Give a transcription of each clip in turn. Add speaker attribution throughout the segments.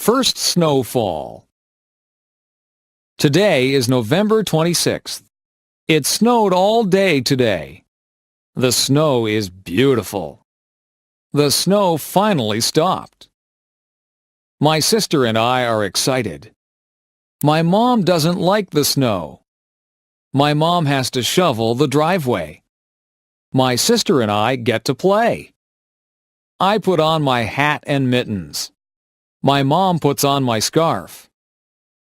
Speaker 1: First snowfall. Today is November 26th. It snowed all day today. The snow is beautiful. The snow finally stopped. My sister and I are excited. My mom doesn't like the snow. My mom has to shovel the driveway. My sister and I get to play. I put on my hat and mittens. My mom puts on my scarf.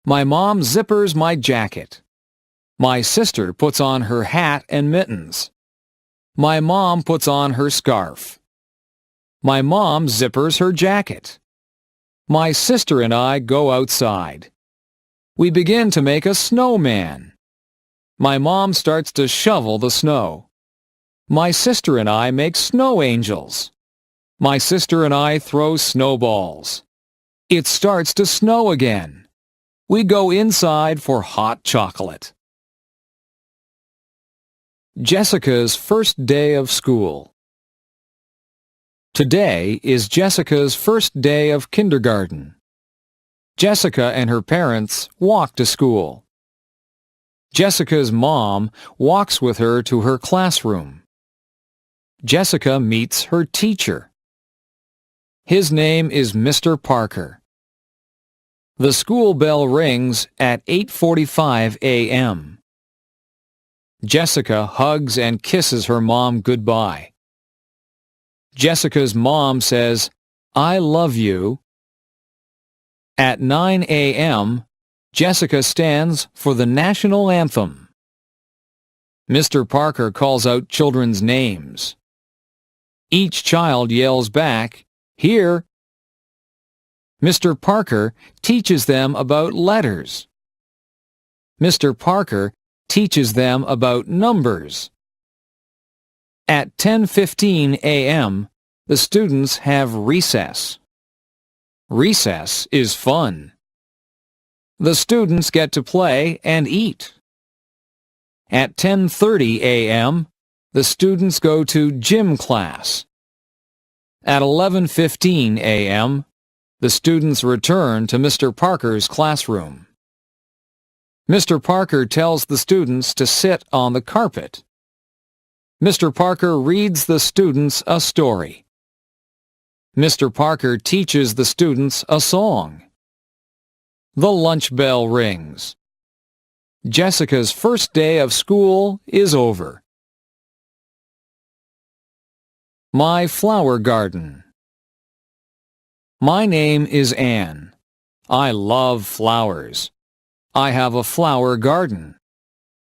Speaker 1: My mom zippers my jacket. My sister puts on her hat and mittens. My mom puts on her scarf. My mom zippers her jacket. My sister and I go outside. We begin to make a snowman. My mom starts to shovel the snow. My sister and I make snow angels. My sister and I throw snowballs. It starts to snow again. We go inside for hot chocolate. Jessica's first day of school. Today is Jessica's first day of kindergarten. Jessica and her parents walk to school. Jessica's mom walks with her to her classroom. Jessica meets her teacher. His name is Mr. Parker. The school bell rings at 8:45 a.m. Jessica hugs and kisses her mom goodbye. Jessica's mom says, "I love you." At 9 a.m., Jessica stands for the national anthem. Mr. Parker calls out children's names. Each child yells back, "Here." Mr. Parker teaches them about letters. Mr. Parker teaches them about numbers. At 10:15 a.m., the students have recess. Recess is fun. The students get to play and eat. At 10:30 a.m., the students go to gym class. At 11:15 a.m., the students return to Mr. Parker's classroom. Mr. Parker tells the students to sit on the carpet. Mr. Parker reads the students a story. Mr. Parker teaches the students a song. The lunch bell rings. Jessica's first day of school is over. My flower garden. My name is Anne. I love flowers. I have a flower garden.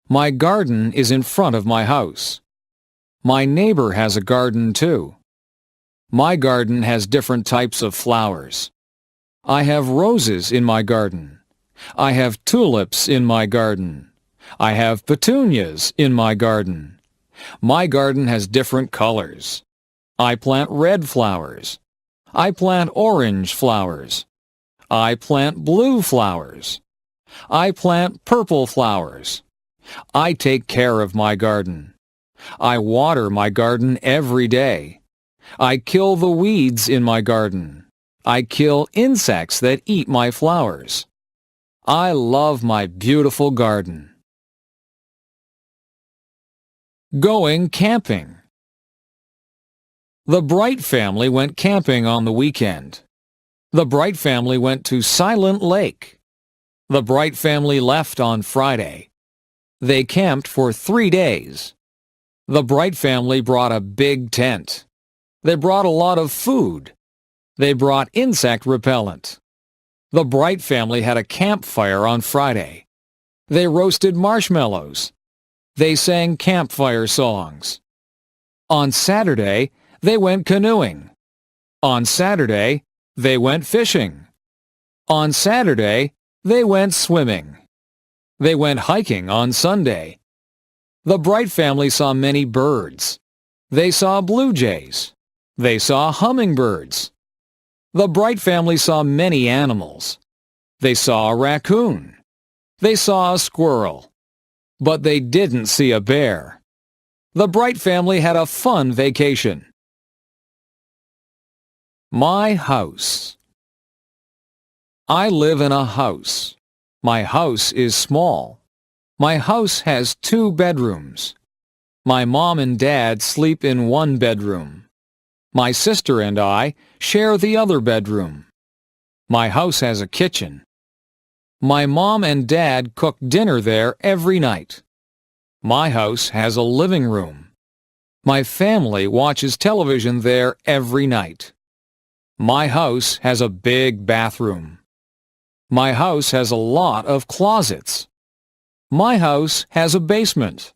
Speaker 1: My garden is in front of my house. My neighbor has a garden too. My garden has different types of flowers. I have roses in my garden. I have tulips in my garden. I have petunias in my garden. My garden has different colors. I plant red flowers. I plant orange flowers. I plant blue flowers. I plant purple flowers. I take care of my garden. I water my garden every day. I kill the weeds in my garden. I kill insects that eat my flowers. I love my beautiful garden. Going camping. The Bright family went camping on the weekend. The Bright family went to Silent Lake. The Bright family left on Friday. They camped for 3 days. The Bright family brought a big tent. They brought a lot of food. They brought insect repellent. The Bright family had a campfire on Friday. They roasted marshmallows. They sang campfire songs. On Saturday, they went canoeing. On Saturday, they went fishing. On Saturday, they went swimming. They went hiking on Sunday. The Bright family saw many birds. They saw blue jays. They saw hummingbirds. The Bright family saw many animals. They saw a raccoon. They saw a squirrel. But they didn't see a bear. The Bright family had a fun vacation. My house. I live in a house. My house is small. My house has 2 bedrooms. My mom and dad sleep in 1 bedroom. My sister and I share the other bedroom. My house has a kitchen. My mom and dad cook dinner there every night. My house has a living room. My family watches television there every night. My house has a big bathroom. My house has a lot of closets. My house has a basement.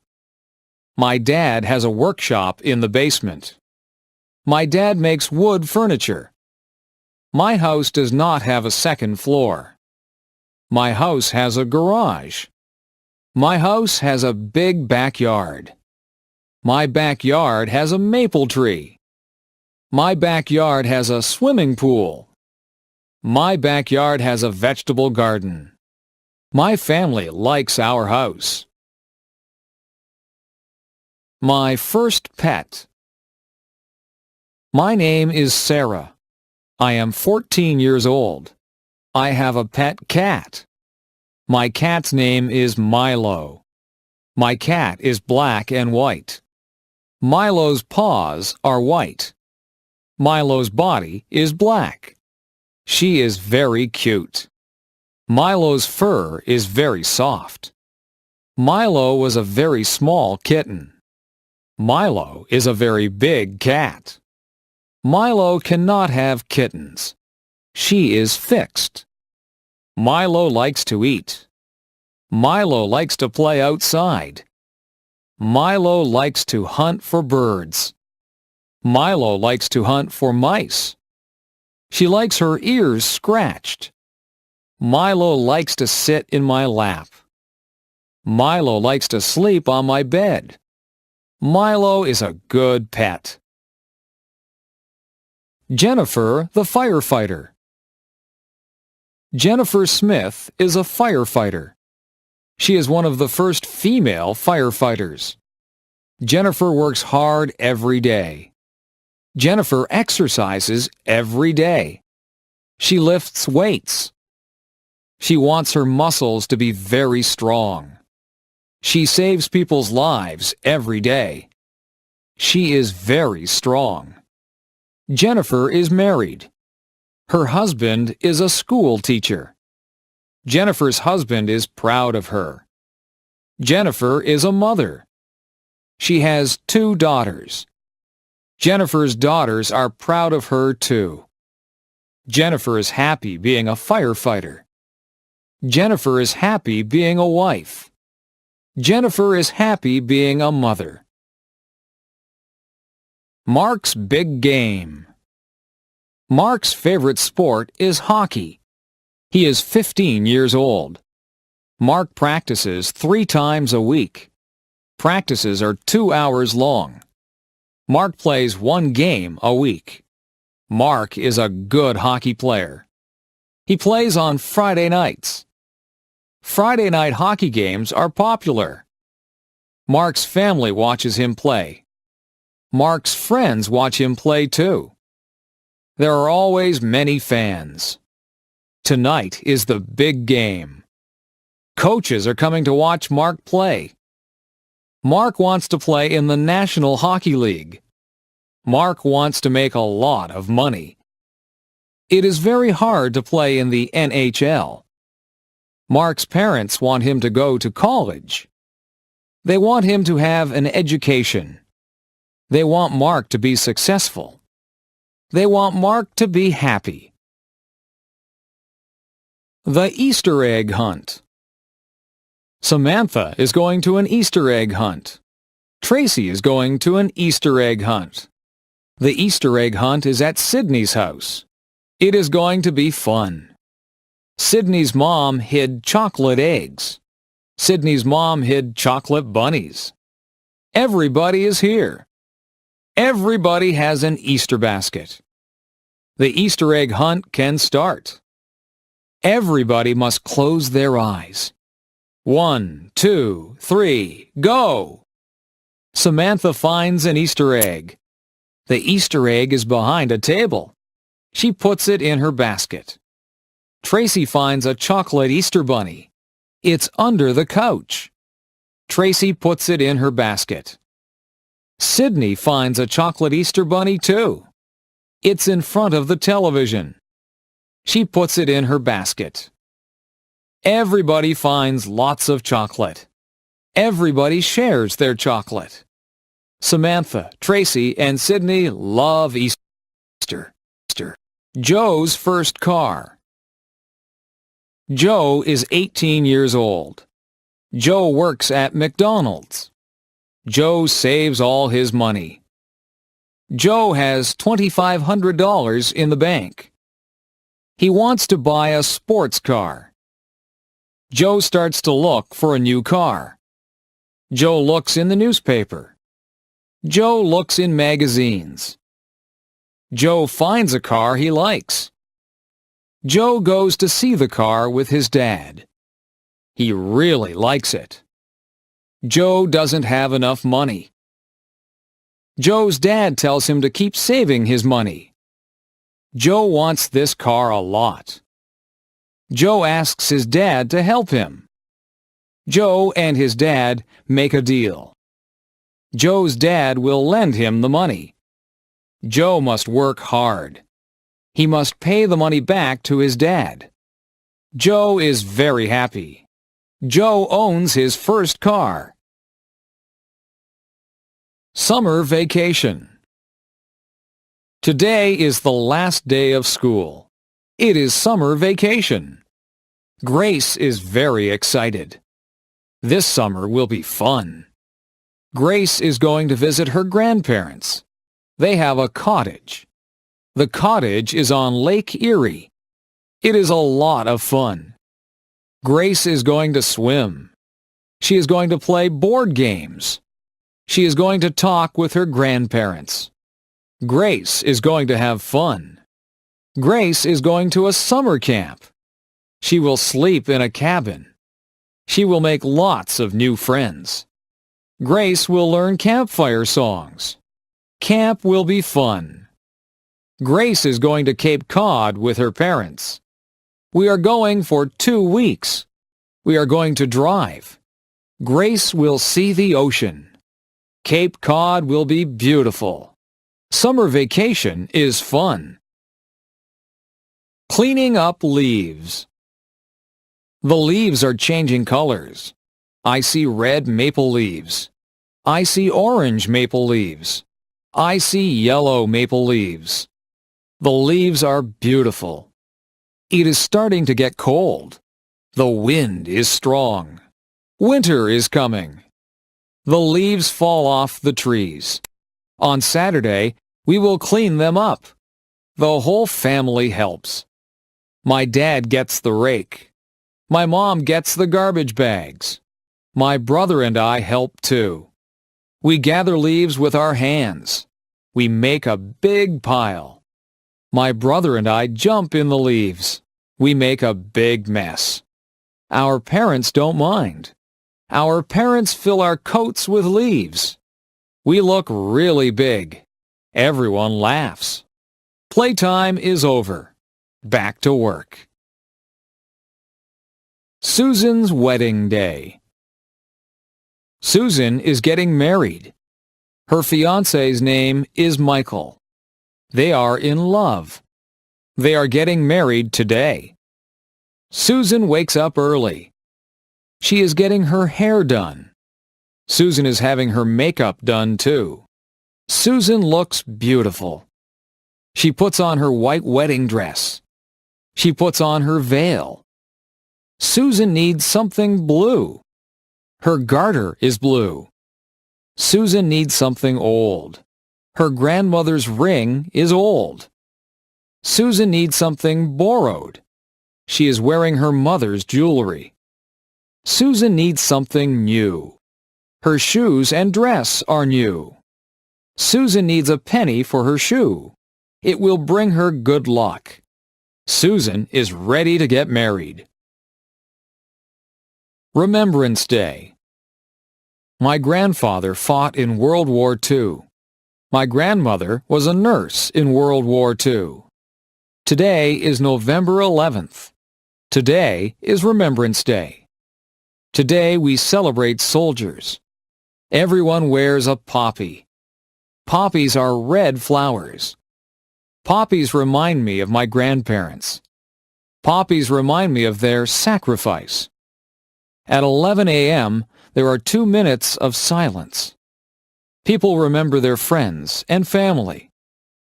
Speaker 1: My dad has a workshop in the basement. My dad makes wood furniture. My house does not have a second floor. My house has a garage. My house has a big backyard. My backyard has a maple tree. My backyard has a swimming pool. My backyard has a vegetable garden. My family likes our house. My first pet. My name is Sarah. I am 14 years old. I have a pet cat. My cat's name is Milo. My cat is black and white. Milo's paws are white. Milo's body is black. She is very cute. Milo's fur is very soft. Milo was a very small kitten. Milo is a very big cat. Milo cannot have kittens. She is fixed. Milo likes to eat. Milo likes to play outside. Milo likes to hunt for birds. Milo likes to hunt for mice. She likes her ears scratched. Milo likes to sit in my lap. Milo likes to sleep on my bed. Milo is a good pet. Jennifer the firefighter. Jennifer Smith is a firefighter. She is one of the first female firefighters. Jennifer works hard every day. Jennifer exercises every day. She lifts weights. She wants her muscles to be very strong. She saves people's lives every day. She is very strong. Jennifer is married. Her husband is a school teacher. Jennifer's husband is proud of her. Jennifer is a mother. She has 2 daughters. Jennifer's daughters are proud of her too. Jennifer is happy being a firefighter. Jennifer is happy being a wife. Jennifer is happy being a mother. Mark's big game. Mark's favorite sport is hockey. He is 15 years old. Mark practices 3 times a week. Practices are 2 hours long. Mark plays 1 game a week. Mark is a good hockey player. He plays on Friday nights. Friday night hockey games are popular. Mark's family watches him play. Mark's friends watch him play too. There are always many fans. Tonight is the big game. Coaches are coming to watch Mark play. Mark wants to play in the National Hockey League. Mark wants to make a lot of money. It is very hard to play in the NHL. Mark's parents want him to go to college. They want him to have an education. They want Mark to be successful. They want Mark to be happy. The Easter egg hunt. Samantha is going to an Easter egg hunt. Tracy is going to an Easter egg hunt. The Easter egg hunt is at Sydney's house. It is going to be fun. Sydney's mom hid chocolate eggs. Sydney's mom hid chocolate bunnies. Everybody is here. Everybody has an Easter basket. The Easter egg hunt can start. Everybody must close their eyes. 1, 2, 3, go! Samantha finds an Easter egg. The Easter egg is behind a table. She puts it in her basket. Tracy finds a chocolate Easter bunny. It's under the couch. Tracy puts it in her basket. Sydney finds a chocolate Easter bunny too. It's in front of the television. She puts it in her basket. Everybody finds lots of chocolate. Everybody shares their chocolate. Samantha, Tracy, and Sydney love Easter. Joe's first car. Joe is 18 years old. Joe works at McDonald's. Joe saves all his money. Joe has $2,500 in the bank. He wants to buy a sports car. Joe starts to look for a new car. Joe looks in the newspaper. Joe looks in magazines. Joe finds a car he likes. Joe goes to see the car with his dad. He really likes it. Joe doesn't have enough money. Joe's dad tells him to keep saving his money. Joe wants this car a lot. Joe asks his dad to help him. Joe and his dad make a deal. Joe's dad will lend him the money. Joe must work hard. He must pay the money back to his dad. Joe is very happy. Joe owns his first car. Summer vacation. Today is the last day of school. It is summer vacation. Grace is very excited. This summer will be fun. Grace is going to visit her grandparents. They have a cottage. The cottage is on Lake Erie. It is a lot of fun. Grace is going to swim. She is going to play board games. She is going to talk with her grandparents. Grace is going to have fun. Grace is going to a summer camp. She will sleep in a cabin. She will make lots of new friends. Grace will learn campfire songs. Camp will be fun. Grace is going to Cape Cod with her parents. We are going for 2 weeks. We are going to drive. Grace will see the ocean. Cape Cod will be beautiful. Summer vacation is fun. Cleaning up leaves. The leaves are changing colors. I see red maple leaves. I see orange maple leaves. I see yellow maple leaves. The leaves are beautiful. It is starting to get cold. The wind is strong. Winter is coming. The leaves fall off the trees. On Saturday, we will clean them up. The whole family helps. My dad gets the rake. My mom gets the garbage bags. My brother and I help too. We gather leaves with our hands. We make a big pile. My brother and I jump in the leaves. We make a big mess. Our parents don't mind. Our parents fill our coats with leaves. We look really big. Everyone laughs. Playtime is over. Back to work. Susan's wedding day. Susan is getting married. Her fiancé's name is Michael. They are in love. They are getting married today. Susan wakes up early. She is getting her hair done. Susan is having her makeup done too. Susan looks beautiful. She puts on her white wedding dress. She puts on her veil. Susan needs something blue. Her garter is blue. Susan needs something old. Her grandmother's ring is old. Susan needs something borrowed. She is wearing her mother's jewelry. Susan needs something new. Her shoes and dress are new. Susan needs a penny for her shoe. It will bring her good luck. Susan is ready to get married. Remembrance Day. My grandfather fought in World War II. My grandmother was a nurse in World War II. Today is November 11th. Today is Remembrance Day. Today we celebrate soldiers. Everyone wears a poppy. Poppies are red flowers. Poppies remind me of my grandparents. Poppies remind me of their sacrifice. At 11 a.m., there are 2 minutes of silence. People remember their friends and family.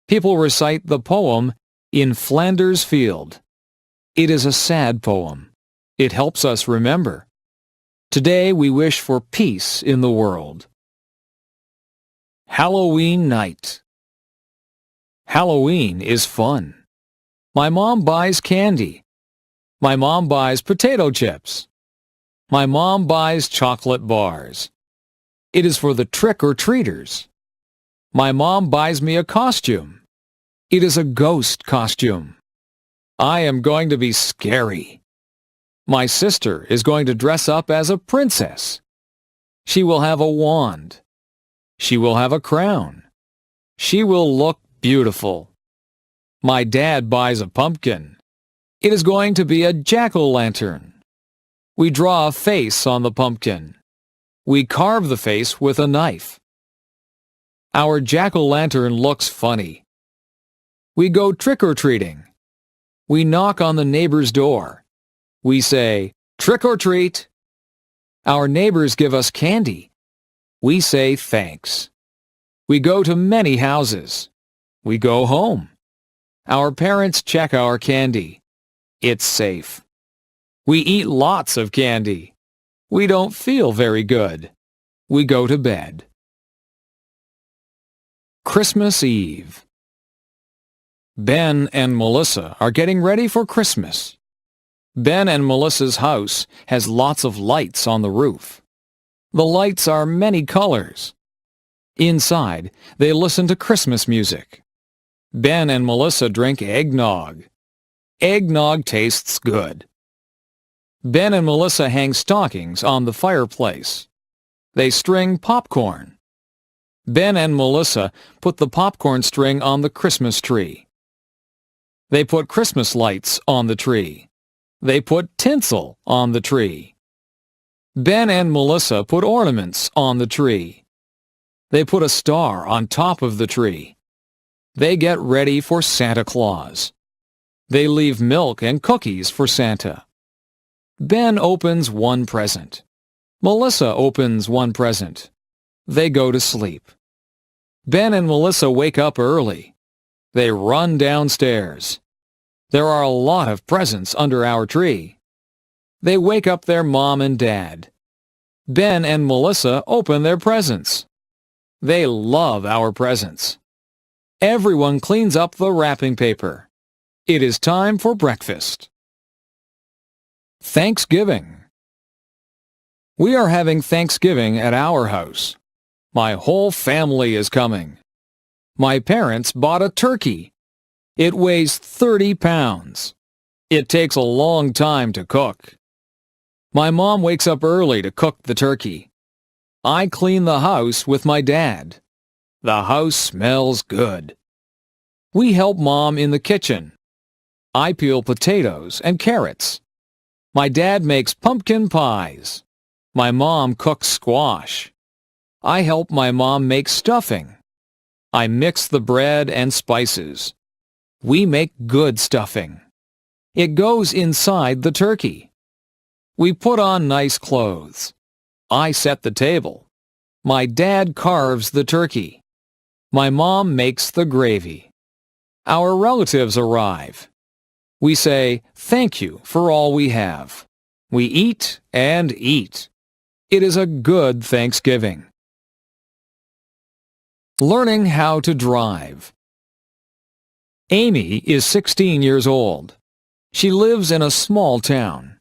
Speaker 1: People recite the poem In Flanders Field. It is a sad poem. It helps us remember. Today we wish for peace in the world. Halloween night. Halloween is fun. My mom buys candy. My mom buys potato chips. My mom buys chocolate bars. It is for the trick-or-treaters. My mom buys me a costume. It is a ghost costume. I am going to be scary. My sister is going to dress up as a princess. She will have a wand. She will have a crown. She will look beautiful. My dad buys a pumpkin. It is going to be a jack-o'-lantern. We draw a face on the pumpkin. We carve the face with a knife. Our jack-o'-lantern looks funny. We go trick-or-treating. We knock on the neighbor's door. We say, "Trick or treat." Our neighbors give us candy. We say thanks. We go to many houses. We go home. Our parents check our candy. It's safe. We eat lots of candy. We don't feel very good. We go to bed. Christmas Eve. Ben and Melissa are getting ready for Christmas. Ben and Melissa's house has lots of lights on the roof. The lights are many colors. Inside, they listen to Christmas music. Ben and Melissa drink eggnog. Eggnog tastes good. Ben and Melissa hang stockings on the fireplace. They string popcorn. Ben and Melissa put the popcorn string on the Christmas tree. They put Christmas lights on the tree. They put tinsel on the tree. Ben and Melissa put ornaments on the tree. They put a star on top of the tree. They get ready for Santa Claus. They leave milk and cookies for Santa. Ben opens one present. Melissa opens one present. They go to sleep. Ben and Melissa wake up early. They run downstairs. There are a lot of presents under our tree. They wake up their mom and dad. Ben and Melissa open their presents. They love our presents. Everyone cleans up the wrapping paper. It is time for breakfast. Thanksgiving. We are having Thanksgiving at our house. My whole family is coming. My parents bought a turkey. It weighs 30 pounds. It takes a long time to cook. My mom wakes up early to cook the turkey. I clean the house with my dad. The house smells good. We help Mom in the kitchen. I peel potatoes and carrots. My dad makes pumpkin pies. My mom cooks squash. I help my mom make stuffing. I mix the bread and spices. We make good stuffing. It goes inside the turkey. We put on nice clothes. I set the table. My dad carves the turkey. My mom makes the gravy. Our relatives arrive. We say, "Thank you for all we have." We eat and eat. It is a good Thanksgiving. Learning how to drive. Amy is 16 years old. She lives in a small town.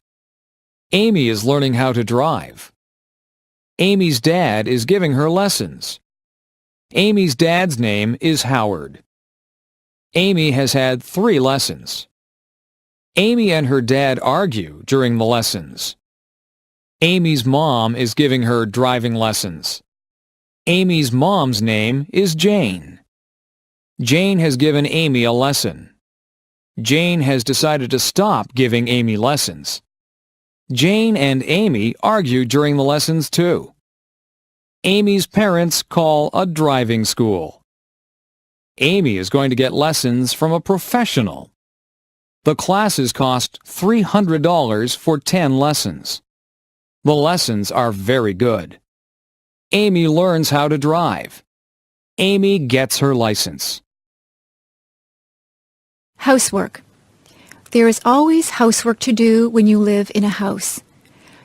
Speaker 1: Amy is learning how to drive. Amy's dad is giving her lessons. Amy's dad's name is Howard. Amy has had 3 lessons. Amy and her dad argue during the lessons. Amy's mom is giving her driving lessons. Amy's mom's name is Jane. Jane has given Amy a lesson. Jane has decided to stop giving Amy lessons. Jane and Amy argue during the lessons too. Amy's parents call a driving school. Amy is going to get lessons from a professional. The classes cost $300 for 10 lessons. The lessons are very good. Amy learns how to drive. Amy gets her license.
Speaker 2: Housework. There is always housework to do when you live in a house.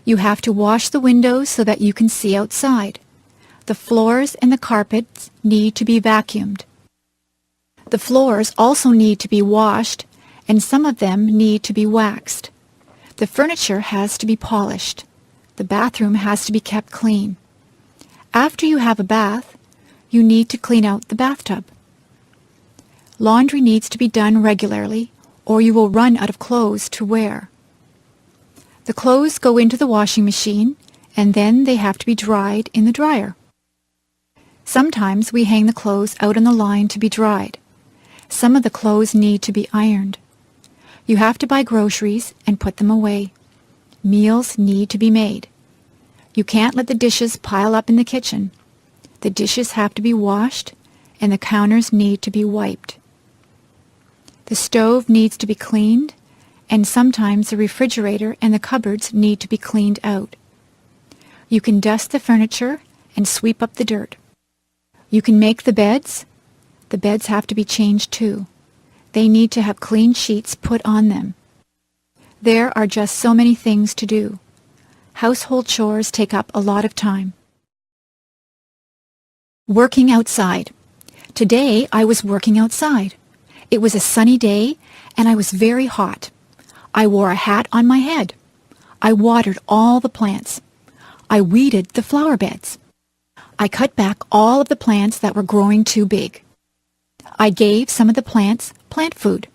Speaker 2: You have to wash the windows so that you can see outside. The floors and the carpets need to be vacuumed. The floors also need to be washed, and some of them need to be waxed. The furniture has to be polished. The bathroom has to be kept clean. After you have a bath, you need to clean out the bathtub. Laundry needs to be done regularly, or you will run out of clothes to wear. The clothes go into the washing machine, and then they have to be dried in the dryer. Sometimes we hang the clothes out on the line to be dried. Some of the clothes need to be ironed. You have to buy groceries and put them away. Meals need to be made. You can't let the dishes pile up in the kitchen. The dishes have to be washed, and the counters need to be wiped. The stove needs to be cleaned, and sometimes the refrigerator and the cupboards need to be cleaned out. You can dust the furniture and sweep up the dirt. You can make the beds. The beds have to be changed too. They need to have clean sheets put on them. There are just so many things to do. Household chores take up a lot of time. Working outside. Today I was working outside. It was a sunny day and I was very hot. I wore a hat on my head. I watered all the plants. I weeded the flower beds. I cut back all of the plants that were growing too big. I gave some of the plants plant food.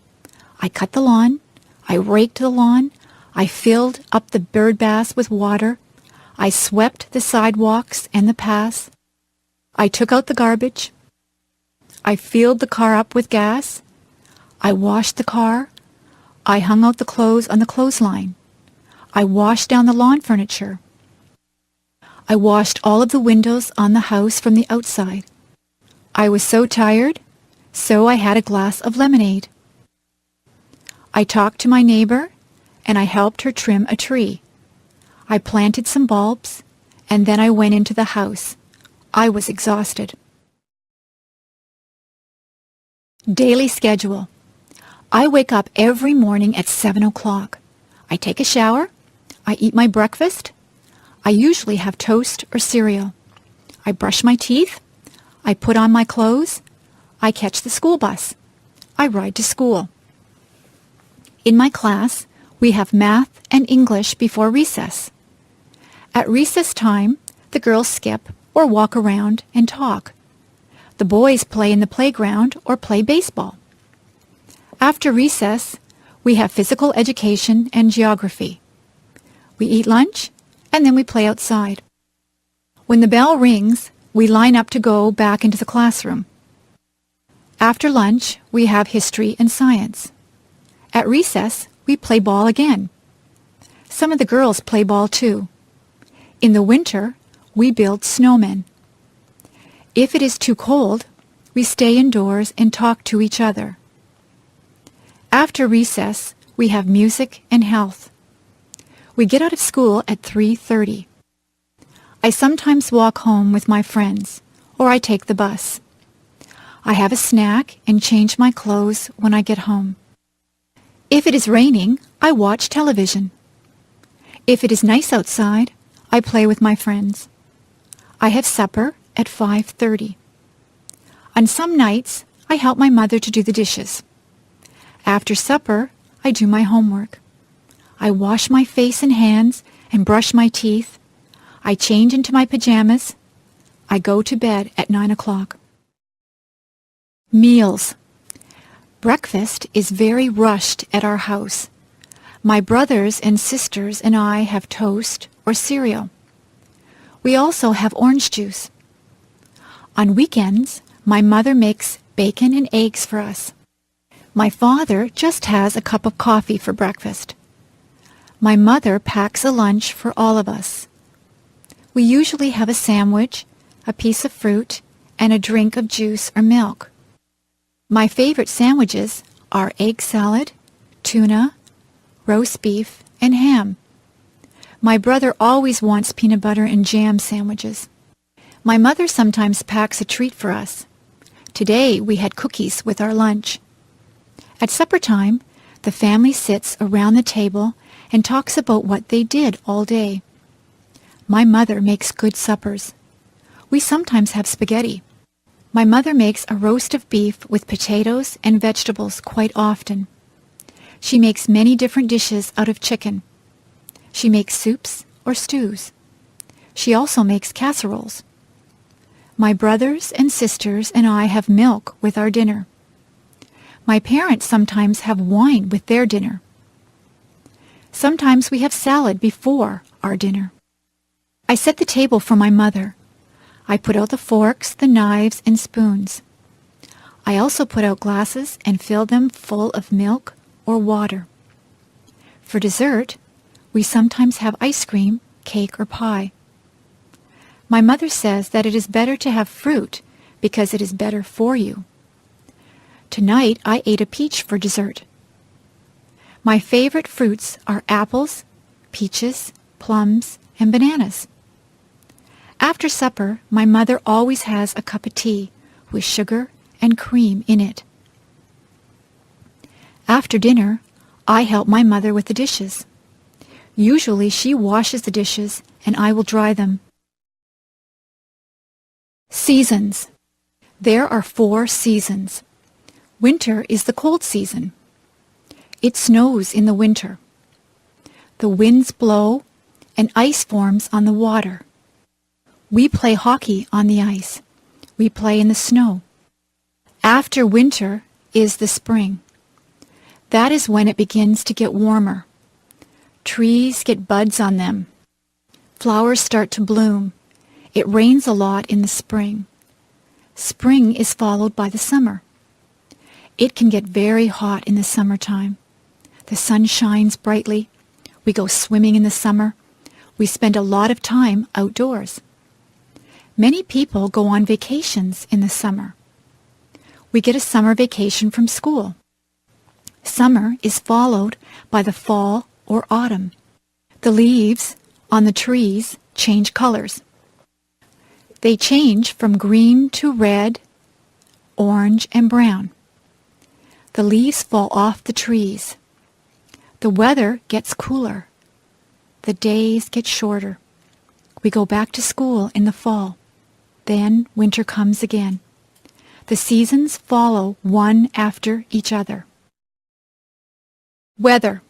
Speaker 2: I cut the lawn. I raked the lawn. I filled up the bird baths with water. I swept the sidewalks and the paths. I took out the garbage. I filled the car up with gas. I washed the car. I hung out the clothes on the clothesline. I washed down the lawn furniture. I washed all of the windows on the house from the outside. I was so tired, so I had a glass of lemonade. I talked to my neighbor, and I helped her trim a tree. I planted some bulbs, and then I went into the house. I was exhausted. Daily schedule. I wake up every morning at 7 o'clock. I take a shower. I eat my breakfast. I usually have toast or cereal. I brush my teeth. I put on my clothes. I catch the school bus. I ride to school. In my class, we have math and English before recess. At recess time, the girls skip or walk around and talk. The boys play in the playground or play baseball. After recess, we have physical education and geography. We eat lunch, and then we play outside. When the bell rings, we line up to go back into the classroom. After lunch, we have history and science. At recess, we play ball again. Some of the girls play ball too. In the winter, we build snowmen. If it is too cold, we stay indoors and talk to each other. After recess, we have music and health. We get out of school at 3:30. I sometimes walk home with my friends, or I take the bus. I have a snack and change my clothes when I get home. If it is raining, I watch television. If it is nice outside, I play with my friends. I have supper at 5:30. On some nights, I help my mother to do the dishes. After supper, I do my homework. I wash my face and hands and brush my teeth. I change into my pajamas. I go to bed at 9 o'clock. Meals. Breakfast is very rushed at our house. My brothers and sisters and I have toast or cereal. We also have orange juice. On weekends, my mother makes bacon and eggs for us. My father just has a cup of coffee for breakfast. My mother packs a lunch for all of us. We usually have a sandwich, a piece of fruit, and a drink of juice or milk. My favorite sandwiches are egg salad, tuna, roast beef, and ham. My brother always wants peanut butter and jam sandwiches. My mother sometimes packs a treat for us. Today we had cookies with our lunch. At supper time, the family sits around the table and talks about what they did all day. My mother makes good suppers. We sometimes have spaghetti. My mother makes a roast of beef with potatoes and vegetables quite often. She makes many different dishes out of chicken. She makes soups or stews. She also makes casseroles. My brothers and sisters and I have milk with our dinner. My parents sometimes have wine with their dinner. Sometimes we have salad before our dinner. I set the table for my mother. I put out the forks, the knives, and spoons. I also put out glasses and fill them full of milk or water. For dessert, we sometimes have ice cream, cake, or pie. My mother says that it is better to have fruit because it is better for you. Tonight I ate a peach for dessert. My favorite fruits are apples, peaches, plums, and bananas. After supper, my mother always has a cup of tea with sugar and cream in it. After dinner, I help my mother with the dishes. Usually she washes the dishes and I will dry them. Seasons. There are 4 seasons. Winter is the cold season. It snows in the winter. The winds blow and ice forms on the water. We play hockey on the ice. We play in the snow. After winter is the spring. That is when it begins to get warmer. Trees get buds on them. Flowers start to bloom. It rains a lot in the spring. Spring is followed by the summer. It can get very hot in the summertime. The sun shines brightly. We go swimming in the summer. We spend a lot of time outdoors. Many people go on vacations in the summer. We get a summer vacation from school. Summer is followed by the fall or autumn. The leaves on the trees change colors. They change from green to red, orange, and brown. The leaves fall off the trees. The weather gets cooler. The days get shorter. We go back to school in the fall. Then winter comes again. The seasons follow one after each other. Weather.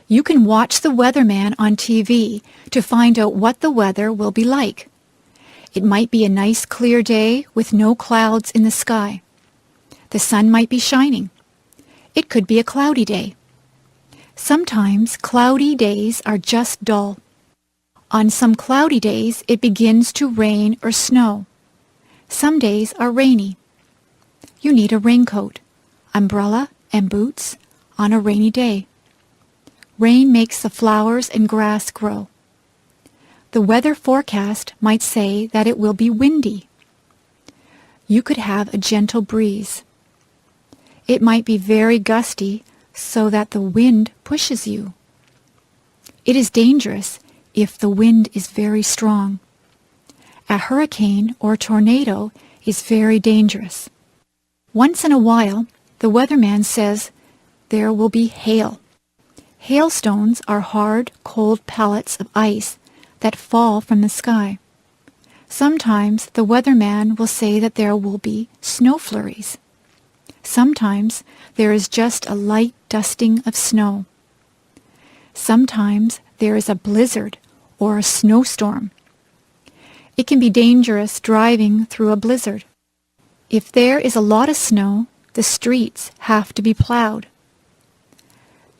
Speaker 2: You can watch the weatherman on TV to find out what the weather will be like. It might be a nice clear day with no clouds in the sky. The sun might be shining. It could be a cloudy day. Sometimes cloudy days are just dull. On some cloudy days, it begins to rain or snow. Some days are rainy. You need a raincoat, umbrella, and boots on a rainy day. Rain makes the flowers and grass grow. The weather forecast might say that it will be windy. You could have a gentle breeze. It might be very gusty so that the wind pushes you. It is dangerous if the wind is very strong. A hurricane or tornado is very dangerous. Once in a while, the weatherman says there will be hail. Hailstones are hard, cold pellets of ice that fall from the sky. Sometimes the weatherman will say that there will be snow flurries. Sometimes there is just a light dusting of snow. Sometimes there is a blizzard or a snowstorm. It can be dangerous driving through a blizzard. If there is a lot of snow, the streets have to be plowed.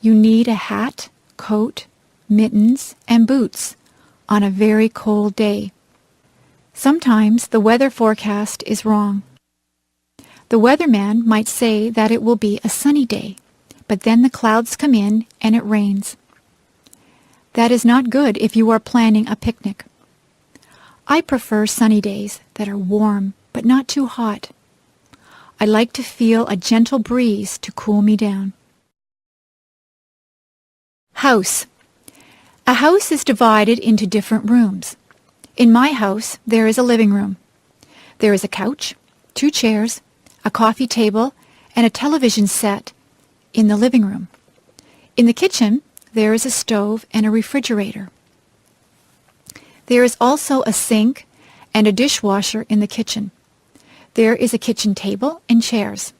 Speaker 2: You need a hat, coat, mittens, and boots on a very cold day. Sometimes the weather forecast is wrong. The weatherman might say that it will be a sunny day, but then the clouds come in and it rains. That is not good if you are planning a picnic. I prefer sunny days that are warm but not too hot. I like to feel a gentle breeze to cool me down. House. A house is divided into different rooms. In my house, there is a living room. There is a couch, 2 chairs, a coffee table, and a television set in the living room. In the kitchen, there is a stove and a refrigerator. There is also a sink and a dishwasher in the kitchen. There is a kitchen table and chairs.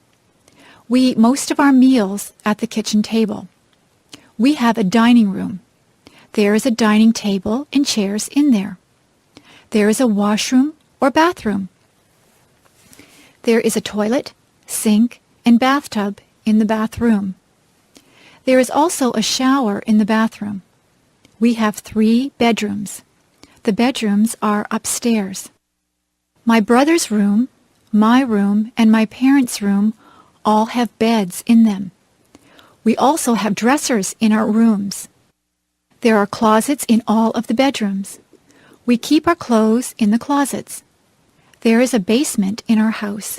Speaker 2: We eat most of our meals at the kitchen table. We have a dining room. There is a dining table and chairs in there. There is a washroom or bathroom. There is a toilet, sink, and bathtub in the bathroom. There is also a shower in the bathroom. We have 3 bedrooms. The bedrooms are upstairs. My brother's room, my room, and my parents' room all have beds in them. We also have dressers in our rooms. There are closets in all of the bedrooms. We keep our clothes in the closets. There is a basement in our house.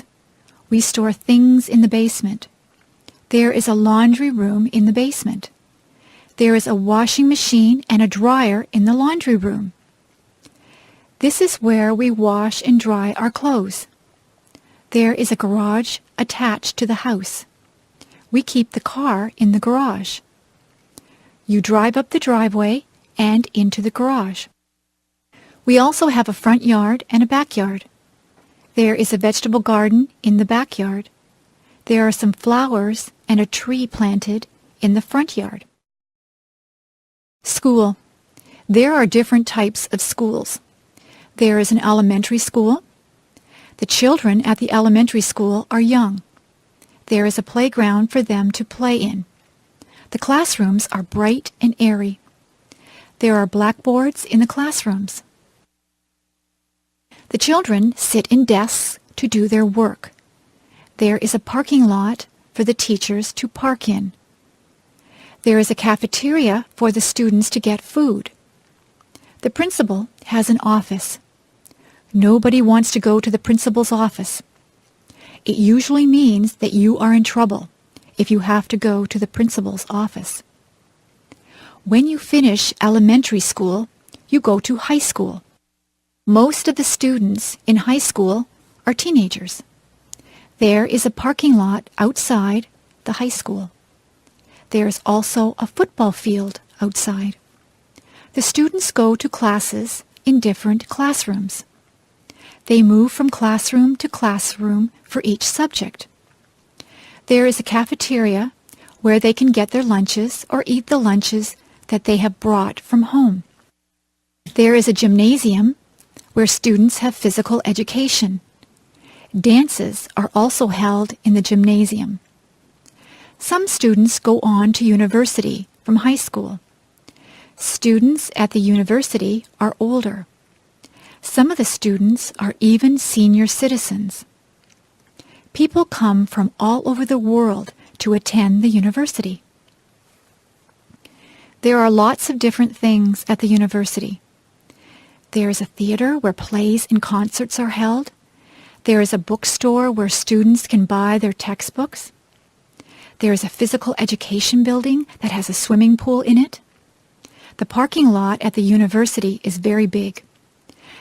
Speaker 2: We store things in the basement. There is a laundry room in the basement. There is a washing machine and a dryer in the laundry room. This is where we wash and dry our clothes. There is a garage attached to the house. We keep the car in the garage. You drive up the driveway and into the garage. We also have a front yard and a backyard. There is a vegetable garden in the backyard. There are some flowers and a tree planted in the front yard. School. There are different types of schools. There is an elementary school. The children at the elementary school are young. There is a playground for them to play in. The classrooms are bright and airy. There are blackboards in the classrooms. The children sit in desks to do their work. There is a parking lot for the teachers to park in. There is a cafeteria for the students to get food. The principal has an office. Nobody wants to go to the principal's office. It usually means that you are in trouble if you have to go to the principal's office. When you finish elementary school, you go to high school. Most of the students in high school are teenagers. There is a parking lot outside the high school. There is also a football field outside. The students go to classes in different classrooms. They move from classroom to classroom for each subject. There is a cafeteria where they can get their lunches or eat the lunches that they have brought from home. There is a gymnasium where students have physical education. Dances are also held in the gymnasium. Some students go on to university from high school. Students at the university are older. Some of the students are even senior citizens. People come from all over the world to attend the university. There are lots of different things at the university. There is a theater where plays and concerts are held. There is a bookstore where students can buy their textbooks. There is a physical education building that has a swimming pool in it. The parking lot at the university is very big.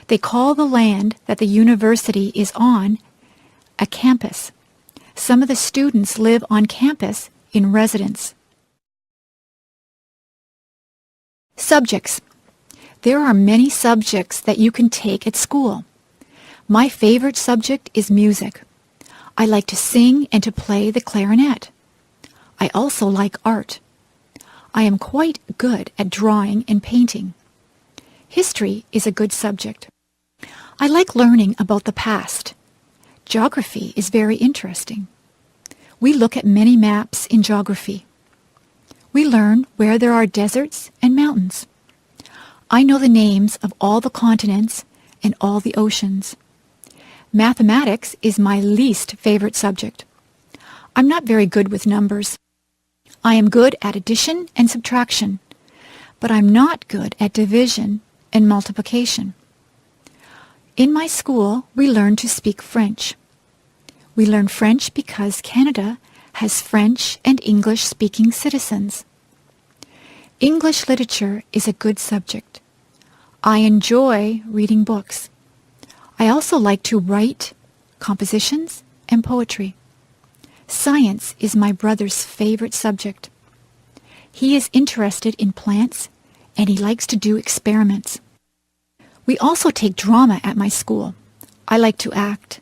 Speaker 2: They call the land that the university is on a campus. Some of the students live on campus in residence. Subjects. There are many subjects that you can take at school. My favorite subject is music. I like to sing and to play the clarinet. I also like art. I am quite good at drawing and painting. History is a good subject. I like learning about the past. Geography is very interesting. We look at many maps in geography. We learn where there are deserts and mountains. I know the names of all the continents and all the oceans. Mathematics is my least favorite subject. I'm not very good with numbers. I am good at addition and subtraction, but I'm not good at division and multiplication. In my school, we learn to speak French. We learn French because Canada has French and English-speaking citizens. English literature is a good subject. I enjoy reading books. I also like to write compositions and poetry. Science is my brother's favorite subject. He is interested in plants and he likes to do experiments. We also take drama at my school. I like to act.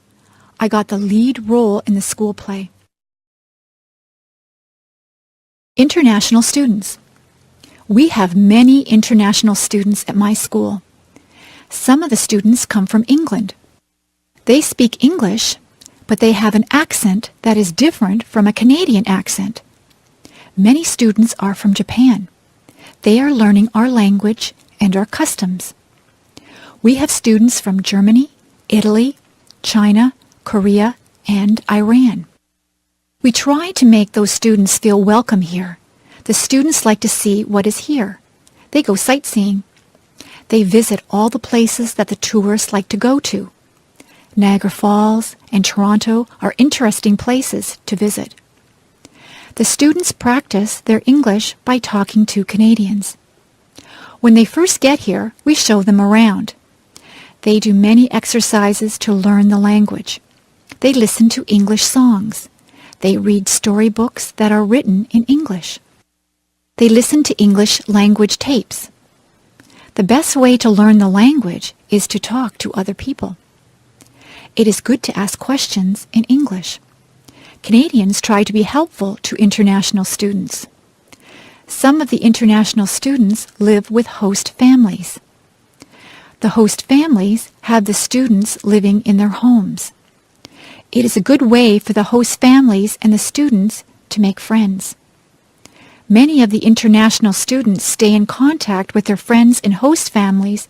Speaker 2: I got the lead role in the school play. International students. We have many international students at my school. Some of the students come from England. They speak English, but they have an accent that is different from a Canadian accent. Many students are from Japan. They are learning our language and our customs. We have students from Germany, Italy, China, Korea, and Iran. We try to make those students feel welcome here. The students like to see what is here. They go sightseeing. They visit all the places that the tourists like to go to. Niagara Falls and Toronto are interesting places to visit. The students practice their English by talking to Canadians. When they first get here, we show them around. They do many exercises to learn the language. They listen to English songs. They read storybooks that are written in English. They listen to English language tapes. The best way to learn the language is to talk to other people. It is good to ask questions in English. Canadians try to be helpful to international students. Some of the international students live with host families. The host families have the students living in their homes. It is a good way for the host families and the students to make friends. Many of the international students stay in contact with their friends and host families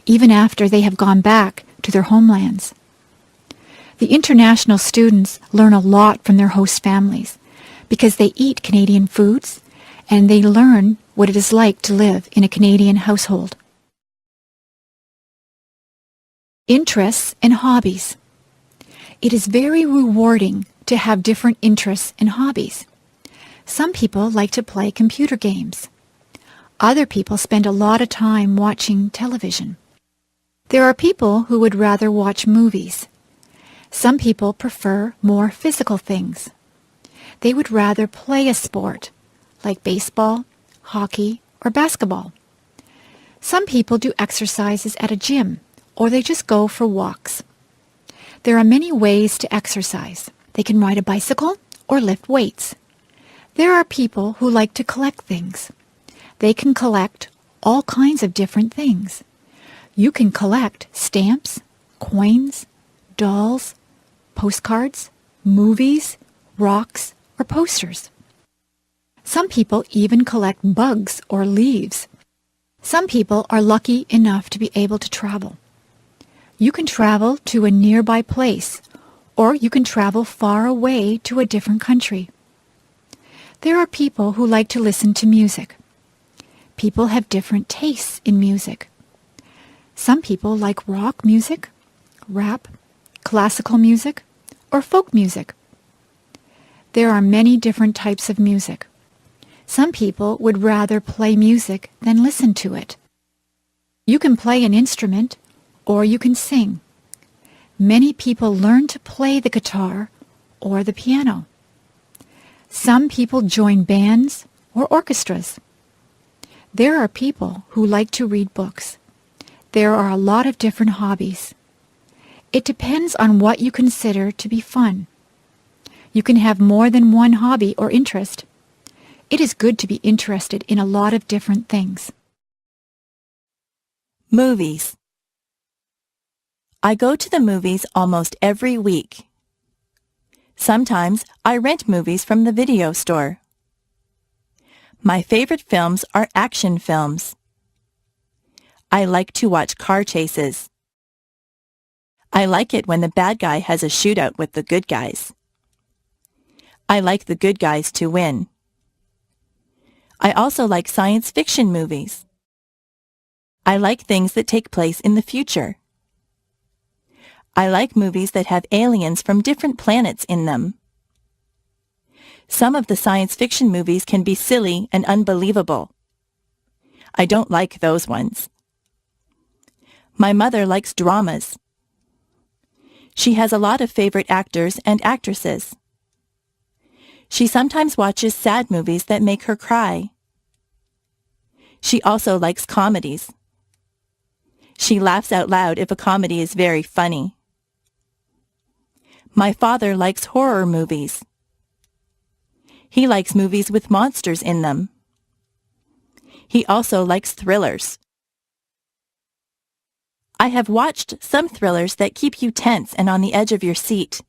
Speaker 2: even after they have gone back to their homelands. The international students learn a lot from their host families because they eat Canadian foods and they learn what it is like to live in a Canadian household. Interests and hobbies. It is very rewarding to have different interests and hobbies. Some people like to play computer games. Other people spend a lot of time watching television. There are people who would rather watch movies. Some people prefer more physical things. They would rather play a sport, like baseball, hockey, or basketball. Some people do exercises at a gym, or they just go for walks. There are many ways to exercise. They can ride a bicycle or lift weights. There are people who like to collect things. They can collect all kinds of different things. You can collect stamps, coins, dolls, postcards, movies, rocks, or posters. Some people even collect bugs or leaves. Some people are lucky enough to be able to travel. You can travel to a nearby place, or you can travel far away to a different country. There are people who like to listen to music. People have different tastes in music. Some people like rock music, rap, classical music, or folk music. There are many different types of music. Some people would rather play music than listen to it. You can play an instrument, or you can sing. Many people learn to play the guitar or the piano. Some people join bands or orchestras. There are people who like to read books. There are a lot of different hobbies. It depends on what you consider to be fun. You can have more than one hobby or interest. It is good to be interested in a lot of different things.
Speaker 3: Movies. I go to the movies almost every week. Sometimes I rent movies from the video store. My favorite films are action films. I like to watch car chases. I like it when the bad guy has a shootout with the good guys. I like the good guys to win. I also like science fiction movies. I like things that take place in the future. I like movies that have aliens from different planets in them. Some of the science fiction movies can be silly and unbelievable. I don't like those ones. My mother likes dramas. She has a lot of favorite actors and actresses. She sometimes watches sad movies that make her cry. She also likes comedies. She laughs out loud if a comedy is very funny. My father likes horror movies. He likes movies with monsters in them. He also likes thrillers. I have watched some thrillers that keep you tense and on the edge of your seat.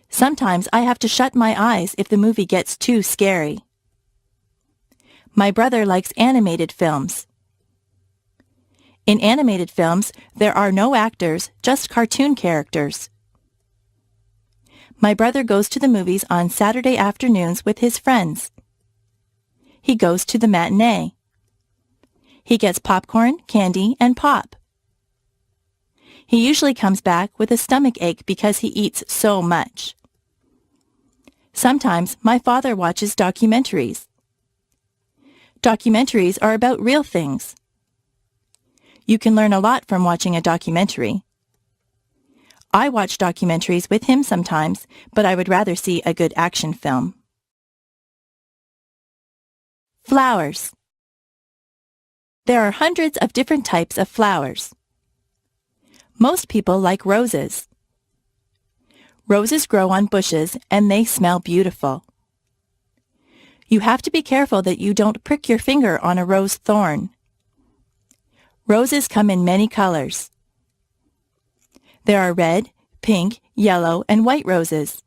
Speaker 3: Sometimes I have to shut my eyes if the movie gets too scary. My brother likes animated films. In animated films, there are no actors, just cartoon characters. My brother goes to the movies on Saturday afternoons with his friends. He goes to the matinee. He gets popcorn, candy, and pop. He usually comes back with a stomach ache because he eats so much. Sometimes my father watches documentaries. Documentaries are about real things. You can learn a lot from watching a documentary. I watch documentaries with him sometimes, but I would rather see a good action film. Flowers. There are hundreds of different types of flowers. Most people like roses. Roses grow on bushes and they smell beautiful. You have to be careful that you don't prick your finger on a rose thorn. Roses come in many colors. There are red, pink, yellow, and white roses.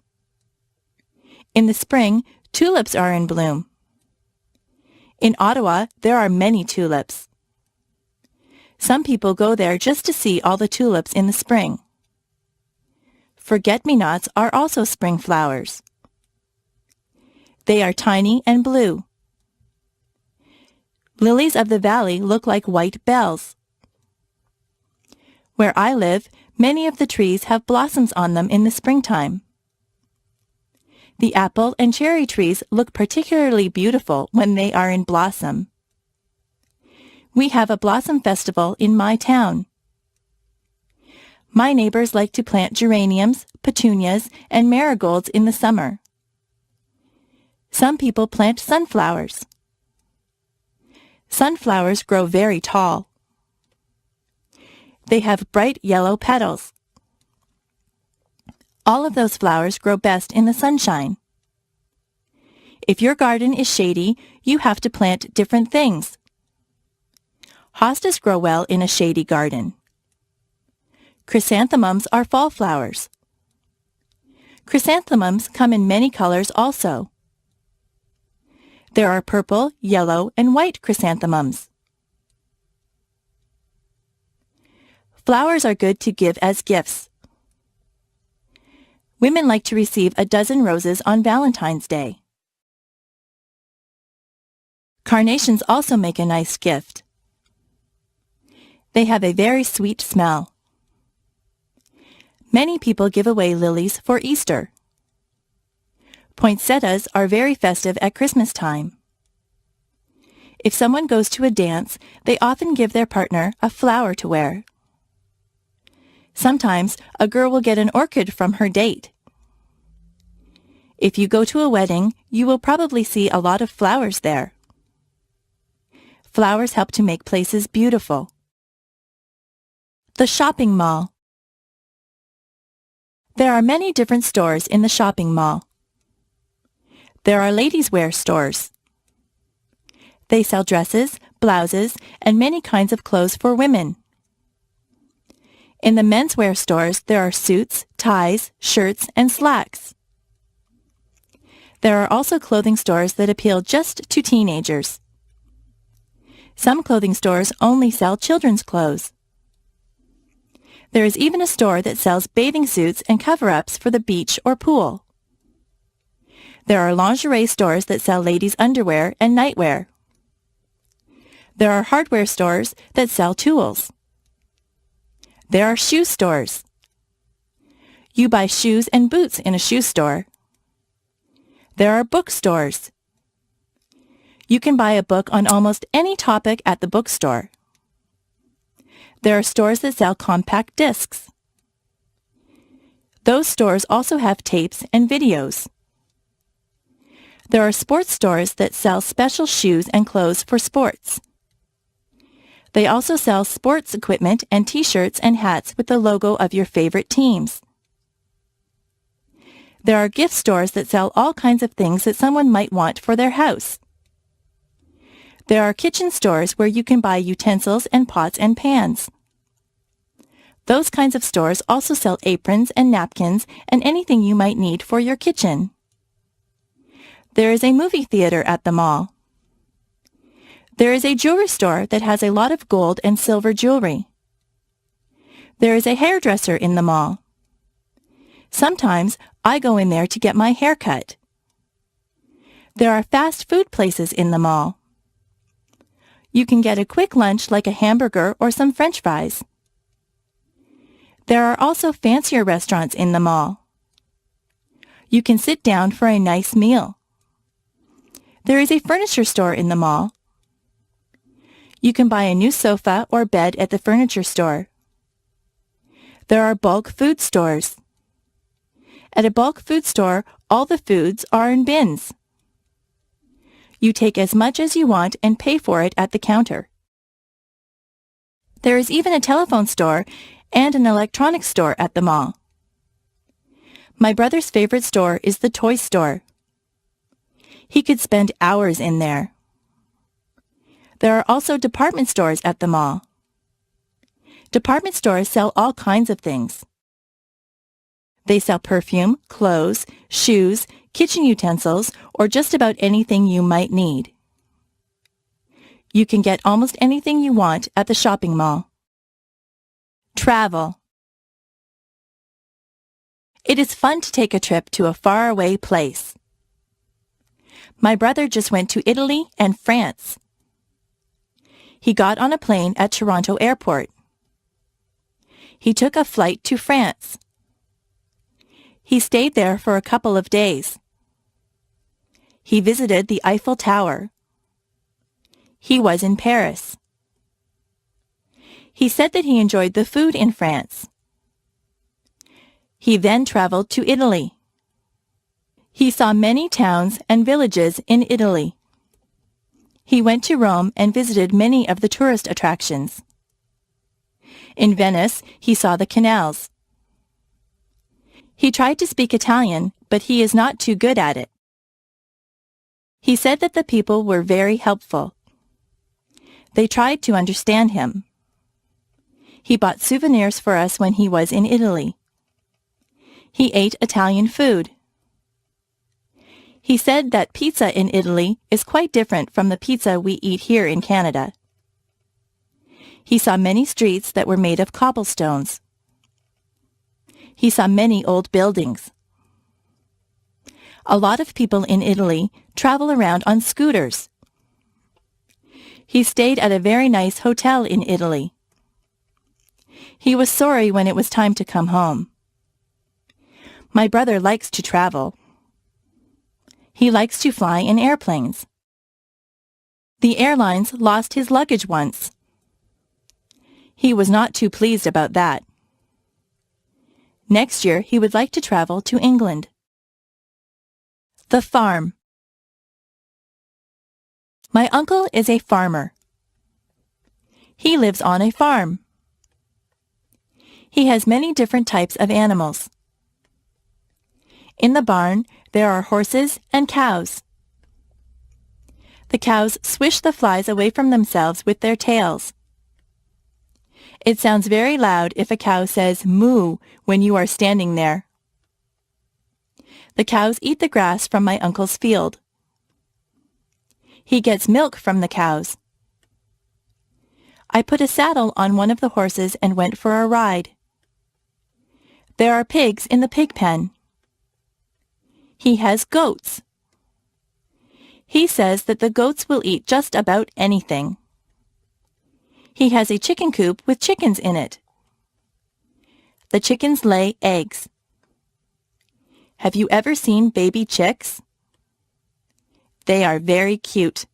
Speaker 3: In the spring, tulips are in bloom. In Ottawa, there are many tulips. Some people go there just to see all the tulips in the spring. Forget-me-nots are also spring flowers. They are tiny and blue. Lilies of the valley look like white bells. Where I live, many of the trees have blossoms on them in the springtime. The apple and cherry trees look particularly beautiful when they are in blossom. We have a blossom festival in my town. My neighbors like to plant geraniums, petunias, and marigolds in the summer. Some people plant sunflowers. Sunflowers grow very tall. They have bright yellow petals. All of those flowers grow best in the sunshine. If your garden is shady, you have to plant different things. Hostas grow well in a shady garden. Chrysanthemums are fall flowers. Chrysanthemums come in many colors also. There are purple, yellow, and white chrysanthemums. Flowers are good to give as gifts. Women like to receive a dozen roses on Valentine's Day. Carnations also make a nice gift. They have a very sweet smell. Many people give away lilies for Easter. Poinsettias are very festive at Christmas time. If someone goes to a dance, they often give their partner a flower to wear. Sometimes a girl will get an orchid from her date. If you go to a wedding, you will probably see a lot of flowers there. Flowers help to make places beautiful. The shopping mall. There are many different stores in the shopping mall. There are ladies' wear stores. They sell dresses, blouses, and many kinds of clothes for women. In the menswear stores, there are suits, ties, shirts, and slacks. There are also clothing stores that appeal just to teenagers. Some clothing stores only sell children's clothes. There is even a store that sells bathing suits and cover-ups for the beach or pool. There are lingerie stores that sell ladies' underwear and nightwear. There are hardware stores that sell tools. There are shoe stores. You buy shoes and boots in a shoe store. There are bookstores. You can buy a book on almost any topic at the bookstore. There are stores that sell compact discs. Those stores also have tapes and videos. There are sports stores that sell special shoes and clothes for sports. They also sell sports equipment and t-shirts and hats with the logo of your favorite teams. There are gift stores that sell all kinds of things that someone might want for their house. There are kitchen stores where you can buy utensils and pots and pans. Those kinds of stores also sell aprons and napkins and anything you might need for your kitchen. There is a movie theater at the mall. There is a jewelry store that has a lot of gold and silver jewelry. There is a hairdresser in the mall. Sometimes I go in there to get my hair cut. There are fast food places in the mall. You can get a quick lunch like a hamburger or some French fries. There are also fancier restaurants in the mall. You can sit down for a nice meal. There is a furniture store in the mall. You can buy a new sofa or bed at the furniture store. There are bulk food stores. At a bulk food store, all the foods are in bins. You take as much as you want and pay for it at the counter. There is even a telephone store and an electronics store at the mall. My brother's favorite store is the toy store. He could spend hours in there. There are also department stores at the mall. Department stores sell all kinds of things. They sell perfume, clothes, shoes, kitchen utensils, or just about anything you might need. You can get almost anything you want at the shopping mall. Travel. It is fun to take a trip to a faraway place. My brother just went to Italy and France. He got on a plane at Toronto Airport. He took a flight to France. He stayed there for a couple of days. He visited the Eiffel Tower. He was in Paris. He said that he enjoyed the food in France. He then traveled to Italy. He saw many towns and villages in Italy. He went to Rome and visited many of the tourist attractions. In Venice, he saw the canals. He tried to speak Italian, but he is not too good at it. He said that the people were very helpful. They tried to understand him. He bought souvenirs for us when he was in Italy. He ate Italian food. He said that pizza in Italy is quite different from the pizza we eat here in Canada. He saw many streets that were made of cobblestones. He saw many old buildings. A lot of people in Italy travel around on scooters. He stayed at a very nice hotel in Italy. He was sorry when it was time to come home. My brother likes to travel. He likes to fly in airplanes. The airlines lost his luggage once. He was not too pleased about that. Next year, he would like to travel to England. The farm. My uncle is a farmer. He lives on a farm. He has many different types of animals. In the barn, there are horses and cows. The cows swish the flies away from themselves with their tails. It sounds very loud if a cow says moo when you are standing there. The cows eat the grass from my uncle's field. He gets milk from the cows. I put a saddle on one of the horses and went for a ride. There are pigs in the pig pen. He has goats. He says that the goats will eat just about anything. He has a chicken coop with chickens in it. The chickens lay eggs. Have you ever seen baby chicks? They are very cute.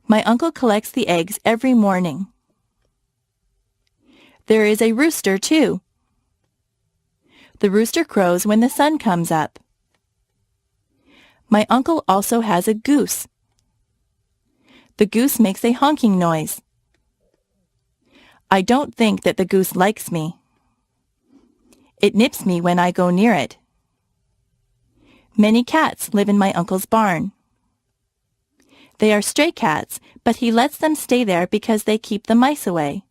Speaker 3: My uncle collects the eggs every morning. There is a rooster, too. The rooster crows when the sun comes up. My uncle also has a goose. The goose makes a honking noise. I don't think that the goose likes me. It nips me when I go near it. Many cats live in my uncle's barn. They are stray cats, but he lets them stay there because they keep the mice away.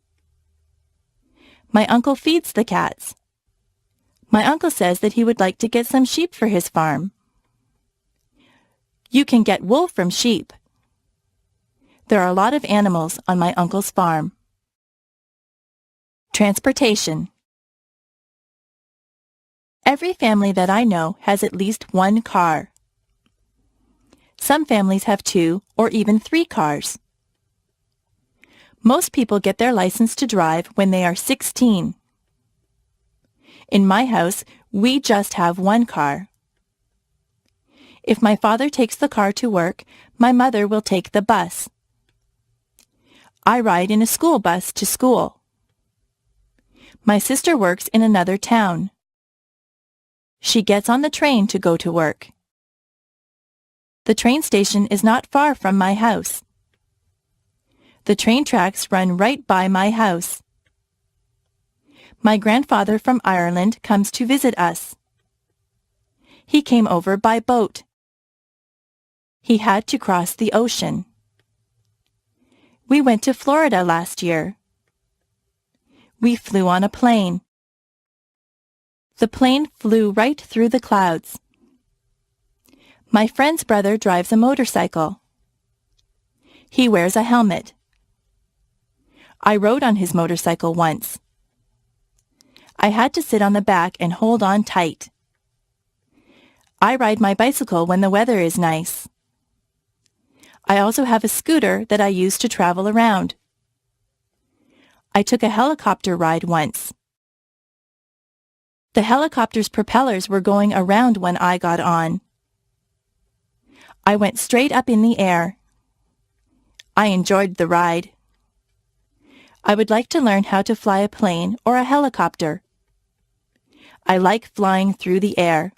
Speaker 3: My uncle feeds the cats. My uncle says that he would like to get some sheep for his farm. You can get wool from sheep. There are a lot of animals on my uncle's farm. Transportation. Every family that I know has at least one car. Some families have 2 or even 3 cars. Most people get their license to drive when they are 16. In my house, we just have one car. If my father takes the car to work, my mother will take the bus. I ride in a school bus to school. My sister works in another town. She gets on the train to go to work. The train station is not far from my house. The train tracks run right by my house. My grandfather from Ireland comes to visit us. He came over by boat. He had to cross the ocean. We went to Florida last year. We flew on a plane. The plane flew right through the clouds. My friend's brother drives a motorcycle. He wears a helmet. I rode on his motorcycle once. I had to sit on the back and hold on tight. I ride my bicycle when the weather is nice. I also have a scooter that I use to travel around. I took a helicopter ride once. The helicopter's propellers were going around when I got on. I went straight up in the air. I enjoyed the ride. I would like to learn how to fly a plane or a helicopter. I like flying through the air.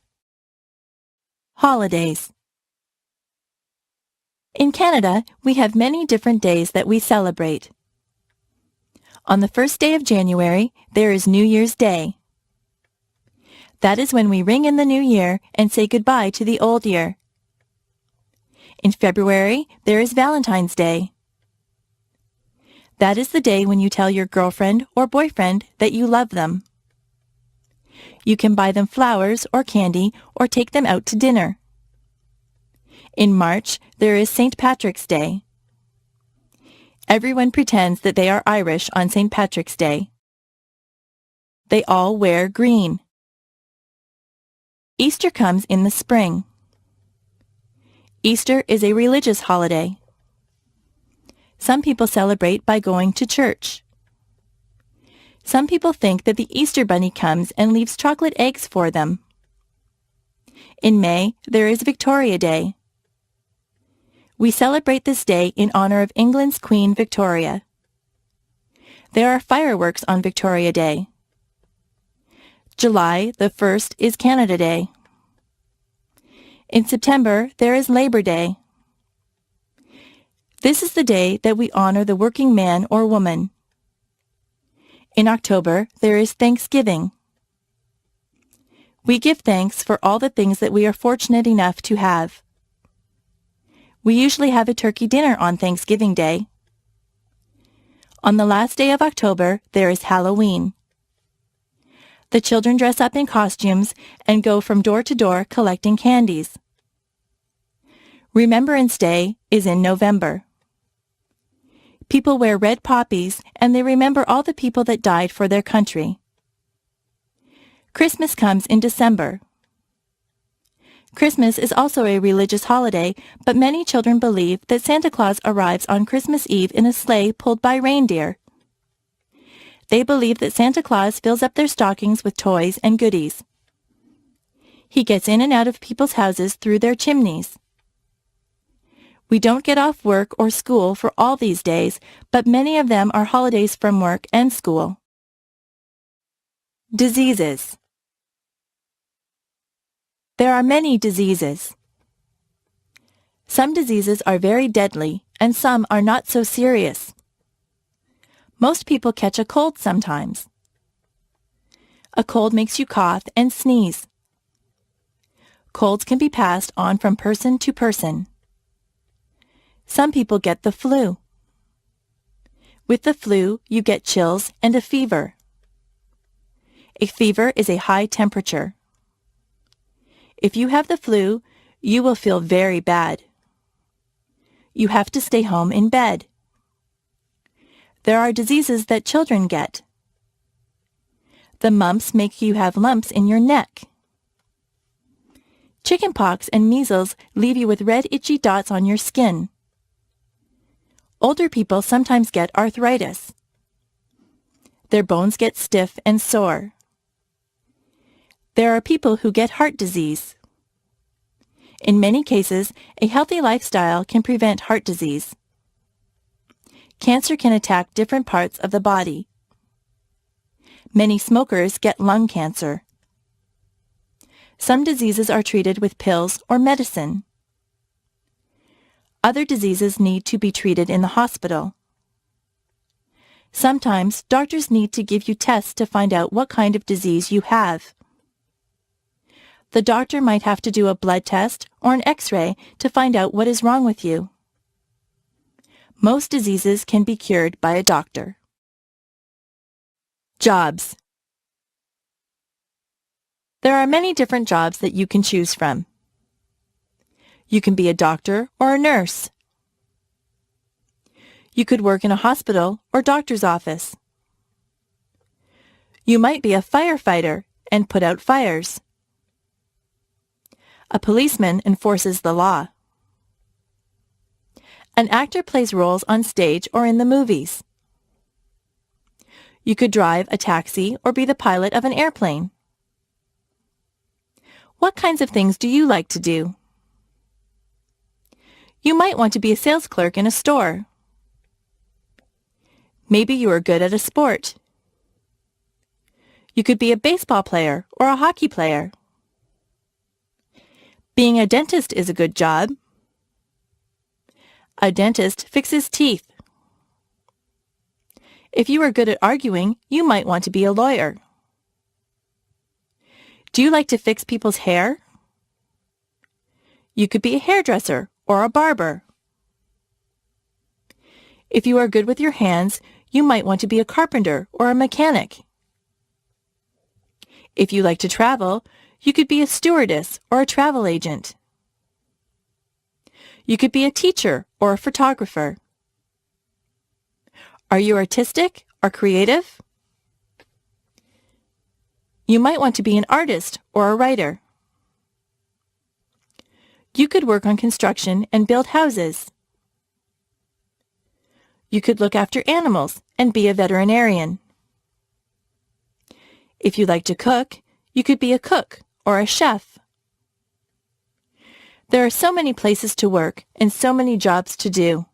Speaker 3: Holidays. In Canada, we have many different days that we celebrate. On the first day of January, there is New Year's Day. That is when we ring in the new year and say goodbye to the old year. In February, there is Valentine's Day. That is the day when you tell your girlfriend or boyfriend that you love them. You can buy them flowers or candy or take them out to dinner. In March, there is St. Patrick's Day. Everyone pretends that they are Irish on St. Patrick's Day. They all wear green. Easter comes in the spring. Easter is a religious holiday. Some people celebrate by going to church. Some people think that the Easter Bunny comes and leaves chocolate eggs for them. In May, there is Victoria Day. We celebrate this day in honor of England's Queen Victoria. There are fireworks on Victoria Day. July the 1st is Canada Day. In September, there is Labor Day. This is the day that we honor the working man or woman. In October, there is Thanksgiving. We give thanks for all the things that we are fortunate enough to have. We usually have a turkey dinner on Thanksgiving Day. On the last day of October, there is Halloween. The children dress up in costumes and go from door to door collecting candies. Remembrance Day is in November. People wear red poppies and they remember all the people that died for their country. Christmas comes in December. Christmas is also a religious holiday, but many children believe that Santa Claus arrives on Christmas Eve in a sleigh pulled by reindeer. They believe that Santa Claus fills up their stockings with toys and goodies. He gets in and out of people's houses through their chimneys. We don't get off work or school for all these days, but many of them are holidays from work and school. Diseases. There are many diseases. Some diseases are very deadly, and some are not so serious. Most people catch a cold sometimes. A cold makes you cough and sneeze. Colds can be passed on from person to person. Some people get the flu. With the flu, you get chills and a fever. A fever is a high temperature. If you have the flu, you will feel very bad. You have to stay home in bed. There are diseases that children get. The mumps make you have lumps in your neck. Chickenpox and measles leave you with red itchy dots on your skin. Older people sometimes get arthritis. Their bones get stiff and sore. There are people who get heart disease. In many cases, a healthy lifestyle can prevent heart disease. Cancer can attack different parts of the body. Many smokers get lung cancer. Some diseases are treated with pills or medicine. Other diseases need to be treated in the hospital. Sometimes doctors need to give you tests to find out what kind of disease you have. The doctor might have to do a blood test or an X-ray to find out what is wrong with you. Most diseases can be cured by a doctor. Jobs. There are many different jobs that you can choose from. You can be a doctor or a nurse. You could work in a hospital or doctor's office. You might be a firefighter and put out fires. A policeman enforces the law. An actor plays roles on stage or in the movies. You could drive a taxi or be the pilot of an airplane. What kinds of things do you like to do? You might want to be a sales clerk in a store. Maybe you are good at a sport. You could be a baseball player or a hockey player. Being a dentist is a good job. A dentist fixes teeth. If you are good at arguing, you might want to be a lawyer. Do you like to fix people's hair? You could be a hairdresser or a barber. If you are good with your hands, you might want to be a carpenter or a mechanic. If you like to travel, you could be a stewardess or a travel agent. You could be a teacher or a photographer. Are you artistic or creative? You might want to be an artist or a writer. You could work on construction and build houses. You could look after animals and be a veterinarian. If you like to cook, you could be a cook or a chef. There are so many places to work and so many jobs to do.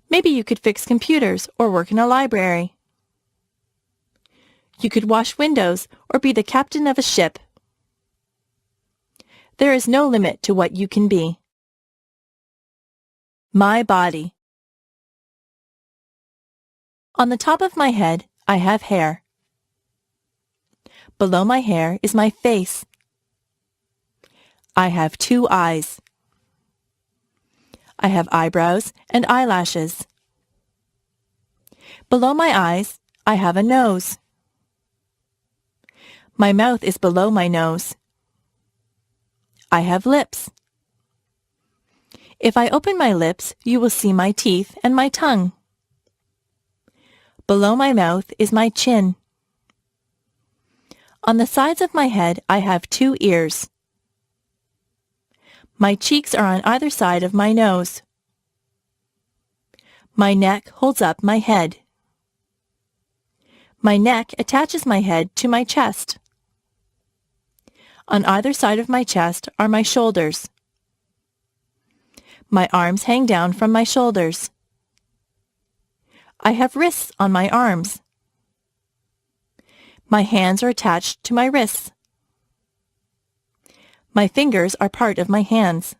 Speaker 3: Maybe you could fix computers or work in a library. You could wash windows or be the captain of a ship. There is no limit to what you can be. My body. On the top of my head, I have hair. Below my hair is my face. I have 2 eyes. I have eyebrows and eyelashes. Below my eyes, I have a nose. My mouth is below my nose. I have lips. If I open my lips, you will see my teeth and my tongue. Below my mouth is my chin. On the sides of my head, I have 2 ears. My cheeks are on either side of my nose. My neck holds up my head. My neck attaches my head to my chest. On either side of my chest are my shoulders. My arms hang down from my shoulders. I have wrists on my arms. My hands are attached to my wrists. My fingers are part of my hands.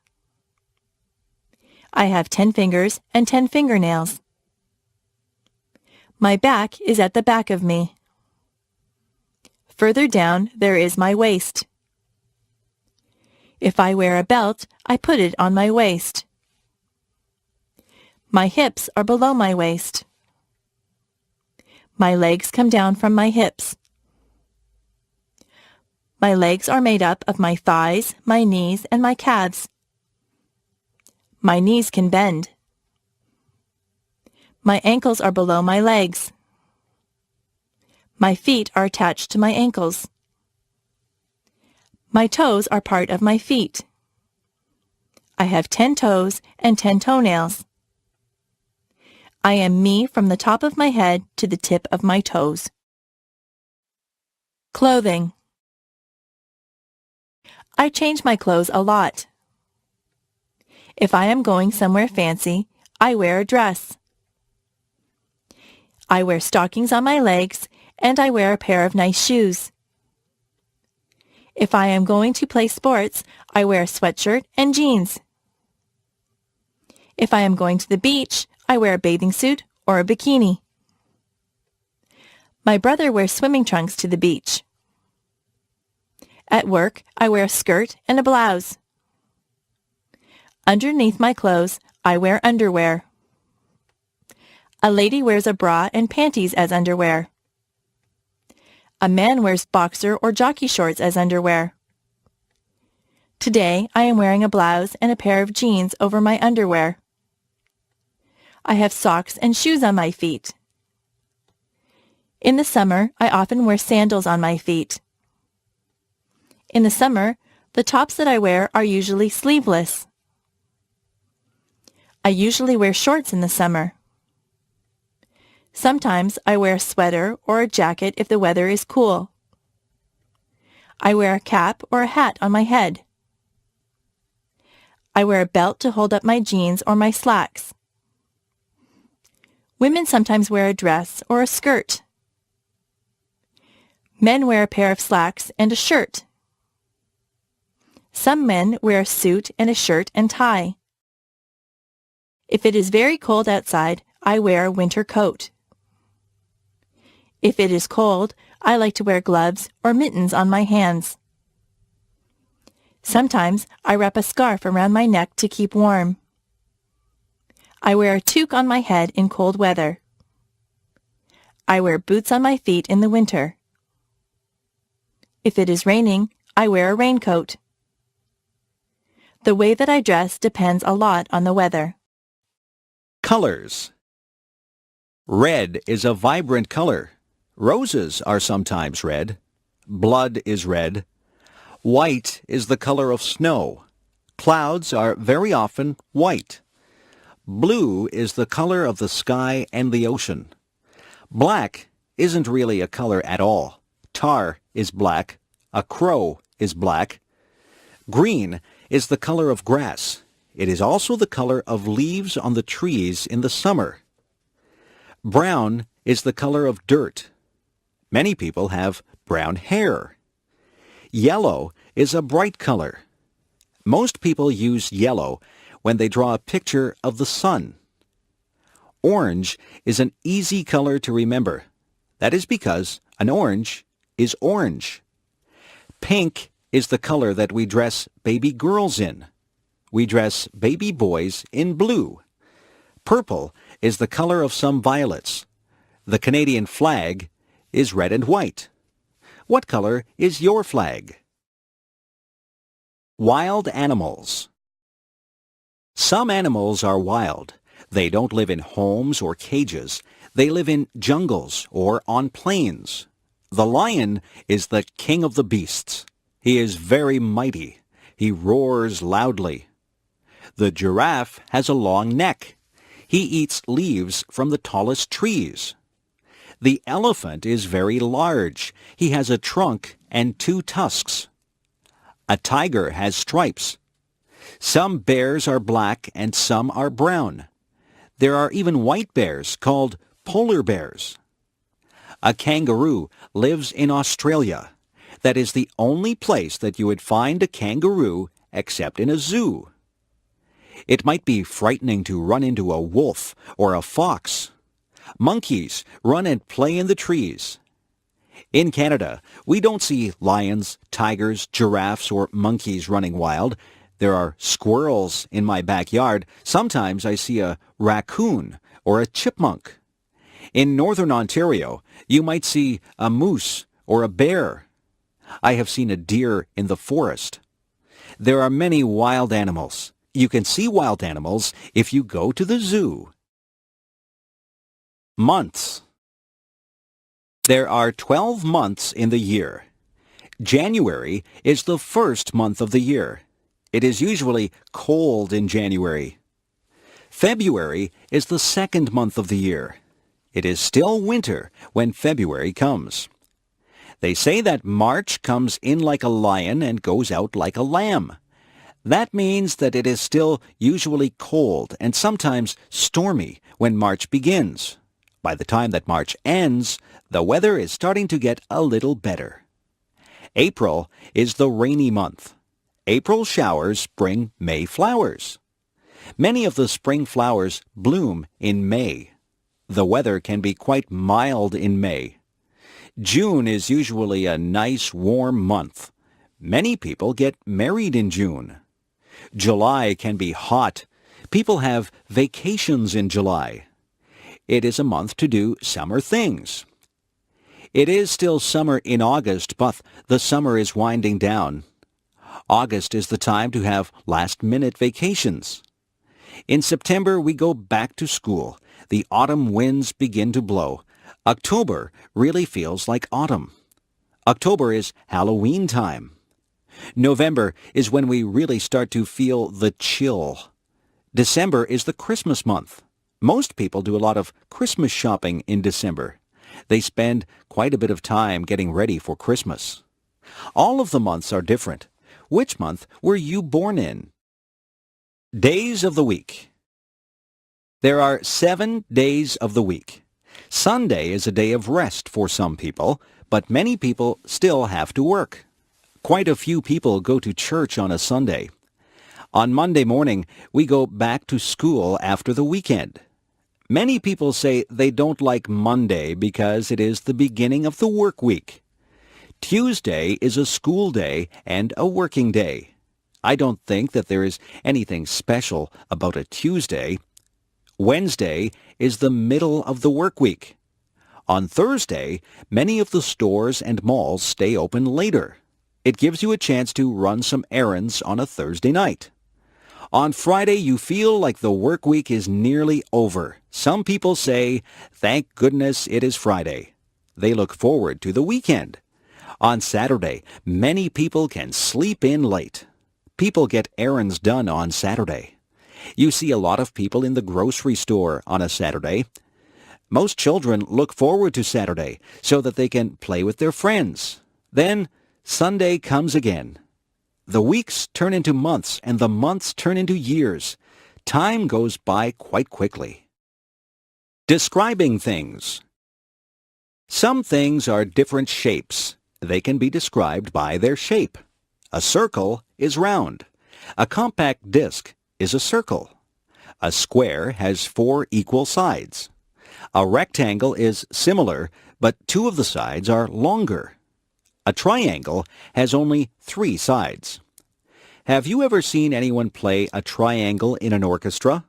Speaker 3: I have 10 fingers and 10 fingernails. My back is at the back of me. Further down, there is my waist. If I wear a belt, I put it on my waist. My hips are below my waist. My legs come down from my hips. My legs are made up of my thighs, my knees, and my calves. My knees can bend. My ankles are below my legs. My feet are attached to my ankles. My toes are part of my feet. I have 10 toes and 10 toenails. I am me from the top of my head to the tip of my toes. Clothing. I change my clothes a lot. If I am going somewhere fancy, I wear a dress. I wear stockings on my legs, and I wear a pair of nice shoes. If I am going to play sports, I wear a sweatshirt and jeans. If I am going to the beach, I wear a bathing suit or a bikini. My brother wears swimming trunks to the beach. At work, I wear a skirt and a blouse. Underneath my clothes, I wear underwear. A lady wears a bra and panties as underwear. A man wears boxer or jockey shorts as underwear. Today, I am wearing a blouse and a pair of jeans over my underwear. I have socks and shoes on my feet. In the summer, I often wear sandals on my feet. In the summer, the tops that I wear are usually sleeveless. I usually wear shorts in the summer. Sometimes I wear a sweater or a jacket if the weather is cool. I wear a cap or a hat on my head. I wear a belt to hold up my jeans or my slacks. Women sometimes wear a dress or a skirt. Men wear a pair of slacks and a shirt. Some men wear a suit and a shirt and tie. If it is very cold outside, I wear a winter coat. If it is cold, I like to wear gloves or mittens on my hands. Sometimes I wrap a scarf around my neck to keep warm. I wear a toque on my head in cold weather. I wear boots on my feet in the winter. If it is raining, I wear a raincoat. The way that I dress depends a lot on the weather.
Speaker 4: Colors. Red is a vibrant color. Roses are sometimes red. Blood is red. White is the color of snow. Clouds are very often white. Blue is the color of the sky and the ocean. Black isn't really a color at all. Tar is black. A crow is black. Green is the color of grass. It is also the color of leaves on the trees in the summer. Brown is the color of dirt. Many people have brown hair. Yellow is a bright color. Most people use yellow when they draw a picture of the sun. Orange is an easy color to remember. That is because an orange is orange. Pink is the color that we dress baby girls in. We dress baby boys in blue. Purple is the color of some violets. The Canadian flag is red and white. What color is your flag? Wild animals. Some animals are wild. They don't live in homes or cages. They live in jungles or on plains. The lion is the king of the beasts. He is very mighty. He roars loudly. The giraffe has a long neck. He eats leaves from the tallest trees. The elephant is very large. He has a trunk and 2 tusks. A tiger has stripes. Some bears are black and some are brown. There are even white bears called polar bears. A kangaroo lives in Australia. That is the only place that you would find a kangaroo except in a zoo. It might be frightening to run into a wolf or a fox. Monkeys run and play in the trees. In Canada, we don't see lions, tigers, giraffes, or monkeys running wild. There are squirrels in my backyard. Sometimes I see a raccoon or a chipmunk. In northern Ontario, you might see a moose or a bear. I have seen a deer in the forest. There are many wild animals. You can see wild animals if you go to the zoo. Months. There are 12 months in the year. January is the first month of the year. It is usually cold in January. February is the second month of the year. It is still winter when February comes. They say that March comes in like a lion and goes out like a lamb. That means that it is still usually cold and sometimes stormy when March begins. By the time that March ends, the weather is starting to get a little better. April is the rainy month. April showers bring May flowers. Many of the spring flowers bloom in May. The weather can be quite mild in May. June is usually a nice warm month. Many people get married in June. July can be hot. People have vacations in July. It is a month to do summer things. It is still summer in August, but the summer is winding down. August is the time to have last-minute vacations. In September, we go back to school. The autumn winds begin to blow. October really feels like autumn. October is Halloween time. November is when we really start to feel the chill. December is the Christmas month. Most people do a lot of Christmas shopping in December. They spend quite a bit of time getting ready for Christmas. All of the months are different. Which month were you born in? Days of the week. There are 7 days of the week. Sunday is a day of rest for some people, but many people still have to work. Quite a few people go to church on a Sunday. On Monday morning, we go back to school after the weekend. Many people say they don't like Monday because it is the beginning of the work week. Tuesday is a school day and a working day. I don't think that there is anything special about a Tuesday. Wednesday is the middle of the work week. On Thursday, many of the stores and malls stay open later. It gives you a chance to run some errands on a Thursday night. On Friday, you feel like the work week is nearly over. Some people say, "Thank goodness it is Friday." They look forward to the weekend. On Saturday, many people can sleep in late. People get errands done on Saturday. You see a lot of people in the grocery store on a Saturday. Most children look forward to Saturday so that they can play with their friends. Then Sunday comes again. The weeks turn into months and the months turn into years. Time goes by quite quickly. Describing things. Some things are different shapes. They can be described by their shape. A circle is round. A compact disc is a circle. A square has 4 equal sides. A rectangle is similar, but 2 of the sides are longer. A triangle has only 3 sides. Have you ever seen anyone play a triangle in an orchestra?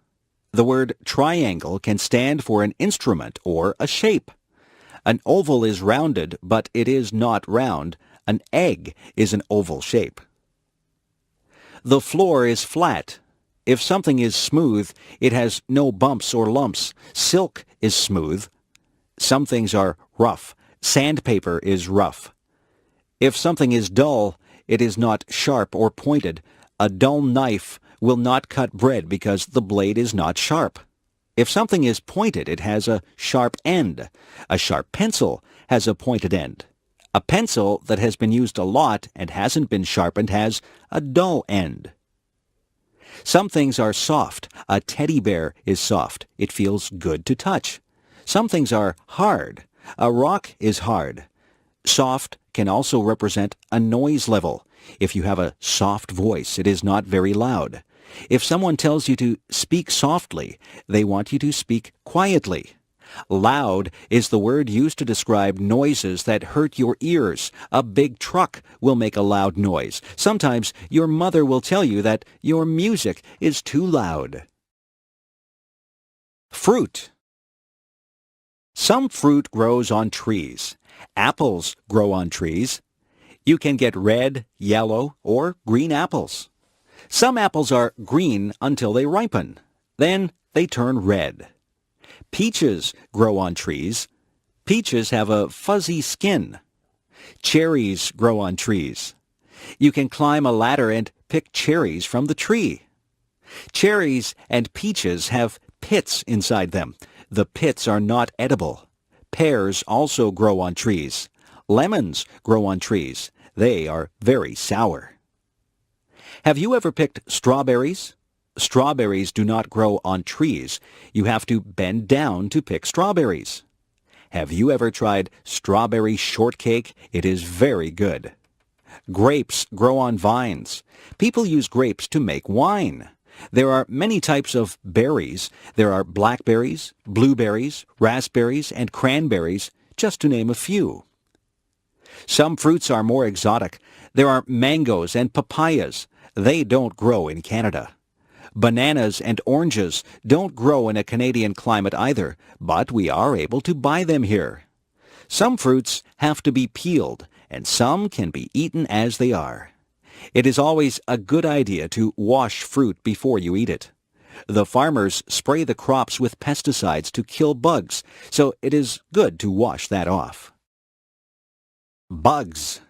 Speaker 4: The word triangle can stand for an instrument or a shape. An oval is rounded, but it is not round. An egg is an oval shape. The floor is flat. If something is smooth, it has no bumps or lumps. Silk is smooth. Some things are rough. Sandpaper is rough. If something is dull, it is not sharp or pointed. A dull knife will not cut bread because the blade is not sharp. If something is pointed, it has a sharp end. A sharp pencil has a pointed end. A pencil that has been used a lot and hasn't been sharpened has a dull end. Some things are soft. A teddy bear is soft. It feels good to touch. Some things are hard. A rock is hard. Soft can also represent a noise level. If you have a soft voice, it is not very loud. If someone tells you to speak softly, they want you to speak quietly. Loud is the word used to describe noises that hurt your ears. A big truck will make a loud noise. Sometimes your mother will tell you that your music is too loud. Fruit. Some fruit grows on trees. Apples grow on trees. You can get red, yellow, or green apples. Some apples are green until they ripen. Then they turn red. Peaches grow on trees. Peaches have a fuzzy skin. Cherries grow on trees. You can climb a ladder and pick cherries from the tree. Cherries and peaches have pits inside them. The pits are not edible. Pears also grow on trees. Lemons grow on trees. They are very sour. Have you ever picked strawberries? Strawberries do not grow on trees. You have to bend down to pick strawberries. Have you ever tried strawberry shortcake? It is very good. Grapes grow on vines. People use grapes to make wine. There are many types of berries. There are blackberries, blueberries, raspberries, and cranberries, just to name a few. Some fruits are more exotic. There are mangoes and papayas. They don't grow in Canada. Bananas and oranges don't grow in a Canadian climate either, but we are able to buy them here. Some fruits have to be peeled, and some can be eaten as they are. It is always a good idea to wash fruit before you eat it. The farmers spray the crops with pesticides to kill bugs, so it is good to wash that off. Bugs.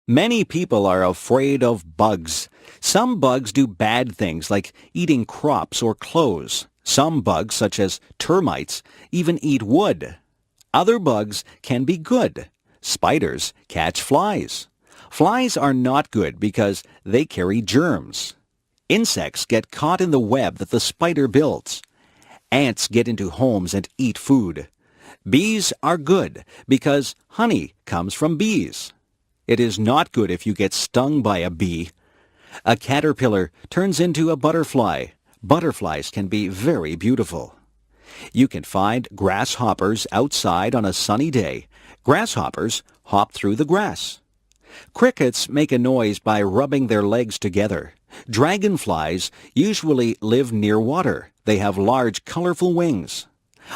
Speaker 4: Many people are afraid of bugs. Some bugs do bad things like eating crops or clothes. Some bugs, such as termites, even eat wood. Other bugs can be good. Spiders catch flies. Flies are not good because they carry germs. Insects get caught in the web that the spider builds. Ants get into homes and eat food. Bees are good because honey comes from bees. It is not good if you get stung by a bee. A caterpillar turns into a butterfly. Butterflies can be very beautiful. You can find grasshoppers outside on a sunny day. Grasshoppers hop through the grass. Crickets make a noise by rubbing their legs together. Dragonflies usually live near water. They have large, colorful wings.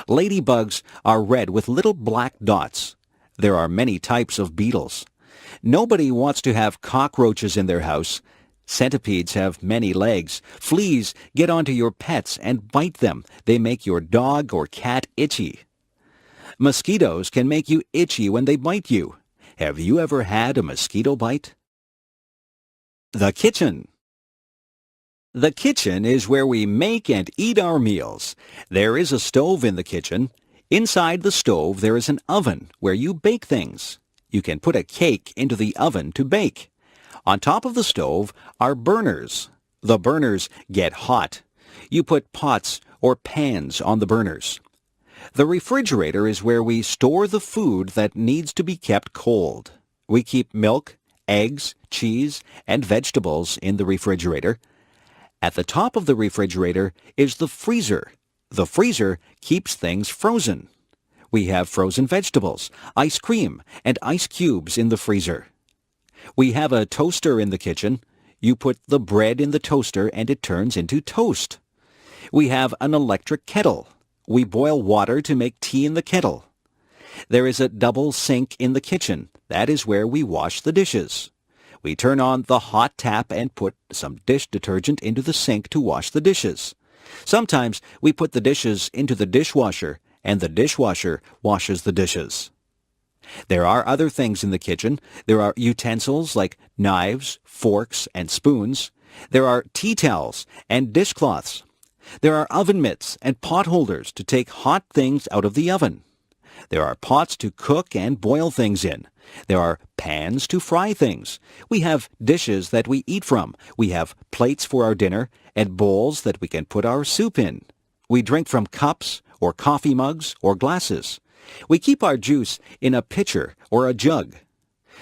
Speaker 4: Ladybugs are red with little black dots. There are many types of beetles. Nobody wants to have cockroaches in their house. Centipedes have many legs. Fleas get onto your pets and bite them. They make your dog or cat itchy. Mosquitoes can make you itchy when they bite you. Have you ever had a mosquito bite? The kitchen. The kitchen is where we make and eat our meals. There is a stove in the kitchen. Inside the stove there is an oven where you bake things. You can put a cake into the oven to bake. On top of the stove are burners. The burners get hot. You put pots or pans on the burners. The refrigerator is where we store the food that needs to be kept cold. We keep milk, eggs, cheese, and vegetables in the refrigerator. At the top of the refrigerator is the freezer. The freezer keeps things frozen. We have frozen vegetables, ice cream, and ice cubes in the freezer. We have a toaster in the kitchen. You put the bread in the toaster and it turns into toast. We have an electric kettle. We boil water to make tea in the kettle. There is a double sink in the kitchen. That is where we wash the dishes. We turn on the hot tap and put some dish detergent into the sink to wash the dishes. Sometimes we put the dishes into the dishwasher and the dishwasher washes the dishes. There are other things in the kitchen. There are utensils like knives, forks, and spoons. There are tea towels and dishcloths. There are oven mitts and pot holders to take hot things out of the oven. There are pots to cook and boil things in. There are pans to fry things. We have dishes that we eat from. We have plates for our dinner and bowls that we can put our soup in. We drink from cups or coffee mugs or glasses. We keep our juice in a pitcher or a jug.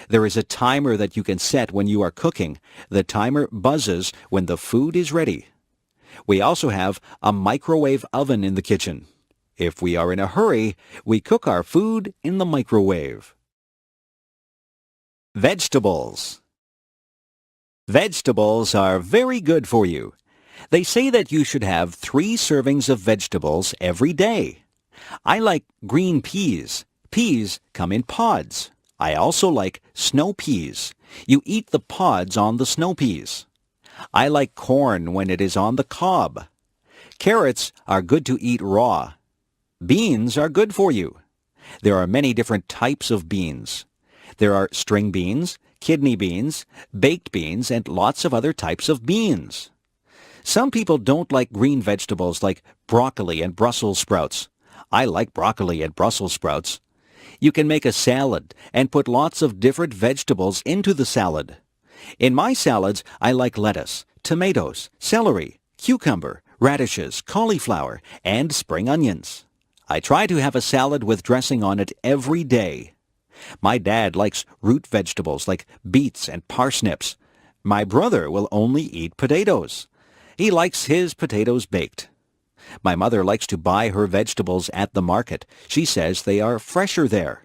Speaker 4: There is a timer that you can set when you are cooking. The timer buzzes when the food is ready. We also have a microwave oven in the kitchen. If we are in a hurry, we cook our food in the microwave. Vegetables. Vegetables are very good for you. They say that you should have 3 servings of vegetables every day. I like green peas. Peas come in pods. I also like snow peas. You eat the pods on the snow peas. I like corn when it is on the cob. Carrots are good to eat raw. Beans are good for you. There are many different types of beans. There are string beans, kidney beans, baked beans, and lots of other types of beans. Some people don't like green vegetables like broccoli and Brussels sprouts. I like broccoli and Brussels sprouts. You can make a salad and put lots of different vegetables into the salad. In my salads, I like lettuce, tomatoes, celery, cucumber, radishes, cauliflower, and spring onions. I try to have a salad with dressing on it every day. My dad likes root vegetables like beets and parsnips. My brother will only eat potatoes. He likes his potatoes baked. My mother likes to buy her vegetables at the market. She says they are fresher there.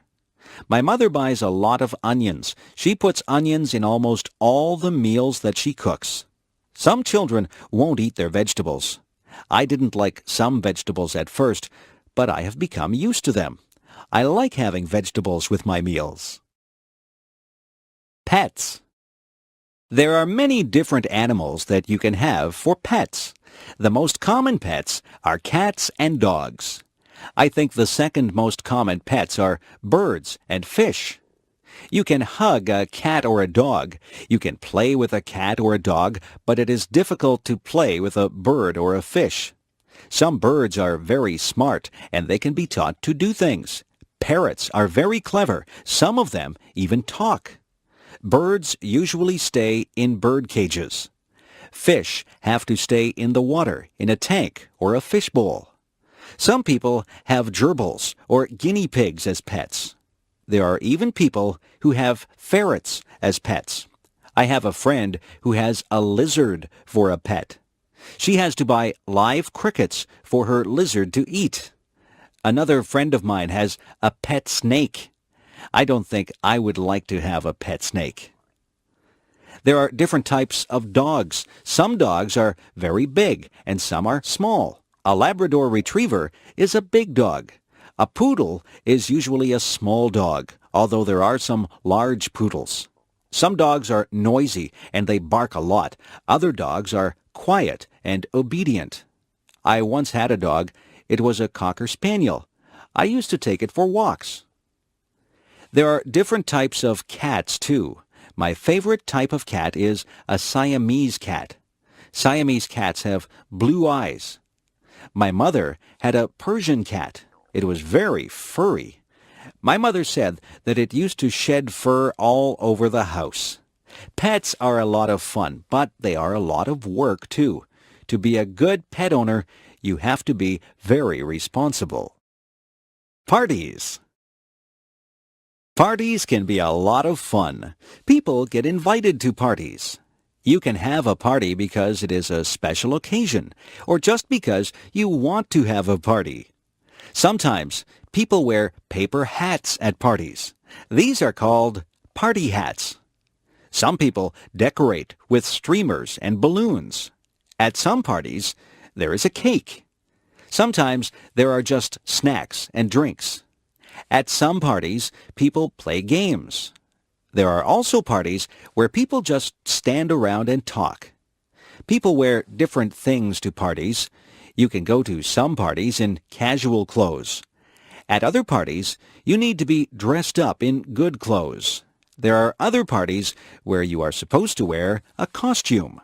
Speaker 4: My mother buys a lot of onions. She puts onions in almost all the meals that she cooks. Some children won't eat their vegetables. I didn't like some vegetables at first, but I have become used to them. I like having vegetables with my meals. Pets. There are many different animals that you can have for pets. The most common pets are cats and dogs. I think the second most common pets are birds and fish. You can hug a cat or a dog. You can play with a cat or a dog, but it is difficult to play with a bird or a fish. Some birds are very smart, and they can be taught to do things. Parrots are very clever. Some of them even talk. Birds usually stay in bird cages. Fish have to stay in the water, in a tank or a fishbowl. Some people have gerbils or guinea pigs as pets. There are even people who have ferrets as pets. I have a friend who has a lizard for a pet. She has to buy live crickets for her lizard to eat. Another friend of mine has a pet snake. I don't think I would like to have a pet snake. There are different types of dogs. Some dogs are very big and some are small. A Labrador Retriever is a big dog. A poodle is usually a small dog, although there are some large poodles. Some dogs are noisy and they bark a lot. Other dogs are quiet and obedient. I once had a dog. It was a Cocker Spaniel. I used to take it for walks. There are different types of cats, too. My favorite type of cat is a Siamese cat. Siamese cats have blue eyes. My mother had a Persian cat. It was very furry. My mother said that it used to shed fur all over the house. Pets are a lot of fun, but they are a lot of work, too. To be a good pet owner, you have to be very responsible. Parties. Parties can be a lot of fun. People get invited to parties. You can have a party because it is a special occasion, or just because you want to have a party. Sometimes people wear paper hats at parties. These are called party hats. Some people decorate with streamers and balloons. At some parties, there is a cake. Sometimes there are just snacks and drinks. At some parties, people play games. There are also parties where people just stand around and talk. People wear different things to parties. You can go to some parties in casual clothes. At other parties, you need to be dressed up in good clothes. There are other parties where you are supposed to wear a costume.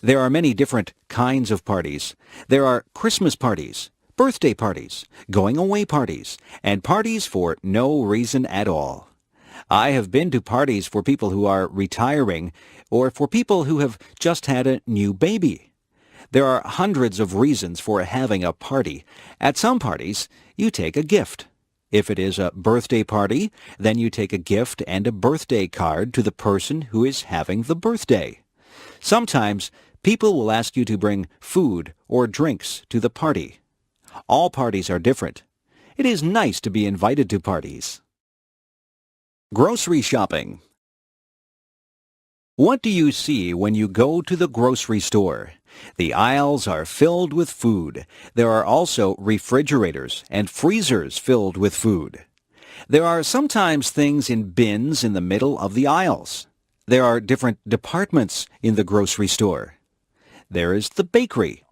Speaker 4: There are many different kinds of parties. There are Christmas parties, birthday parties, going-away parties, and parties for no reason at all. I have been to parties for people who are retiring or for people who have just had a new baby. There are hundreds of reasons for having a party. At some parties, you take a gift. If it is a birthday party, then you take a gift and a birthday card to the person who is having the birthday. Sometimes, people will ask you to bring food or drinks to the party. All parties are different. It is nice to be invited to parties. Grocery shopping. What do you see when you go to the grocery store? The aisles are filled with food. There are also refrigerators and freezers filled with food. There are sometimes things in bins in the middle of the aisles. There are different departments in the grocery store. There is the bakery.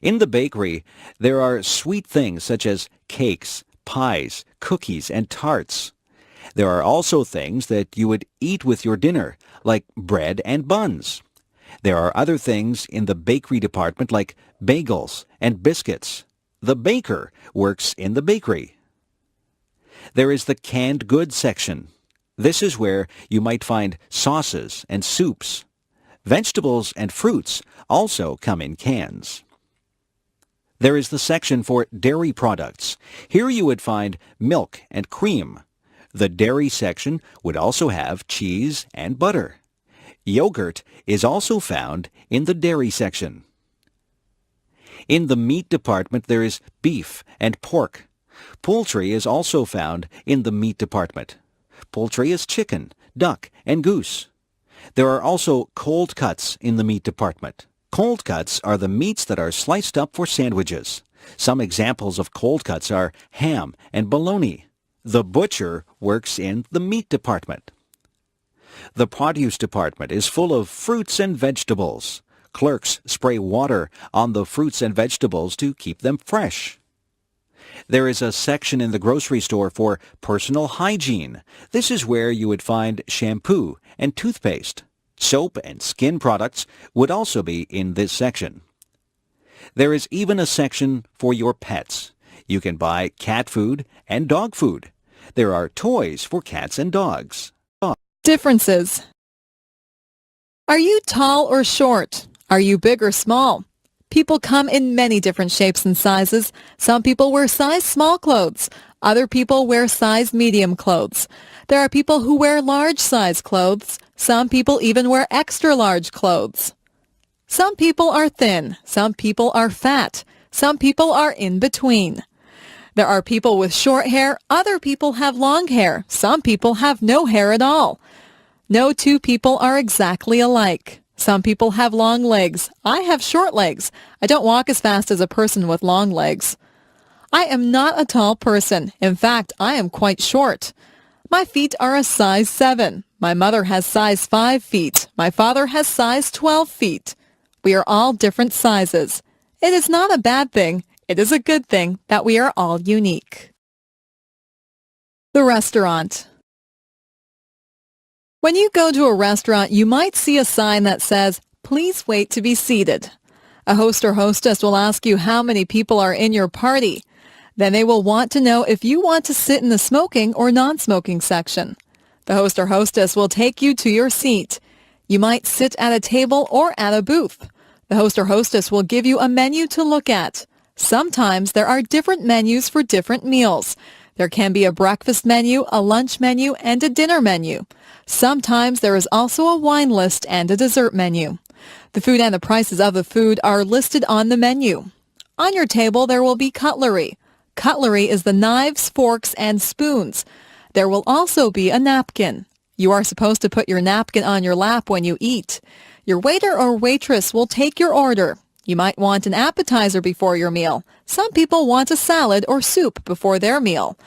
Speaker 4: In the bakery, there are sweet things such as cakes, pies, cookies, and tarts. There are also things that you would eat with your dinner, like bread and buns. There are other things in the bakery department like bagels and biscuits. The baker works in the bakery. There is the canned goods section. This is where you might find sauces and soups. Vegetables and fruits also come in cans. There is the section for dairy products. Here you would find milk and cream. The dairy section would also have cheese and butter. Yogurt is also found in the dairy section. In the meat department, there is beef and pork. Poultry is also found in the meat department. Poultry is chicken, duck, and goose. There are also cold cuts in the meat department. Cold cuts are the meats that are sliced up for sandwiches. Some examples of cold cuts are ham and bologna. The butcher works in the meat department. The produce department is full of fruits and vegetables. Clerks spray water on the fruits and vegetables to keep them fresh. There is a section in the grocery store for personal hygiene. This is where you would find shampoo and toothpaste. Soap and skin products would also be in this section. There is even a section for your pets. You can buy cat food and dog food. There are toys for cats and dogs.
Speaker 5: Differences. Are you tall or short? Are you big or small? People come in many different shapes and sizes. Some people wear size small clothes. Other people wear size medium clothes. There are people who wear large size clothes. Some people even wear extra large clothes. Some people are thin. Some people are fat. Some people are in between. There are people with short hair. Other people have long hair. Some people have no hair at all. No two people are exactly alike. Some people have long legs. I have short legs. I don't walk as fast as a person with long legs. I am not a tall person. In fact, I am quite short. My feet are a size 7. My mother has size 5 feet. My father has size 12 feet. We are all different sizes. It is not a bad thing. It is a good thing that we are all unique. The restaurant. When you go to a restaurant, you might see a sign that says, "Please wait to be seated." A host or hostess will ask you how many people are in your party. Then they will want to know if you want to sit in the smoking or non-smoking section. The host or hostess will take you to your seat. You might sit at a table or at a booth. The host or hostess will give you a menu to look at. Sometimes there are different menus for different meals. There can be a breakfast menu, a lunch menu, and a dinner menu. Sometimes there is also a wine list and a dessert menu. The food and the prices of the food are listed on the menu. On your table there will be cutlery. Cutlery is the knives, forks, and spoons. There will also be a napkin. You are supposed to put your napkin on your lap when you eat. Your waiter or waitress will take your order. You might want an appetizer before your meal. Some people want a salad or soup before their meal.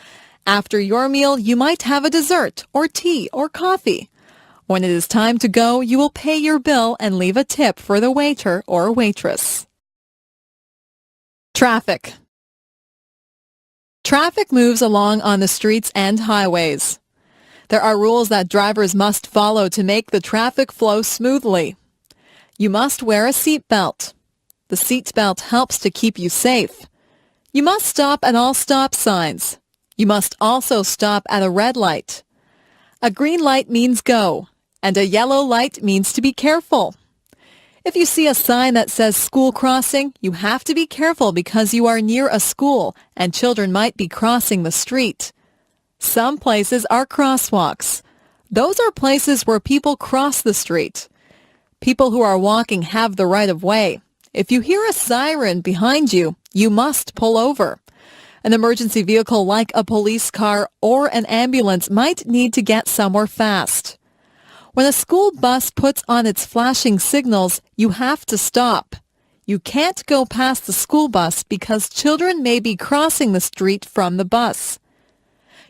Speaker 5: After your meal, you might have a dessert or tea or coffee. When it is time to go, you will pay your bill and leave a tip for the waiter or waitress. Traffic. Traffic moves along on the streets and highways. There are rules that drivers must follow to make the traffic flow smoothly. You must wear a seatbelt. The seatbelt helps to keep you safe. You must stop at all stop signs. You must also stop at a red light. A green light means go, and a yellow light means to be careful. If you see a sign that says school crossing, you have to be careful because you are near a school and children might be crossing the street. Some places are crosswalks. Those are places where people cross the street. People who are walking have the right of way. If you hear a siren behind you, you must pull over. An emergency vehicle like a police car or an ambulance might need to get somewhere fast. When a school bus puts on its flashing signals, you have to stop. You can't go past the school bus because children may be crossing the street from the bus.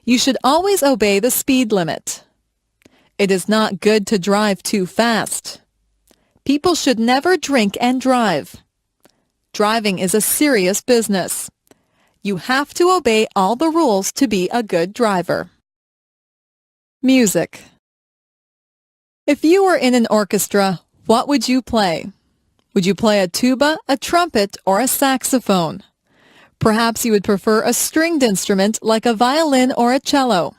Speaker 5: You should always obey the speed limit. It is not good to drive too fast. People should never drink and drive. Driving is a serious business. You have to obey all the rules to be a good driver. Music. If you were in an orchestra, what would you play? Would you play a tuba, a trumpet, or a saxophone? Perhaps you would prefer a stringed instrument like a violin or a cello.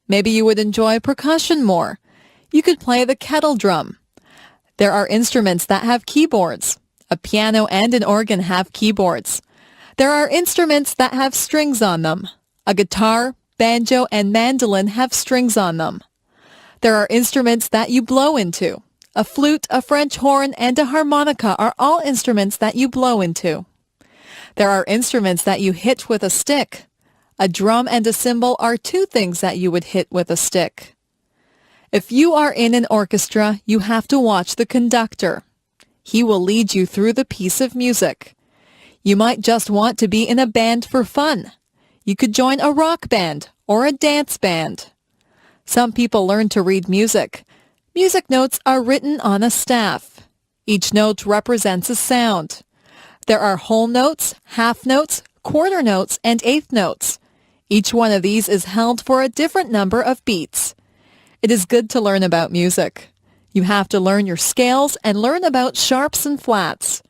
Speaker 5: Maybe you would enjoy percussion more. You could play the kettle drum. There are instruments that have keyboards. A piano and an organ have keyboards. There are instruments that have strings on them. A guitar, banjo, and mandolin have strings on them. There are instruments that you blow into. A flute, a French horn, and a harmonica are all instruments that you blow into. There are instruments that you hit with a stick. A drum and a cymbal are two things that you would hit with a stick. If you are in an orchestra, you have to watch the conductor. He will lead you through the piece of music. You might just want to be in a band for fun. You could join a rock band or a dance band. Some people learn to read music. Music notes are written on a staff. Each note represents a sound. There are whole notes, half notes, quarter notes, and eighth notes. Each one of these is held for a different number of beats. It is good to learn about music. You have to learn your scales and learn about sharps and flats.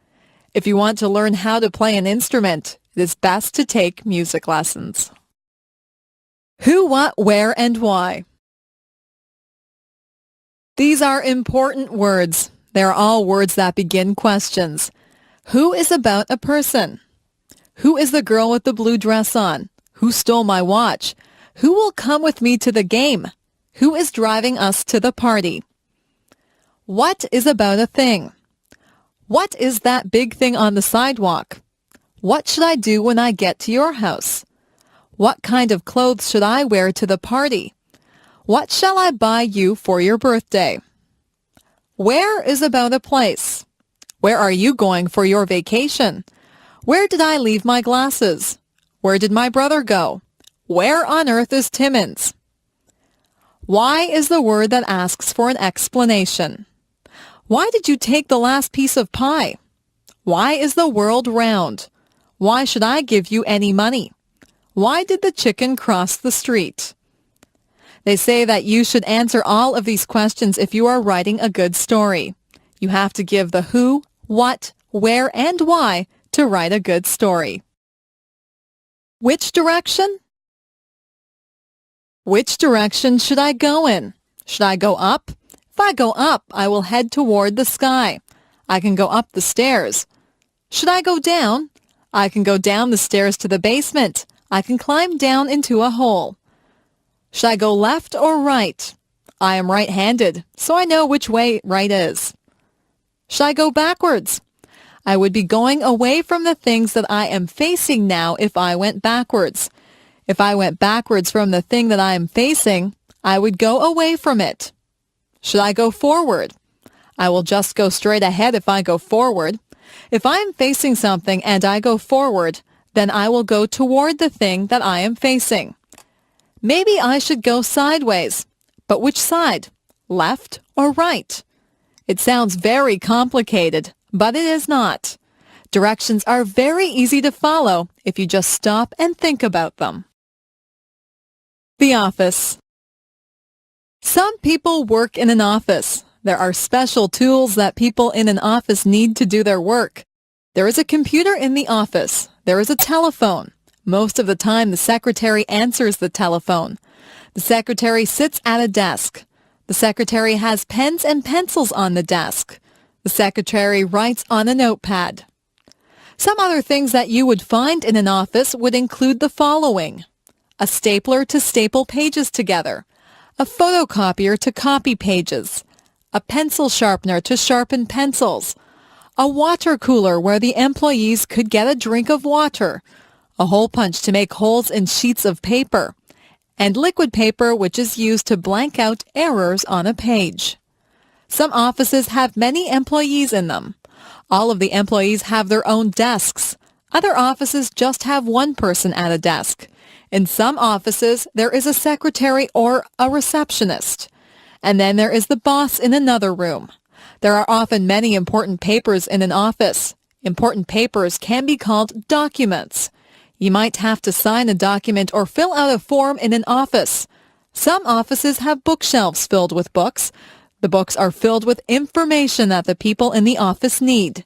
Speaker 5: If you want to learn how to play an instrument, it is best to take music lessons. Who, what, where, and why. These are important words. They are all words that begin questions. Who is about a person? Who is the girl with the blue dress on? Who stole my watch? Who will come with me to the game? Who is driving us to the party? What is about a thing? What is that big thing on the sidewalk? What should I do when I get to your house? What kind of clothes should I wear to the party? What shall I buy you for your birthday? Where is about a place? Where are you going for your vacation? Where did I leave my glasses? Where did my brother go? Where on earth is Timmins? Why is the word that asks for an explanation. Why did you take the last piece of pie? Why is the world round? Why should I give you any money? Why did the chicken cross the street? They say that you should answer all of these questions if you are writing a good story. You have to give the who, what, where, and why to write a good story. Which direction? Which direction should I go in? Should I go up? If I go up, I will head toward the sky. I can go up the stairs. Should I go down? I can go down the stairs to the basement. I can climb down into a hole. Should I go left or right? I am right-handed, so I know which way right is. Should I go backwards? I would be going away from the things that I am facing now if I went backwards. If I went backwards from the thing that I am facing, I would go away from it. Should I go forward? I will just go straight ahead if I go forward. If I am facing something and I go forward, then I will go toward the thing that I am facing. Maybe I should go sideways. But which side? Left or right? It sounds very complicated, but it is not. Directions are very easy to follow if you just stop and think about them. The office. Some people work in an office. There are special tools that people in an office need to do their work. There is a computer in the office. There is a telephone. Most of the time, the secretary answers the telephone. The secretary sits at a desk. The secretary has pens and pencils on the desk. The secretary writes on a notepad. Some other things that you would find in an office would include the following: a stapler to staple pages together, a photocopier to copy pages, a pencil sharpener to sharpen pencils, a water cooler where the employees could get a drink of water, a hole punch to make holes in sheets of paper, and liquid paper which is used to blank out errors on a page. Some offices have many employees in them. All of the employees have their own desks. Other offices just have one person at a desk. In some offices, there is a secretary or a receptionist. And then there is the boss in another room. There are often many important papers in an office. Important papers can be called documents. You might have to sign a document or fill out a form in an office. Some offices have bookshelves filled with books. The books are filled with information that the people in the office need.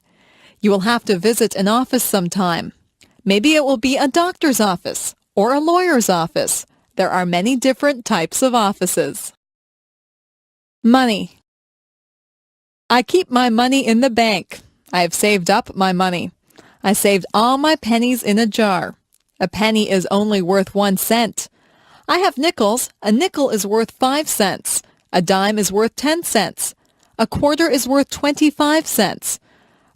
Speaker 5: You will have to visit an office sometime. Maybe it will be a doctor's office or a lawyer's office. There are many different types of offices. Money. I keep my money in the bank. I have saved up my money. I saved all my pennies in a jar. A penny is only worth 1 cent. I have nickels. A nickel is worth 5 cents. A dime is worth 10 cents. A quarter is worth 25 cents.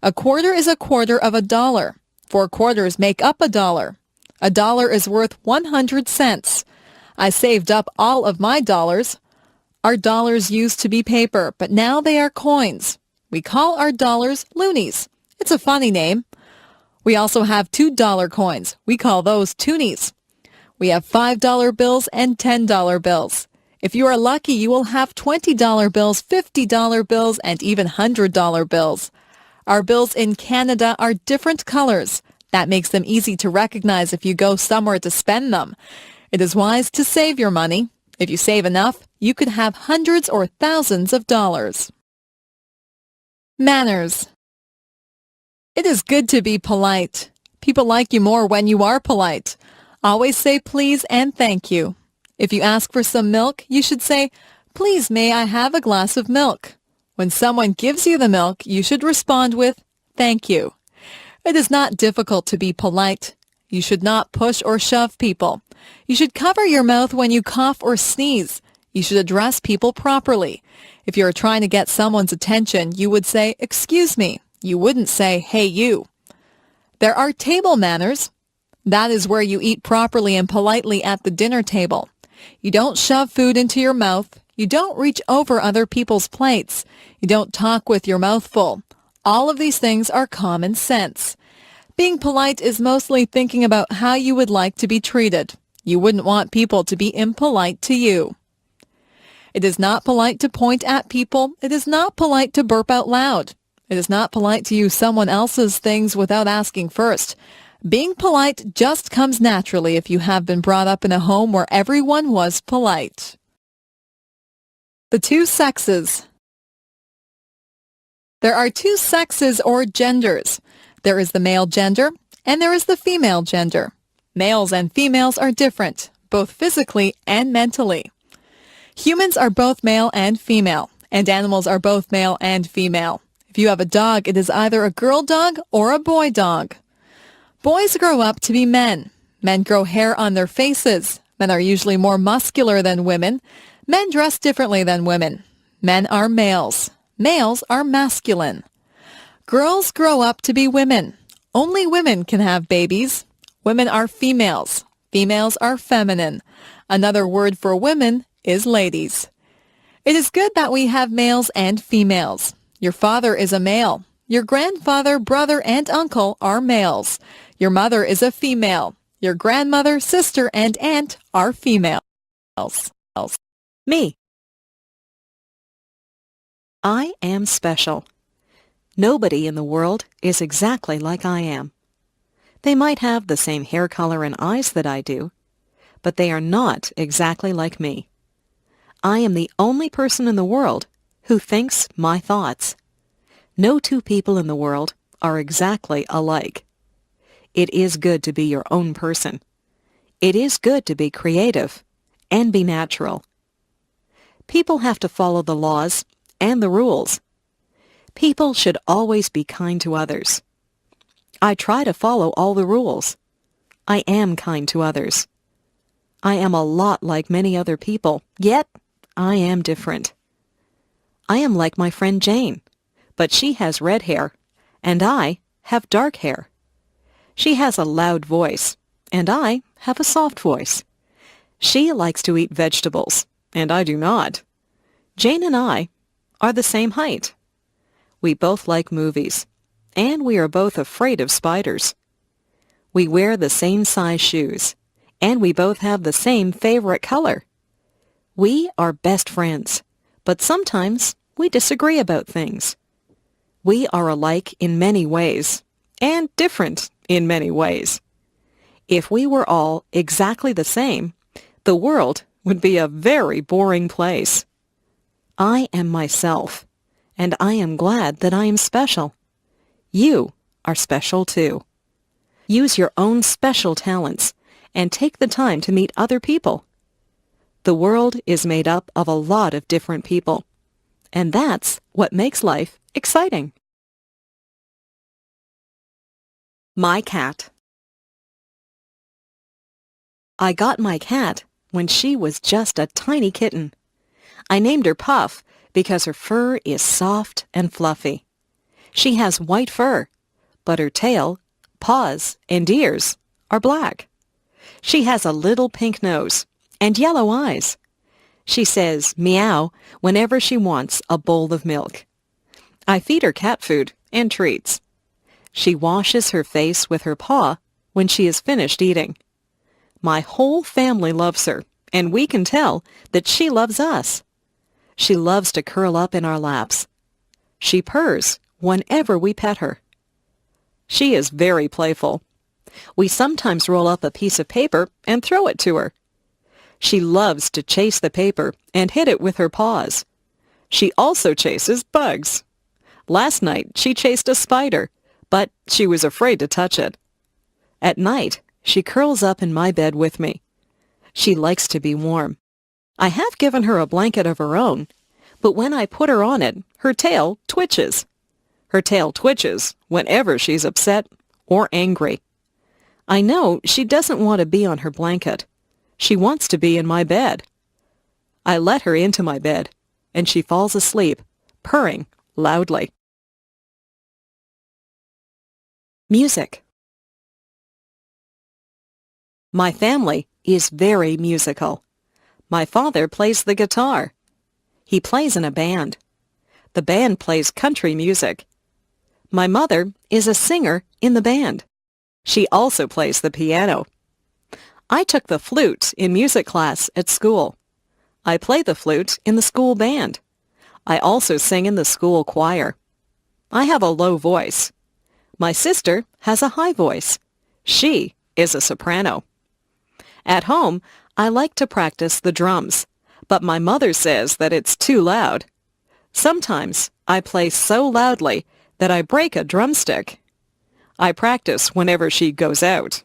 Speaker 5: A quarter is a quarter of a dollar. 4 quarters make up a dollar. A dollar is worth 100 cents. I saved up all of my dollars. Our dollars used to be paper, but now they are coins. We call our dollars loonies. It's a funny name. We also have $2 coins. We call those toonies. We have $5 bills and $10 bills. If you are lucky, you will have $20 bills, $50 bills, and even $100 bills. Our bills in Canada are different colors. That makes them easy to recognize if you go somewhere to spend them. It is wise to save your money. If you save enough, you could have hundreds or thousands of dollars. Manners. It is good to be polite. People like you more when you are polite. Always say please and thank you. If you ask for some milk, you should say, "Please, may I have a glass of milk?" When someone gives you the milk, you should respond with, "Thank you." It is not difficult to be polite. You should not push or shove people. You should cover your mouth when you cough or sneeze. You should address people properly. If you are trying to get someone's attention, you would say, "Excuse me." You wouldn't say, "Hey, you." There are table manners. That is where you eat properly and politely at the dinner table. You don't shove food into your mouth. You don't reach over other people's plates. You don't talk with your mouth full. All of these things are common sense. Being polite is mostly thinking about how you would like to be treated. You wouldn't want people to be impolite to you. It is not polite to point at people. It is not polite to burp out loud. It is not polite to use someone else's things without asking first. Being polite just comes naturally if you have been brought up in a home where everyone was polite. The two sexes. There are two sexes or genders. There is the male gender and there is the female gender. Males and females are different, both physically and mentally. Humans are both male and female, and animals are both male and female. If you have a dog, it is either a girl dog or a boy dog. Boys grow up to be men. Men grow hair on their faces. Men are usually more muscular than women. Men dress differently than women. Men are males. Males are masculine. Girls grow up to be women. Only women can have babies. Women are females. Females are feminine. Another word for women is ladies. It is good that we have males and females. Your father is a male. Your grandfather, brother, and uncle are males. Your mother is a female. Your grandmother, sister, and aunt are females.
Speaker 3: Me. I am special.
Speaker 6: Nobody in the world is exactly like I am. They might have the same hair color and eyes that I do, but they are not exactly like me. I am the only person in the world who thinks my thoughts. No two people in the world are exactly alike. It is good to be your own person. It is good to be creative and be natural. People have to follow the laws and the rules. People should always be kind to others. I try to follow all the rules. I am kind to others. I am a lot like many other people, yet I am different. I am like my friend Jane, but she has red hair, and I have dark hair. She has a loud voice, and I have a soft voice. She likes to eat vegetables, and I do not. Jane and I are the same height. We both like movies, and we are both afraid of spiders. We wear the same size shoes, and we both have the same favorite color. We are best friends, but sometimes we disagree about things. We are alike in many ways, and different in many ways. If we were all exactly the same, the world would be a very boring place. I am myself, and I am glad that I am special. You are special too. Use your own special talents and take the time to meet other people. The world is made up of a lot of different people, and that's what makes life exciting. My cat. I got my cat when she was just a tiny kitten. I named her Puff because her fur is soft and fluffy. She has white fur, but her tail, paws, and ears are black. She has a little pink nose and yellow eyes. She says meow whenever she wants a bowl of milk. I feed her cat food and treats. She washes her face with her paw when she is finished eating. My whole family loves her, and we can tell that she loves us. She loves to curl up in our laps. She purrs whenever we pet her. She is very playful. We sometimes roll up a piece of paper and throw it to her. She loves to chase the paper and hit it with her paws. She also chases bugs. Last night she chased a spider, but she was afraid to touch it. At night, she curls up in my bed with me. She likes to be warm. I have given her a blanket of her own, but when I put her on it, her tail twitches. Her tail twitches whenever she's upset or angry. I know she doesn't want to be on her blanket. She wants to be in my bed. I let her into my bed, and she falls asleep, purring loudly. Music. My family is very musical. My father plays the guitar. He plays in a band. The band plays country music. My mother is a singer in the band. She also plays the piano. I took the flute in music class at school. I play the flute in the school band. I also sing in the school choir. I have a low voice. My sister has a high voice. She is a soprano. At home, I like to practice the drums, but my mother says that it's too loud. Sometimes I play so loudly that I break a drumstick. I practice whenever she goes out.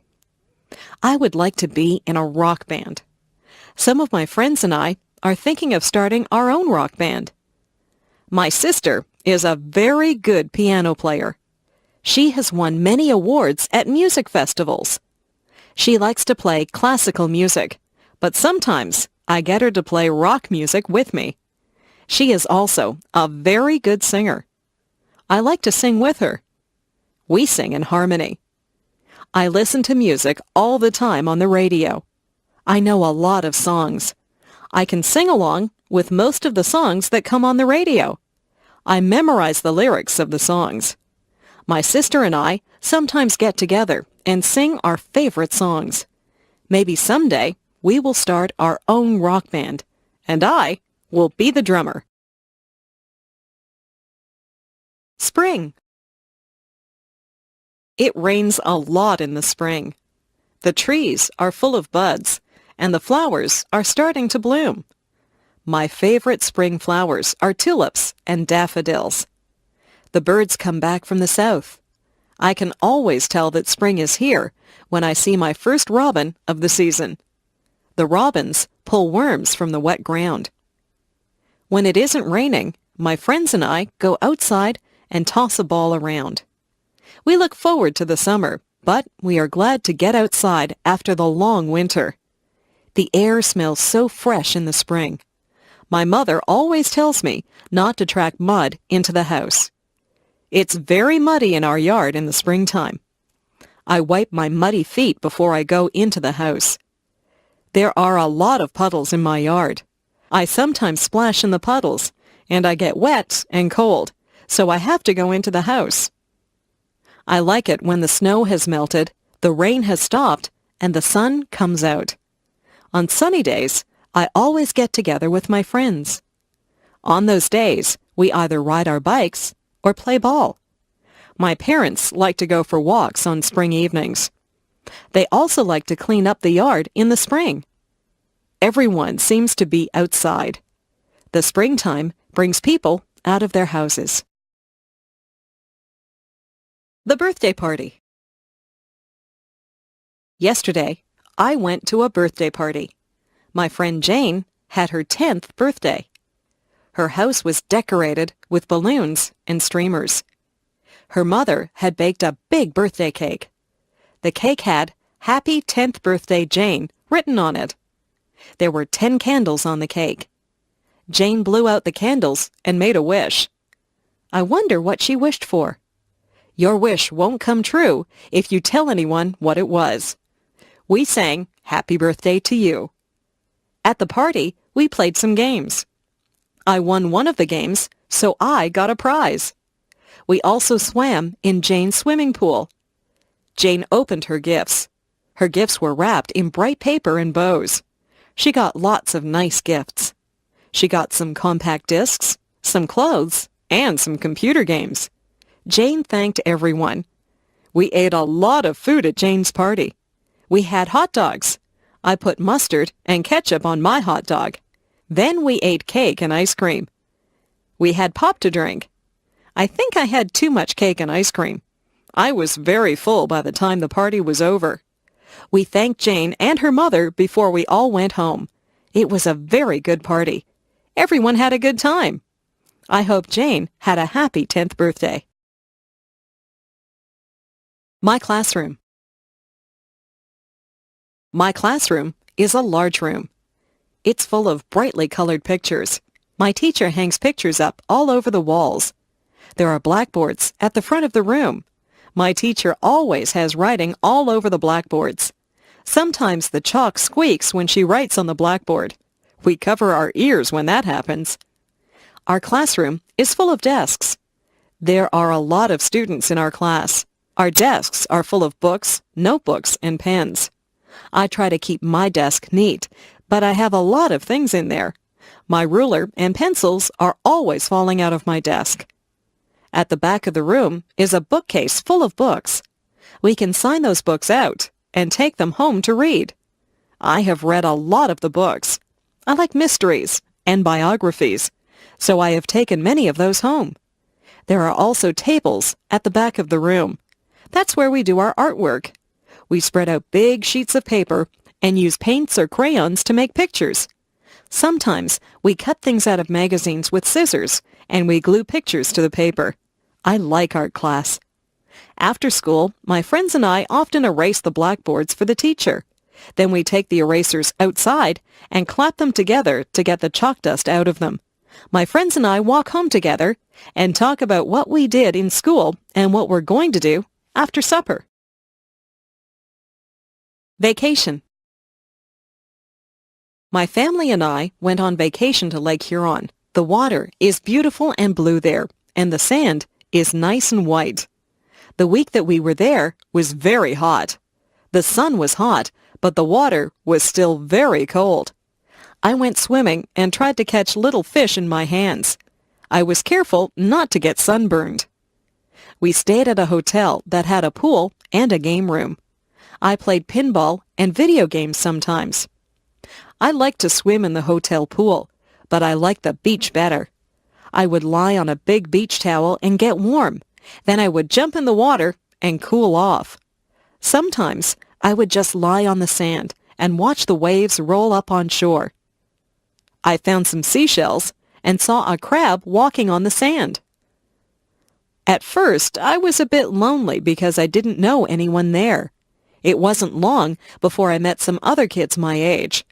Speaker 6: I would like to be in a rock band. Some of my friends and I are thinking of starting our own rock band. My sister is a very good piano player. She has won many awards at music festivals. She likes to play classical music, but sometimes I get her to play rock music with me. She is also a very good singer. I like to sing with her. We sing in harmony. I listen to music all the time on the radio. I know a lot of songs. I can sing along with most of the songs that come on the radio. I memorize the lyrics of the songs. My sister and I sometimes get together and sing our favorite songs. Maybe someday we will start our own rock band, and I will be the drummer. Spring. It rains a lot in the spring. The trees are full of buds, and the flowers are starting to bloom. My favorite spring flowers are tulips and daffodils. The birds come back from the south. I can always tell that spring is here when I see my first robin of the season. The robins pull worms from the wet ground. When it isn't raining, my friends and I go outside and toss a ball around. We look forward to the summer, but we are glad to get outside after the long winter. The air smells so fresh in the spring. My mother always tells me not to track mud into the house. It's very muddy in our yard in the springtime. I wipe my muddy feet before I go into the house. There are a lot of puddles in my yard. I sometimes splash in the puddles, and I get wet and cold, so I have to go into the house. I like it when the snow has melted, the rain has stopped, and the sun comes out. On sunny days, I always get together with my friends. On those days, we either ride our bikes or play ball. My parents like to go for walks on spring evenings. They also like to clean up the yard in the spring. Everyone seems to be outside. The springtime brings people out of their houses. The birthday party. Yesterday, I went to a birthday party. My friend Jane had her 10th birthday. Her house was decorated with balloons and streamers. Her mother had baked a big birthday cake. The cake had "Happy 10th Birthday, Jane" written on it. There were 10 candles on the cake. Jane blew out the candles and made a wish. I wonder what she wished for. Your wish won't come true if you tell anyone what it was. We sang "Happy Birthday to You." At the party, we played some games. I won one of the games, so I got a prize. We also swam in Jane's swimming pool. Jane opened her gifts. Her gifts were wrapped in bright paper and bows. She got lots of nice gifts. She got some compact discs, some clothes, and some computer games. Jane thanked everyone. We ate a lot of food at Jane's party. We had hot dogs. I put mustard and ketchup on my hot dog. Then we ate cake and ice cream. We had pop to drink. I think I had too much cake and ice cream. I was very full by the time the party was over. We thanked Jane and her mother before we all went home. It was a very good party. Everyone had a good time. I hope Jane had a happy 10th birthday. My classroom. My classroom is a large room. It's full of brightly colored pictures. My teacher hangs pictures up all over the walls. There are blackboards at the front of the room. My teacher always has writing all over the blackboards. Sometimes the chalk squeaks when she writes on the blackboard. We cover our ears when that happens. Our classroom is full of desks. There are a lot of students in our class. Our desks are full of books, notebooks, and pens. I try to keep my desk neat, but I have a lot of things in there. My ruler and pencils are always falling out of my desk. At the back of the room is a bookcase full of books. We can sign those books out and take them home to read. I have read a lot of the books. I like mysteries and biographies, so I have taken many of those home. There are also tables at the back of the room. That's where we do our artwork. We spread out big sheets of paper and use paints or crayons to make pictures. Sometimes we cut things out of magazines with scissors and we glue pictures to the paper. I like art class. After school, my friends and I often erase the blackboards for the teacher. Then we take the erasers outside and clap them together to get the chalk dust out of them. My friends and I walk home together and talk about what we did in school and what we're going to do after supper. Vacation. My family and I went on vacation to Lake Huron. The water is beautiful and blue there, and the sand is nice and white. The week that we were there was very hot. The sun was hot, but the water was still very cold. I went swimming and tried to catch little fish in my hands. I was careful not to get sunburned. We stayed at a hotel that had a pool and a game room. I played pinball and video games sometimes. I liked to swim in the hotel pool, but I liked the beach better. I would lie on a big beach towel and get warm. Then I would jump in the water and cool off. Sometimes I would just lie on the sand and watch the waves roll up on shore. I found some seashells and saw a crab walking on the sand. At first, I was a bit lonely because I didn't know anyone there. It wasn't long before I met some other kids my age.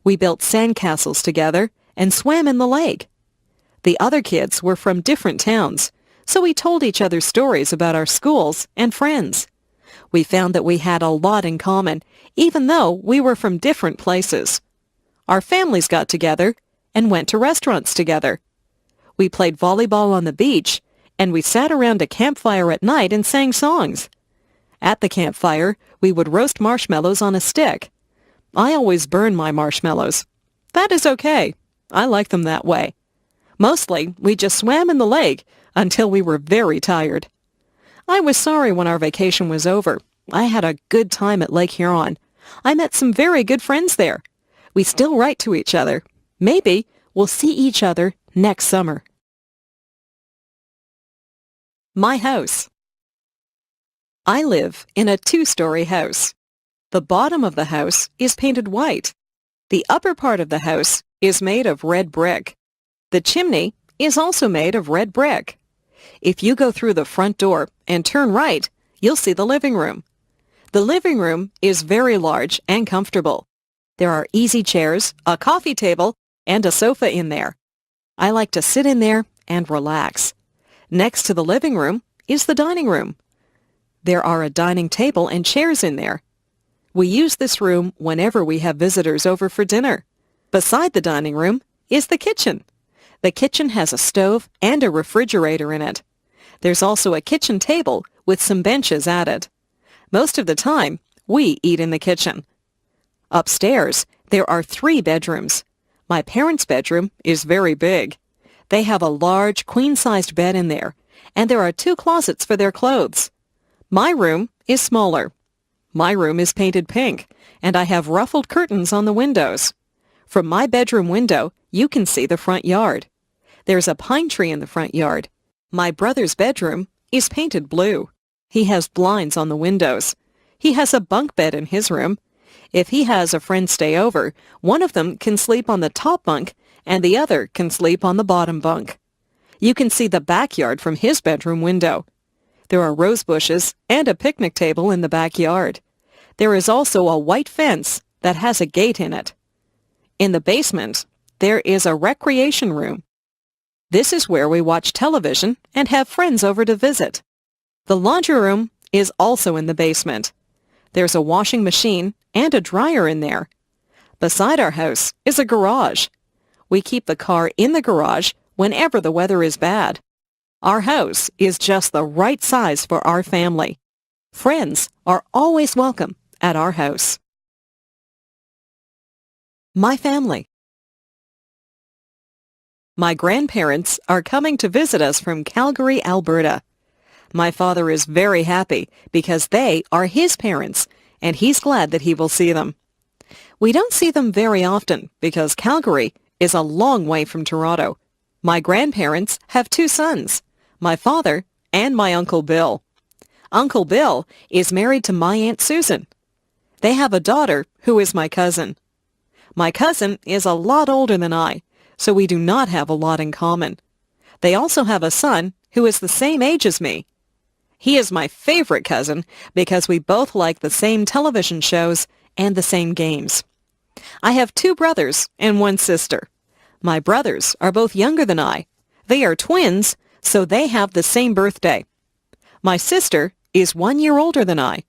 Speaker 6: We built sandcastles together and swam in the lake. The other kids were from different towns, so we told each other stories about our schools and friends. We found that we had a lot in common, even though we were from different places. Our families got together and went to restaurants together. We played volleyball on the beach, and we sat around a campfire at night and sang songs. At the campfire, we would roast marshmallows on a stick. I always burn my marshmallows. That is okay. I like them that way. Mostly, we just swam in the lake until we were very tired. I was sorry when our vacation was over. I had a good time at Lake Huron. I met some very good friends there. We still write to each other. Maybe we'll see each other next summer. My house. I live in a 2-story house. The bottom of the house is painted white. The upper part of the house is made of red brick. The chimney is also made of red brick. If you go through the front door and turn right, you'll see the living room. The living room is very large and comfortable. There are easy chairs, a coffee table, and a sofa in there. I like to sit in there and relax. Next to the living room is the dining room. There are a dining table and chairs in there. We use this room whenever we have visitors over for dinner. Beside the dining room is the kitchen. The kitchen has a stove and a refrigerator in it. There's also a kitchen table with some benches at it. Most of the time, we eat in the kitchen. Upstairs, there are 3 bedrooms. My parents' bedroom is very big. They have a large, queen-sized bed in there, and there are 2 closets for their clothes. My room is smaller. My room is painted pink, and I have ruffled curtains on the windows. From my bedroom window, you can see the front yard. There's a pine tree in the front yard. My brother's bedroom is painted blue. He has blinds on the windows. He has a bunk bed in his room. If he has a friend stay over, one of them can sleep on the top bunk and the other can sleep on the bottom bunk. You can see the backyard from his bedroom window. There are rose bushes and a picnic table in the backyard. There is also a white fence that has a gate in it. In the basement, there is a recreation room. This is where we watch television and have friends over to visit. The laundry room is also in the basement. There's a washing machine and a dryer in there. Beside our house is a garage. We keep the car in the garage whenever the weather is bad. Our house is just the right size for our family. Friends are always welcome at our house. My family. My grandparents are coming to visit us from Calgary, Alberta. My father is very happy because they are his parents, and he's glad that he will see them. We don't see them very often because Calgary is a long way from Toronto. My grandparents have 2 sons, my father and my Uncle Bill. Uncle Bill is married to my Aunt Susan. They have a daughter who is my cousin. My cousin is a lot older than I, so we do not have a lot in common. They also have a son who is the same age as me. He is my favorite cousin because we both like the same television shows and the same games. I have 2 brothers and 1 sister. My brothers are both younger than I. They are twins, so they have the same birthday. My sister is 1 year older than I.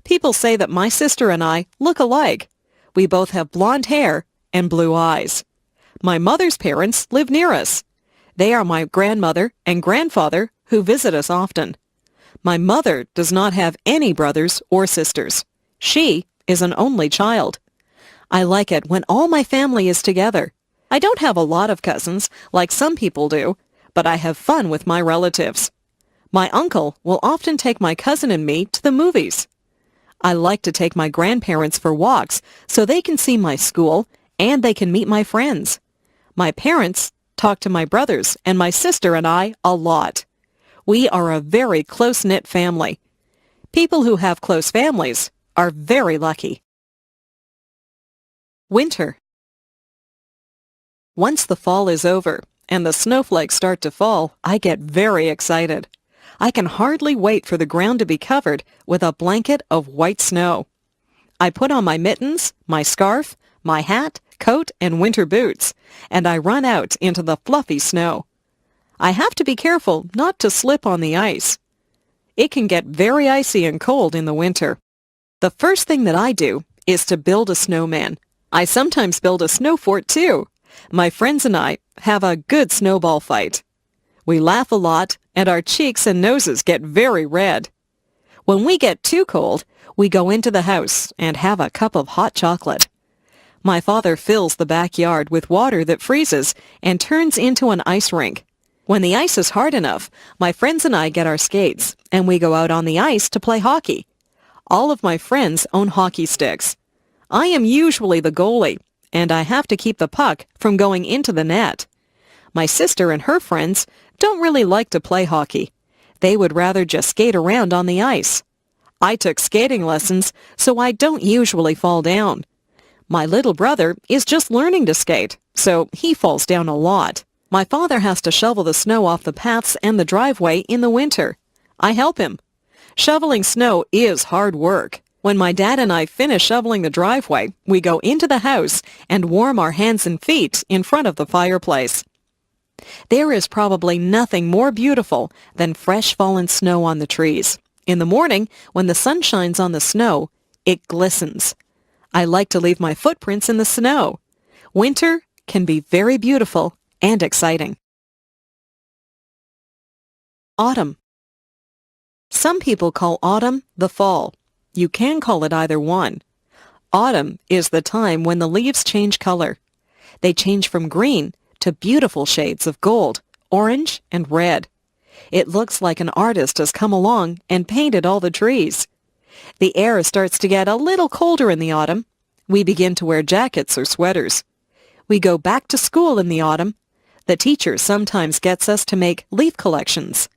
Speaker 6: People say that my sister and I look alike. We both have blonde hair and blue eyes. My mother's parents live near us. They are my grandmother and grandfather who visit us often. My mother does not have any brothers or sisters. She is an only child. I like it when all my family is together. I don't have a lot of cousins like some people do, but I have fun with my relatives. My uncle will often take my cousin and me to the movies. I like to take my grandparents for walks so they can see my school and they can meet my friends. My parents talk to my brothers and my sister and I a lot. We are a very close-knit family. People who have close families are very lucky. Winter. Once the fall is over and the snowflakes start to fall, I get very excited. I can hardly wait for the ground to be covered with a blanket of white snow. I put on my mittens, my scarf, my hat, coat, and winter boots, and I run out into the fluffy snow. I have to be careful not to slip on the ice. It can get very icy and cold in the winter. The first thing that I do is to build a snowman. I sometimes build a snow fort too. My friends and I have a good snowball fight. We laugh a lot, and our cheeks and noses get very red. When we get too cold, we go into the house and have a cup of hot chocolate. My father fills the backyard with water that freezes and turns into an ice rink. When the ice is hard enough, my friends and I get our skates, and we go out on the ice to play hockey. All of my friends own hockey sticks. I am usually the goalie, and I have to keep the puck from going into the net. My sister and her friends don't really like to play hockey. They would rather just skate around on the ice. I took skating lessons, so I don't usually fall down. My little brother is just learning to skate, so he falls down a lot. My father has to shovel the snow off the paths and the driveway in the winter. I help him. Shoveling snow is hard work. When my dad and I finish shoveling the driveway, we go into the house and warm our hands and feet in front of the fireplace. There is probably nothing more beautiful than fresh fallen snow on the trees. In the morning, when the sun shines on the snow, it glistens. I like to leave my footprints in the snow. Winter can be very beautiful and exciting. Autumn. Some people call autumn the fall. You can call it either one. Autumn is the time when the leaves change color. They change from green to beautiful shades of gold, orange, and red. It looks like an artist has come along and painted all the trees. The air starts to get a little colder in the autumn. We begin to wear jackets or sweaters. We go back to school in the autumn. The teacher sometimes gets us to make leaf collections.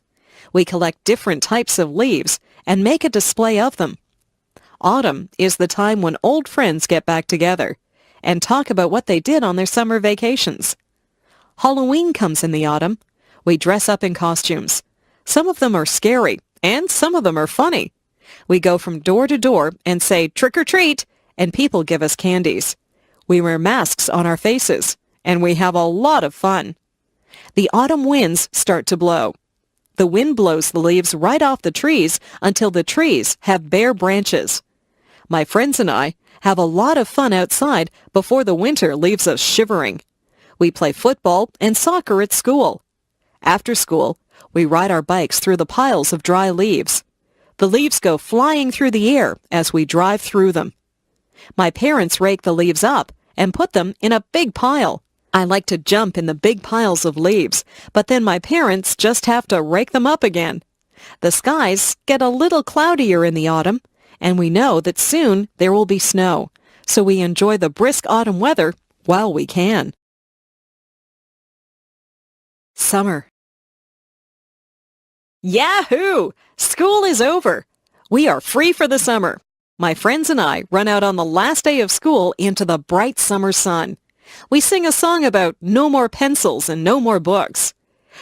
Speaker 6: We collect different types of leaves and make a display of them. Autumn is the time when old friends get back together and talk about what they did on their summer vacations. Halloween comes in the autumn. We dress up in costumes. Some of them are scary, and some of them are funny. We go from door to door and say, "Trick or treat," and people give us candies. We wear masks on our faces, and we have a lot of fun. The autumn winds start to blow. The wind blows the leaves right off the trees until the trees have bare branches. My friends and I have a lot of fun outside before the winter leaves us shivering. We play football and soccer at school. After school, we ride our bikes through the piles of dry leaves. The leaves go flying through the air as we drive through them. My parents rake the leaves up and put them in a big pile. I like to jump in the big piles of leaves, but then my parents just have to rake them up again. The skies get a little cloudier in the autumn, and we know that soon there will be snow, so we enjoy the brisk autumn weather while we can. Summer. Yahoo! School is over. We are free for the summer. My friends and I run out on the last day of school into the bright summer sun. We sing a song about no more pencils and no more books.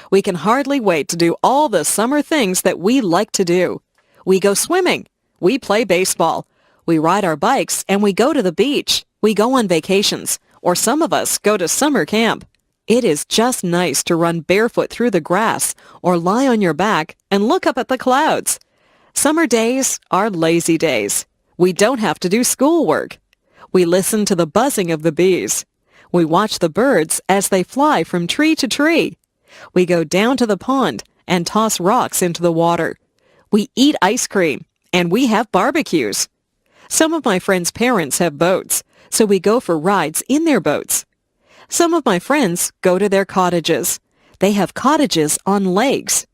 Speaker 6: We can hardly wait to do all the summer things that we like to do. We go swimming. We play baseball. We ride our bikes and we go to the beach. We go on vacations, or some of us go to summer camp. It is just nice to run barefoot through the grass or lie on your back and look up at the clouds. Summer days are lazy days. We don't have to do schoolwork. We listen to the buzzing of the bees. We watch the birds as they fly from tree to tree. We go down to the pond and toss rocks into the water. We eat ice cream, and we have barbecues. Some of my friends' parents have boats, so we go for rides in their boats. Some of my friends go to their cottages. They have cottages on lakes.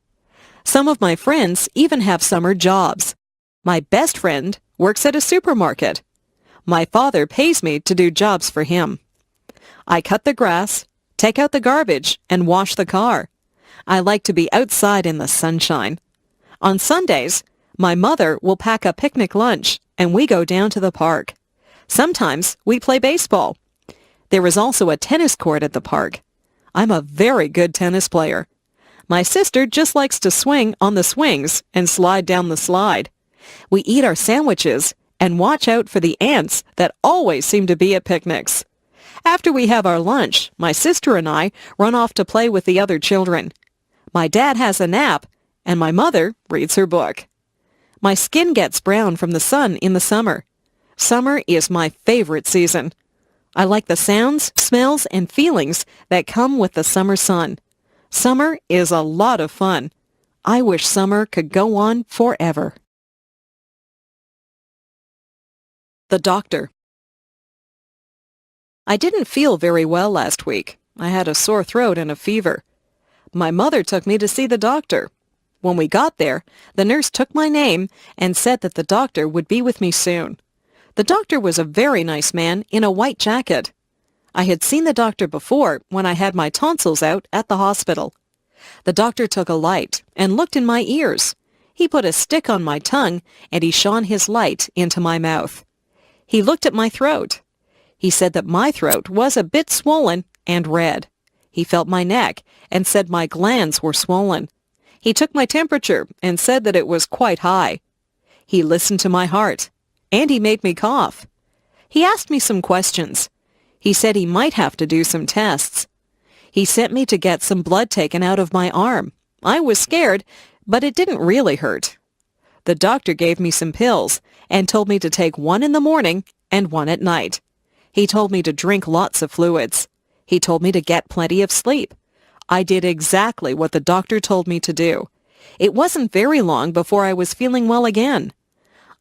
Speaker 6: Some of my friends even have summer jobs. My best friend works at a supermarket. My father pays me to do jobs for him. I cut the grass, take out the garbage, and wash the car. I like to be outside in the sunshine. On Sundays, my mother will pack a picnic lunch, and we go down to the park. Sometimes we play baseball. There is also a tennis court at the park. I'm a very good tennis player. My sister just likes to swing on the swings and slide down the slide. We eat our sandwiches and watch out for the ants that always seem to be at picnics. After we have our lunch, my sister and I run off to play with the other children. My dad has a nap, and my mother reads her book. My skin gets brown from the sun in the summer. Summer is my favorite season. I like the sounds, smells, and feelings that come with the summer sun. Summer is a lot of fun. I wish summer could go on forever. The doctor. I didn't feel very well last week. I had a sore throat and a fever. My mother took me to see the doctor. When we got there, the nurse took my name and said that the doctor would be with me soon. The doctor was a very nice man in a white jacket. I had seen the doctor before when I had my tonsils out at the hospital. The doctor took a light and looked in my ears. He put a stick on my tongue and he shone his light into my mouth. He looked at my throat. He said that my throat was a bit swollen and red. He felt my neck and said my glands were swollen. He took my temperature and said that it was quite high. He listened to my heart, and he made me cough. He asked me some questions. He said he might have to do some tests. He sent me to get some blood taken out of my arm. I was scared, but it didn't really hurt. The doctor gave me some pills and told me to take one in the morning and one at night. He told me to drink lots of fluids. He told me to get plenty of sleep. I did exactly what the doctor told me to do. It wasn't very long before I was feeling well again.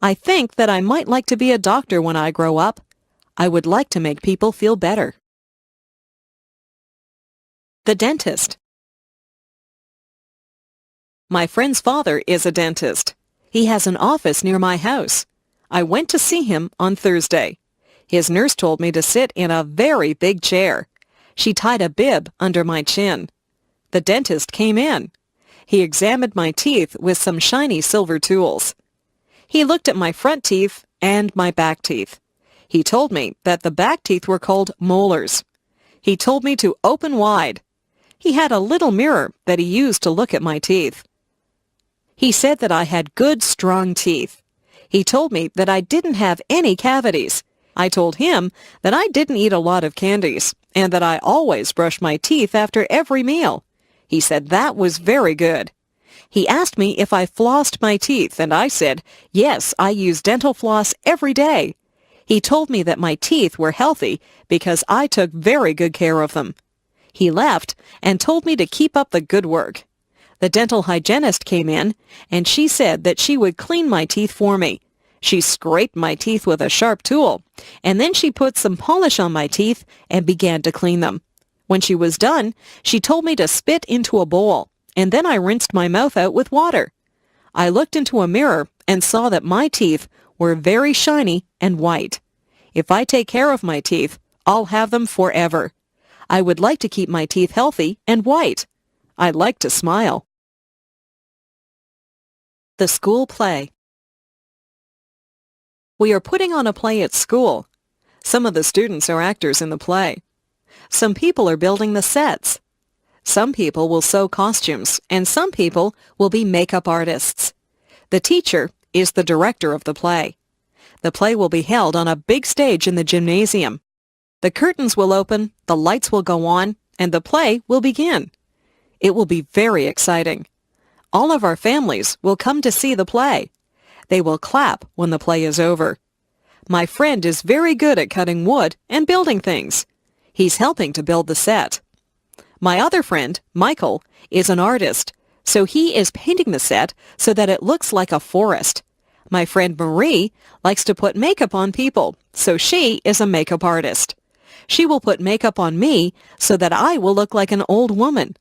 Speaker 6: I think that I might like to be a doctor when I grow up. I would like to make people feel better. The dentist. My friend's father is a dentist. He has an office near my house. I went to see him on Thursday. His nurse told me to sit in a very big chair. She tied a bib under my chin. The dentist came in. He examined my teeth with some shiny silver tools. He looked at my front teeth and my back teeth. He told me that the back teeth were called molars. He told me to open wide. He had a little mirror that he used to look at my teeth. He said that I had good, strong teeth. He told me that I didn't have any cavities. I told him that I didn't eat a lot of candies and that I always brushed my teeth after every meal. He said that was very good. He asked me if I flossed my teeth, and I said, yes, I use dental floss every day. He told me that my teeth were healthy because I took very good care of them. He left and told me to keep up the good work. The dental hygienist came in, and she said that she would clean my teeth for me. She scraped my teeth with a sharp tool, and then she put some polish on my teeth and began to clean them. When she was done, she told me to spit into a bowl, and then I rinsed my mouth out with water. I looked into a mirror and saw that my teeth were very shiny and white. If I take care of my teeth, I'll have them forever. I would like to keep my teeth healthy and white. I'd like to smile. The school play. We are putting on a play at school. Some of the students are actors in the play. Some people are building the sets. Some people will sew costumes, and some people will be makeup artists. The teacher is the director of the play. The play will be held on a big stage in the gymnasium. The curtains will open, the lights will go on, and the play will begin. It will be very exciting. All of our families will come to see the play. They will clap when the play is over. My friend is very good at cutting wood and building things. He's helping to build the set. My other friend, Michael, is an artist, so he is painting the set so that it looks like a forest. My friend Marie likes to put makeup on people, so she is a makeup artist. She will put makeup on me so that I will look like an old woman.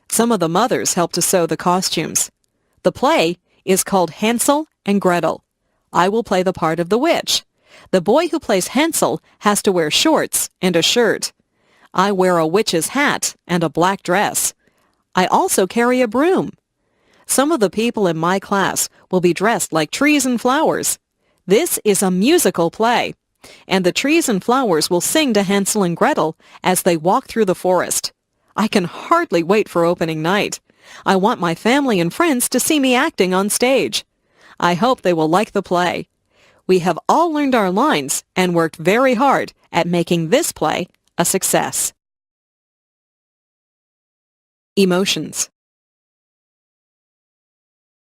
Speaker 6: Some of the mothers help to sew the costumes. The play is called Hansel and Gretel. I will play the part of the witch. The boy who plays Hansel has to wear shorts and a shirt. I wear a witch's hat and a black dress. I also carry a broom. Some of the people in my class will be dressed like trees and flowers. This is a musical play, and the trees and flowers will sing to Hansel and Gretel as they walk through the forest. I can hardly wait for opening night. I want my family and friends to see me acting on stage. I hope they will like the play. We have all learned our lines and worked very hard at making this play a success. Emotions.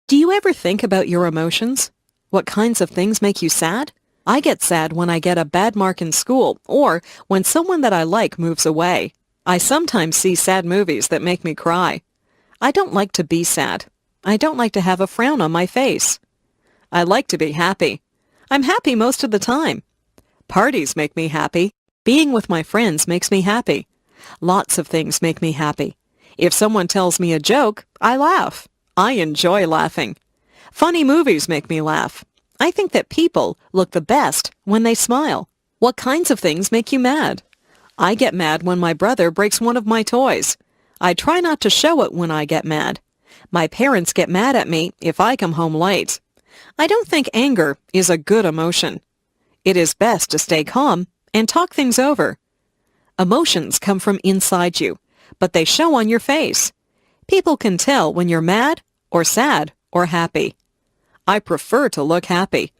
Speaker 6: Do you ever think about your emotions? What kinds of things make you sad? I get sad when I get a bad mark in school or when someone that I like moves away. I sometimes see sad movies that make me cry. I don't like to be sad. I don't like to have a frown on my face. I like to be happy. I'm happy most of the time. Parties make me happy. Being with my friends makes me happy. Lots of things make me happy. If someone tells me a joke, I laugh. I enjoy laughing. Funny movies make me laugh. I think that people look the best when they smile. What kinds of things make you mad? I get mad when my brother breaks one of my toys. I try not to show it when I get mad. My parents get mad at me if I come home late. I don't think anger is a good emotion. It is best to stay calm and talk things over. Emotions come from inside you, but they show on your face. People can tell when you're mad or sad or happy. I prefer to look happy.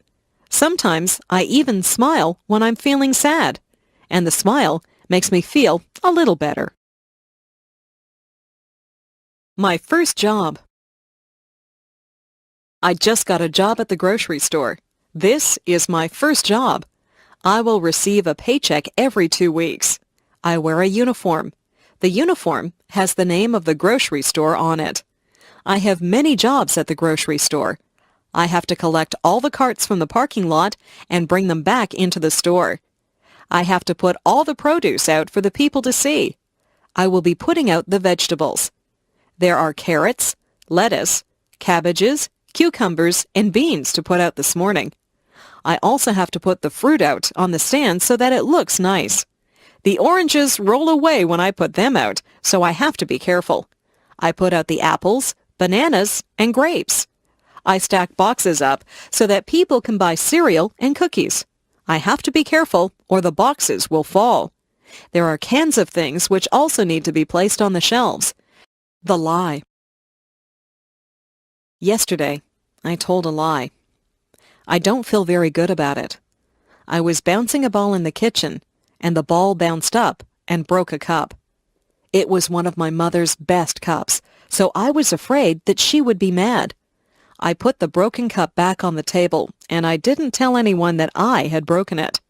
Speaker 6: Sometimes I even smile when I'm feeling sad, and the smile makes me feel a little better. My first job. I just got a job at the grocery store. This is my first job. I will receive a paycheck every 2 weeks. I wear a uniform. The uniform has the name of the grocery store on it. I have many jobs at the grocery store. I have to collect all the carts from the parking lot and bring them back into the store. I have to put all the produce out for the people to see. I will be putting out the vegetables. There are carrots, lettuce, cabbages, cucumbers, and beans to put out this morning. I also have to put the fruit out on the stand so that it looks nice. The oranges roll away when I put them out, so I have to be careful. I put out the apples, bananas, and grapes. I stack boxes up so that people can buy cereal and cookies. I have to be careful or the boxes will fall. There are cans of things which also need to be placed on the shelves. The lie. Yesterday, I told a lie. I don't feel very good about it. I was bouncing a ball in the kitchen, and the ball bounced up and broke a cup. It was one of my mother's best cups, so I was afraid that she would be mad. I put the broken cup back on the table, and I didn't tell anyone that I had broken it.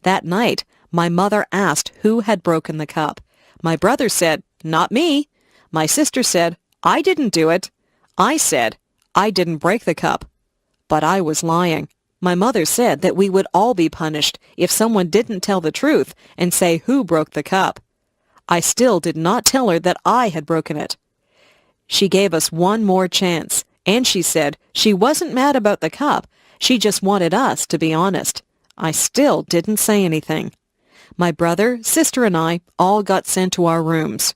Speaker 6: That night, my mother asked who had broken the cup. My brother said, "Not me." My sister said, "I didn't do it." I said, "I didn't break the cup." But I was lying. My mother said that we would all be punished if someone didn't tell the truth and say who broke the cup. I still did not tell her that I had broken it. She gave us one more chance, and she said she wasn't mad about the cup. She just wanted us to be honest. I still didn't say anything. My brother, sister, and I all got sent to our rooms.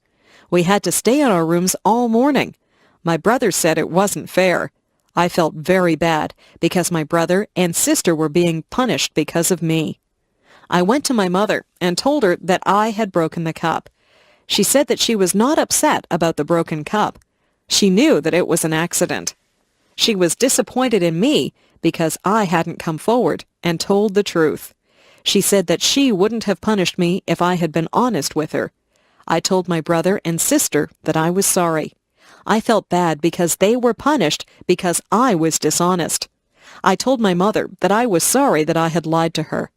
Speaker 6: We had to stay in our rooms all morning. My brother said it wasn't fair. I felt very bad because my brother and sister were being punished because of me. I went to my mother and told her that I had broken the cup. She said that she was not upset about the broken cup. She knew that it was an accident. She was disappointed in me because I hadn't come forward and told the truth. She said that she wouldn't have punished me if I had been honest with her. I told my brother and sister that I was sorry. I felt bad because they were punished because I was dishonest. I told my mother that I was sorry that I had lied to her.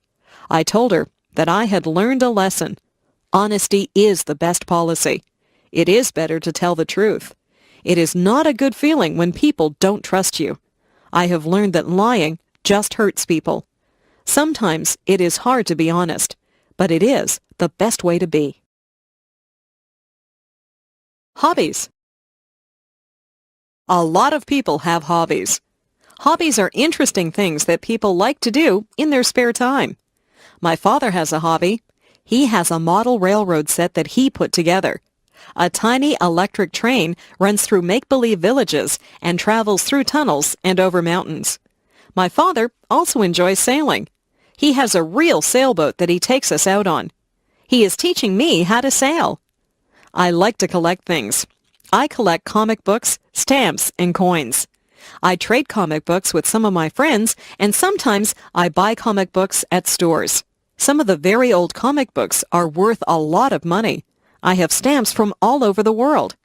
Speaker 6: I told her that I had learned a lesson. Honesty is the best policy. It is better to tell the truth. It is not a good feeling when people don't trust you. I have learned that lying just hurts people. Sometimes it is hard to be honest, but it is the best way to be. Hobbies. A lot of people have hobbies. Hobbies are interesting things that people like to do in their spare time. My father has a hobby. He has a model railroad set that he put together. A tiny electric train runs through make-believe villages and travels through tunnels and over mountains. My father also enjoys sailing. He has a real sailboat that he takes us out on. He is teaching me how to sail. I like to collect things. I collect comic books, stamps, and coins. I trade comic books with some of my friends, and sometimes I buy comic books at stores. Some of the very old comic books are worth a lot of money. I have stamps from all over the world.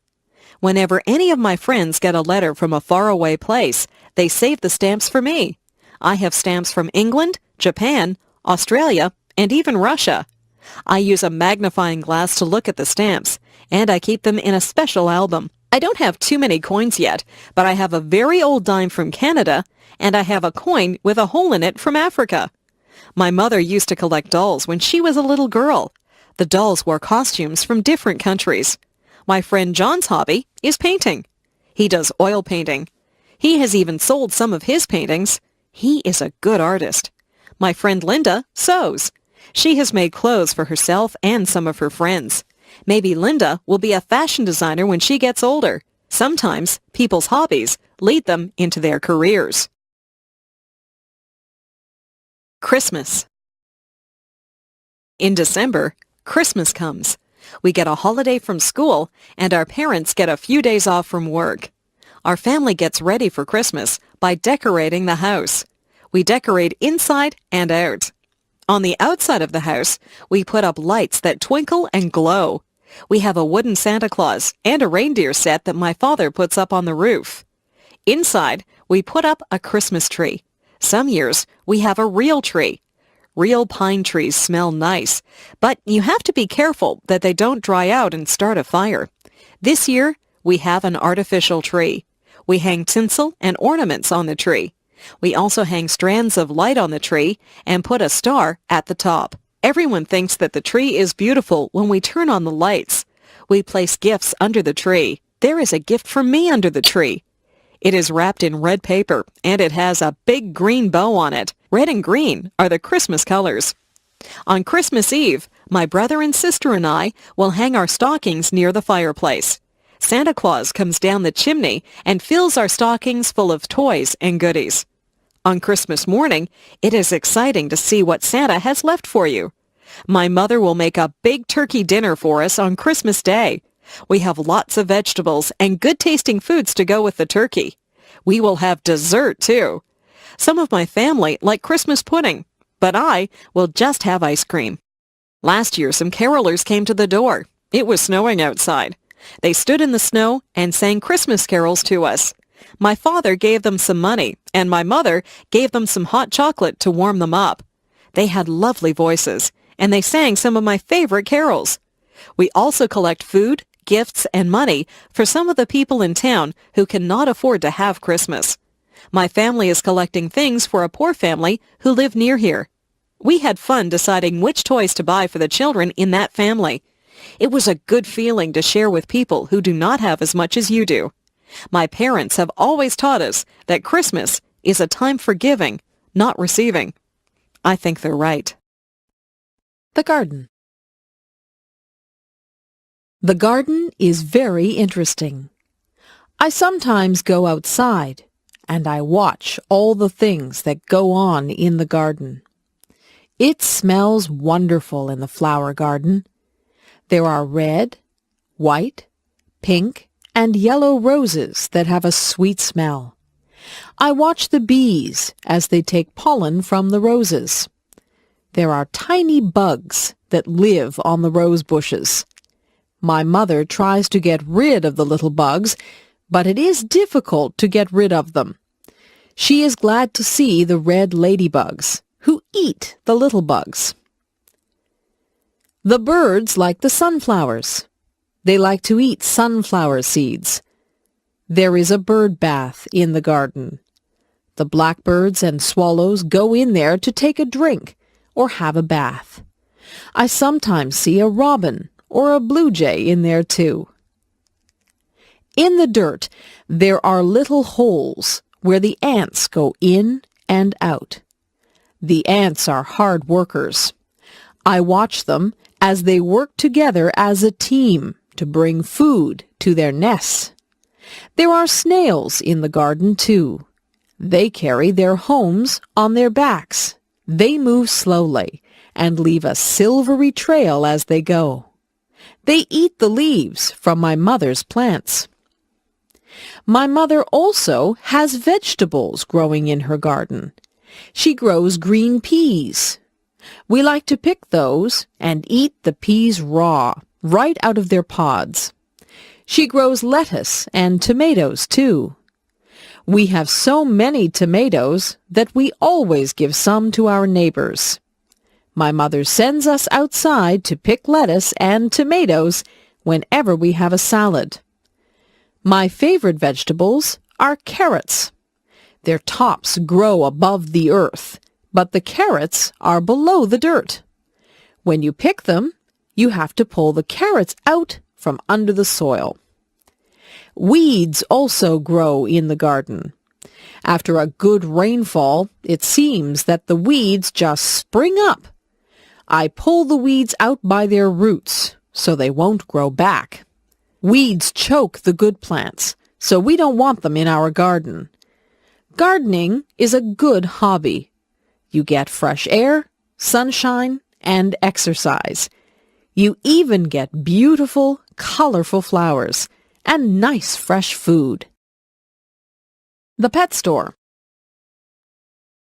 Speaker 6: Whenever any of my friends get a letter from a faraway place, they save the stamps for me. I have stamps from England, Japan, Australia, and even Russia. I use a magnifying glass to look at the stamps, and I keep them in a special album. I don't have too many coins yet, but I have a very old dime from Canada, and I have a coin with a hole in it from Africa. My mother used to collect dolls when she was a little girl. The dolls wore costumes from different countries. My friend John's hobby is painting. He does oil painting. He has even sold some of his paintings. He is a good artist. My friend Linda sews. She has made clothes for herself and some of her friends. Maybe Linda will be a fashion designer when she gets older. Sometimes people's hobbies lead them into their careers. Christmas. In December, Christmas comes. We get a holiday from school, and our parents get a few days off from work. Our family gets ready for Christmas by decorating the house. We decorate inside and out. On the outside of the house, we put up lights that twinkle and glow. We have a wooden Santa Claus and a reindeer set that my father puts up on the roof. Inside, we put up a Christmas tree. Some years, we have a real tree. Real pine trees smell nice, but you have to be careful that they don't dry out and start a fire. This year, we have an artificial tree. We hang tinsel and ornaments on the tree. We also hang strands of light on the tree and put a star at the top. Everyone thinks that the tree is beautiful when we turn on the lights. We place gifts under the tree. There is a gift for me under the tree. It is wrapped in red paper, and it has a big green bow on it. Red and green are the Christmas colors. On Christmas Eve, my brother and sister and I will hang our stockings near the fireplace. Santa Claus comes down the chimney and fills our stockings full of toys and goodies. On Christmas morning, it is exciting to see what Santa has left for you. My mother will make a big turkey dinner for us on Christmas Day. We have lots of vegetables and good-tasting foods to go with the turkey. We will have dessert, too. Some of my family like Christmas pudding, but I will just have ice cream. Last year, some carolers came to the door. It was snowing outside. They stood in the snow and sang Christmas carols to us. My father gave them some money, and my mother gave them some hot chocolate to warm them up. They had lovely voices, and they sang some of my favorite carols. We also collect food, gifts, and money for some of the people in town who cannot afford to have Christmas. My family is collecting things for a poor family who live near here. We had fun deciding which toys to buy for the children in that family. It was a good feeling to share with people who do not have as much as you do. My parents have always taught us that Christmas is a time for giving, not receiving. I think they're right.
Speaker 7: The garden. The garden is very interesting. I sometimes go outside and I watch all the things that go on in the garden. It smells wonderful in the flower garden. There are red, white, pink, and yellow roses that have a sweet smell. I watch the bees as they take pollen from the roses. There are tiny bugs that live on the rose bushes. My mother tries to get rid of the little bugs, but it is difficult to get rid of them. She is glad to see the red ladybugs, who eat the little bugs. The birds like the sunflowers. They like to eat sunflower seeds. There is a bird bath in the garden. The blackbirds and swallows go in there to take a drink or have a bath. I sometimes see a robin or a blue jay in there too. In the dirt, there are little holes where the ants go in and out. The ants are hard workers. I watch them as they work together as a team to bring food to their nests. There are snails in the garden, too. They carry their homes on their backs. They move slowly and leave a silvery trail as they go. They eat the leaves from my mother's plants. My mother also has vegetables growing in her garden. She grows green peas. We like to pick those and eat the peas raw, right out of their pods. She grows lettuce and tomatoes, too. We have so many tomatoes that we always give some to our neighbors. My mother sends us outside to pick lettuce and tomatoes whenever we have a salad. My favorite vegetables are carrots. Their tops grow above the earth, but the carrots are below the dirt. When you pick them, you have to pull the carrots out from under the soil. Weeds also grow in the garden. After a good rainfall, it seems that the weeds just spring up. I pull the weeds out by their roots so they won't grow back. Weeds choke the good plants, so we don't want them in our garden. Gardening is a good hobby. You get fresh air, sunshine, and exercise. You even get beautiful, colorful flowers and nice fresh food. The pet store.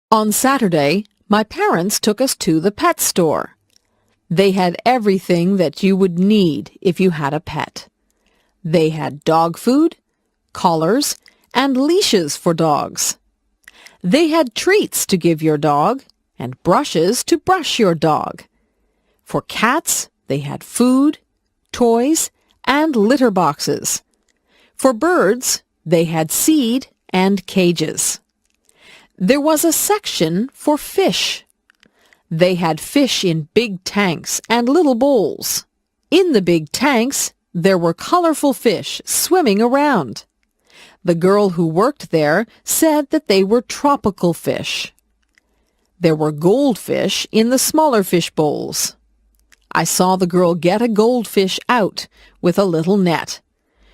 Speaker 7: On Saturday, my parents took us to the pet store. They had everything that you would need if you had a pet. They had dog food, collars, and leashes for dogs. They had treats to give your dog and brushes to brush your dog. For cats, they had food, toys, and litter boxes. For birds, they had seed and cages. There was a section for fish. They had fish in big tanks and little bowls. In the big tanks, there were colorful fish swimming around. The girl who worked there said that they were tropical fish. There were goldfish in the smaller fish bowls. I saw the girl get a goldfish out with a little net.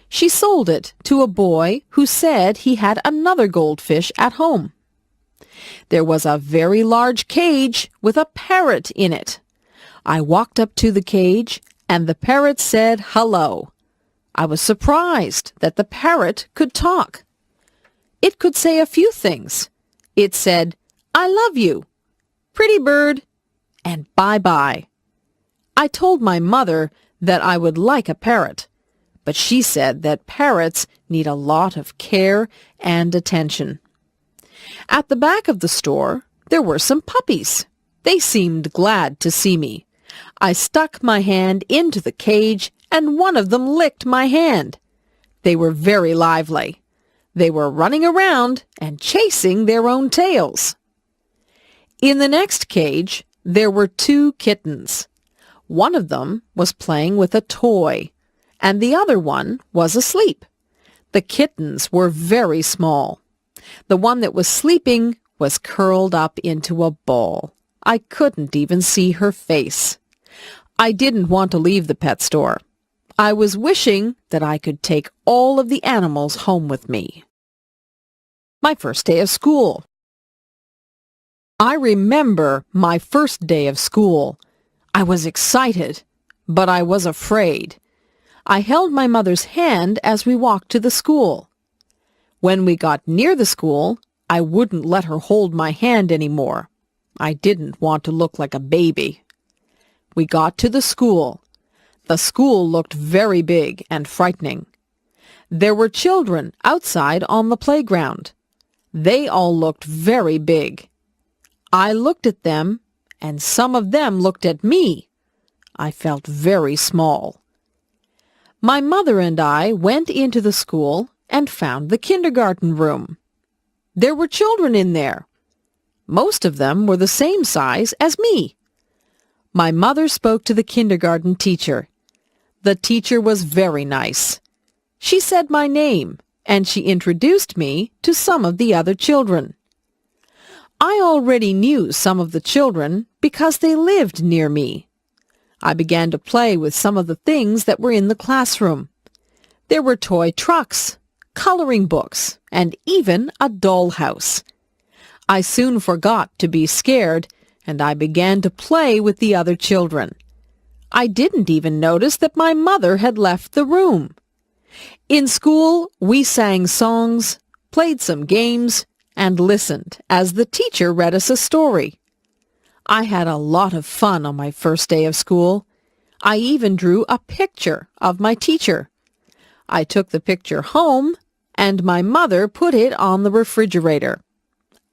Speaker 7: She sold it to a boy who said he had another goldfish at home. There was a very large cage with a parrot in it. I walked up to the cage, and the parrot said hello. I was surprised that the parrot could talk. It could say a few things. It said, "I love you," "pretty bird," and "bye-bye." I told my mother that I would like a parrot, but she said that parrots need a lot of care and attention. At the back of the store, there were some puppies. They seemed glad to see me. I stuck my hand into the cage, and one of them licked my hand. They were very lively. They were running around and chasing their own tails. In the next cage, there were 2 kittens. One of them was playing with a toy, and the other one was asleep. The kittens were very small. The one that was sleeping was curled up into a ball. I couldn't even see her face. I didn't want to leave the pet store. I was wishing that I could take all of the animals home with me. My first day of school. I remember my first day of school. I was excited, but I was afraid. I held my mother's hand as we walked to the school. When we got near the school, I wouldn't let her hold my hand anymore. I didn't want to look like a baby. We got to the school. The school looked very big and frightening. There were children outside on the playground. They all looked very big. I looked at them, and some of them looked at me. I felt very small. My mother and I went into the school and found the kindergarten room. There were children in there. Most of them were the same size as me. My mother spoke to the kindergarten teacher. The teacher was very nice. She said my name, and she introduced me to some of the other children. I already knew some of the children because they lived near me. I began to play with some of the things that were in the classroom. There were toy trucks, coloring books, and even a dollhouse. I soon forgot to be scared, and I began to play with the other children. I didn't even notice that my mother had left the room. In school, we sang songs, played some games, and listened as the teacher read us a story. I had a lot of fun on my first day of school. I even drew a picture of my teacher. I took the picture home, and my mother put it on the refrigerator.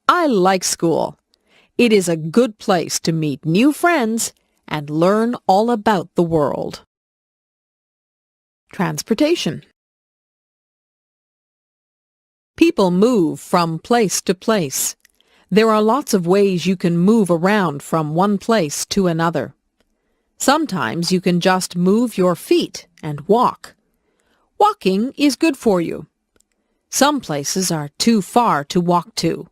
Speaker 7: I like school. It is a good place to meet new friends and learn all about the world. Transportation. People move from place to place. There are lots of ways you can move around from one place to another. Sometimes you can just move your feet and walk. Walking is good for you. Some places are too far to walk to.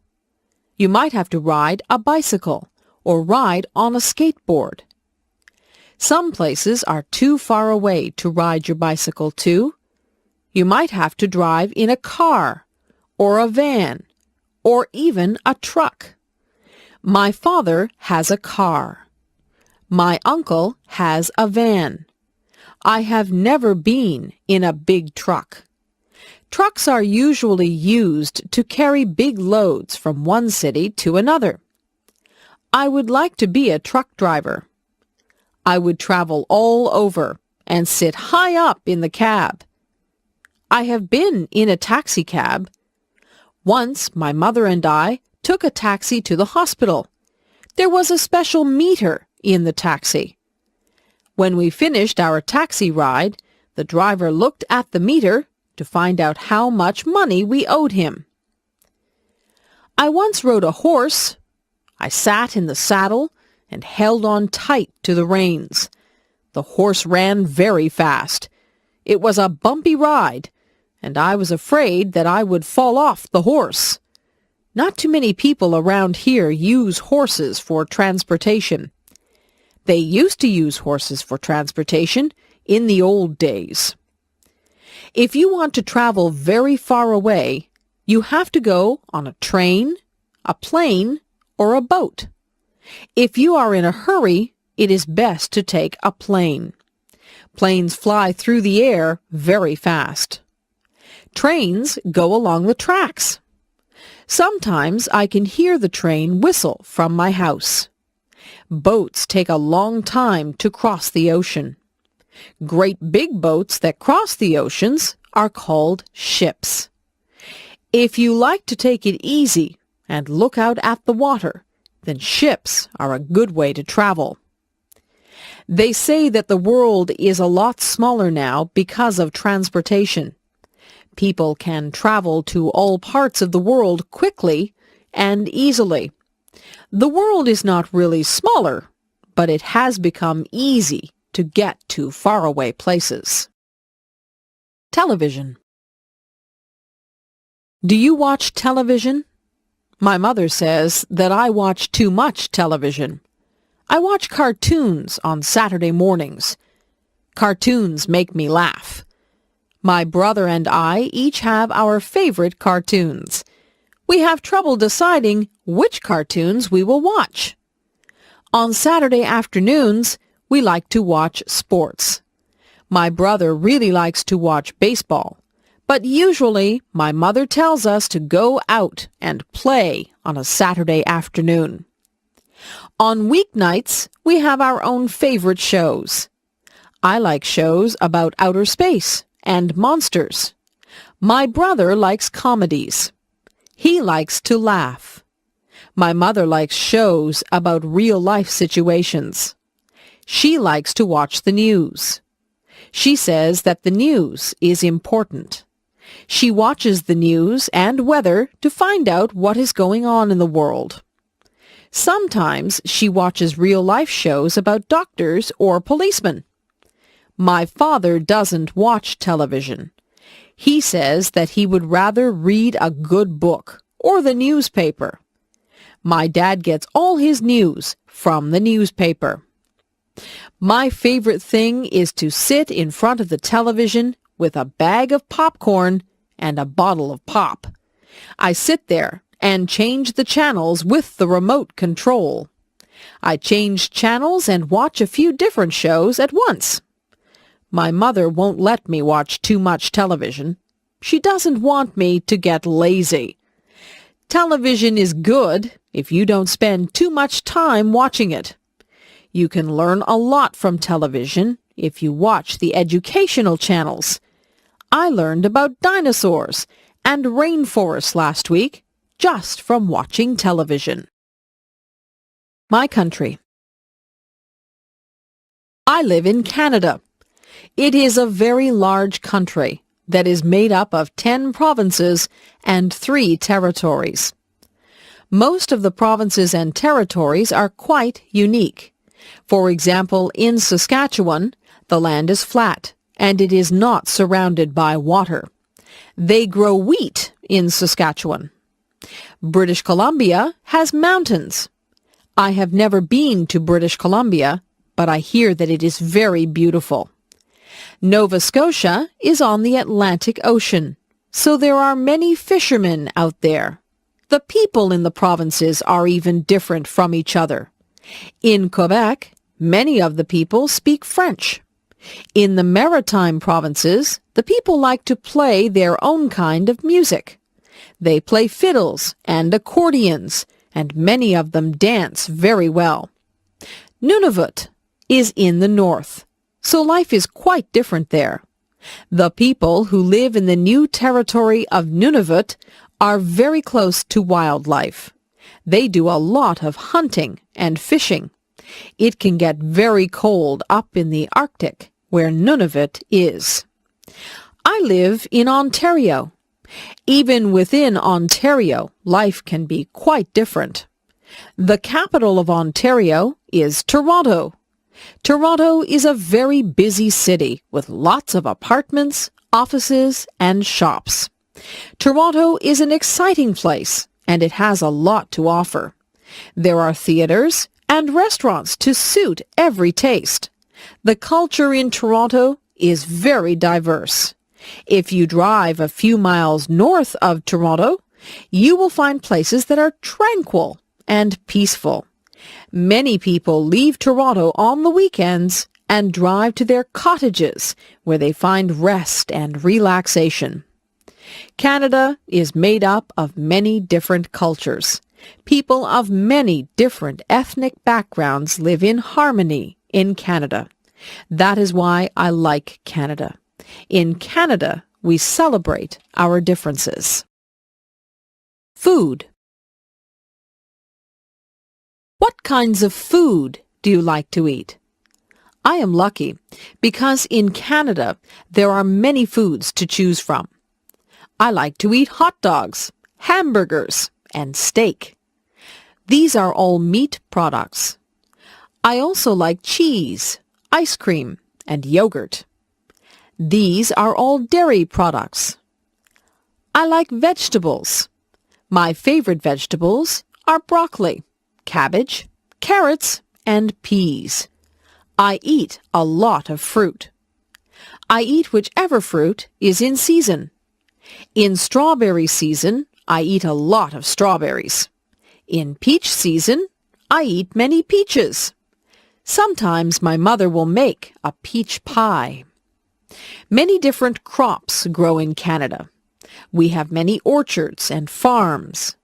Speaker 7: You might have to ride a bicycle or ride on a skateboard. Some places are too far away to ride your bicycle to. You might have to drive in a car or a van or even a truck. My father has a car. My uncle has a van. I have never been in a big truck. Trucks are usually used to carry big loads from one city to another. I would like to be a truck driver. I would travel all over and sit high up in the cab. I have been in a taxi cab. Once my mother and I took a taxi to the hospital. There was a special meter in the taxi. When we finished our taxi ride, the driver looked at the meter to find out how much money we owed him. I once rode a horse. I sat in the saddle and held on tight to the reins. The horse ran very fast. It was a bumpy ride, and I was afraid that I would fall off the horse. Not too many people around here use horses for transportation. They used to use horses for transportation in the old days. If you want to travel very far away, you have to go on a train, a plane, or a boat. If you are in a hurry, it is best to take a plane. Planes fly through the air very fast. Trains go along the tracks. Sometimes I can hear the train whistle from my house. Boats take a long time to cross the ocean. Great big boats that cross the oceans are called ships. If you like to take it easy and look out at the water, then ships are a good way to travel. They say that the world is a lot smaller now because of transportation. People can travel to all parts of the world quickly and easily. The world is not really smaller, but it has become easy to get to faraway places. Television. Do you watch television? My mother says that I watch too much television. I watch cartoons on Saturday mornings. Cartoons make me laugh. My brother and I each have our favorite cartoons. We have trouble deciding which cartoons we will watch. On Saturday afternoons, we like to watch sports. My brother really likes to watch baseball, but usually my mother tells us to go out and play on a Saturday afternoon. On weeknights, we have our own favorite shows. I like shows about outer space and monsters. My brother likes comedies. He likes to laugh. My mother likes shows about real-life situations. She likes to watch the news. She says that the news is important. She watches the news and weather to find out what is going on in the world. Sometimes she watches real-life shows about doctors or policemen. My father doesn't watch television. He says that he would rather read a good book or the newspaper. My dad gets all his news from the newspaper. My favorite thing is to sit in front of the television with a bag of popcorn and a bottle of pop. I sit there and change the channels with the remote control. I change channels and watch a few different shows at once. My mother won't let me watch too much television. She doesn't want me to get lazy. Television is good if you don't spend too much time watching it. You can learn a lot from television if you watch the educational channels. I learned about dinosaurs and rainforests last week just from watching television. My country. I live in Canada. It is a very large country that is made up of 10 provinces and 3 territories. Most of the provinces and territories are quite unique. For example, in Saskatchewan, the land is flat and it is not surrounded by water. They grow wheat in Saskatchewan. British Columbia has mountains. I have never been to British Columbia, but I hear that it is very beautiful. Nova Scotia is on the Atlantic Ocean, so there are many fishermen out there. The people in the provinces are even different from each other. In Quebec, many of the people speak French. In the maritime provinces, the people like to play their own kind of music. They play fiddles and accordions, and many of them dance very well. Nunavut is in the north, so life is quite different there. The people who live in the new territory of Nunavut are very close to wildlife. They do a lot of hunting and fishing. It can get very cold up in the Arctic, where Nunavut is. I live in Ontario. Even within Ontario, life can be quite different. The capital of Ontario is Toronto. Toronto is a very busy city with lots of apartments, offices, and shops. Toronto is an exciting place, and it has a lot to offer. There are theaters and restaurants to suit every taste. The culture in Toronto is very diverse. If you drive a few miles north of Toronto, you will find places that are tranquil and peaceful. Many people leave Toronto on the weekends and drive to their cottages where they find rest and relaxation. Canada is made up of many different cultures. People of many different ethnic backgrounds live in harmony in Canada. That is why I like Canada. In Canada, we celebrate our differences. Food. What kinds of food do you like to eat? I am lucky because in Canada there are many foods to choose from. I like to eat hot dogs, hamburgers, and steak. These are all meat products. I also like cheese, ice cream, and yogurt. These are all dairy products. I like vegetables. My favorite vegetables are broccoli, cabbage, carrots, and peas. I eat a lot of fruit. I eat whichever fruit is in season. In strawberry season, I eat a lot of strawberries. In peach season, I eat many peaches. Sometimes my mother will make a peach pie. Many different crops grow in Canada. We have many orchards and farms.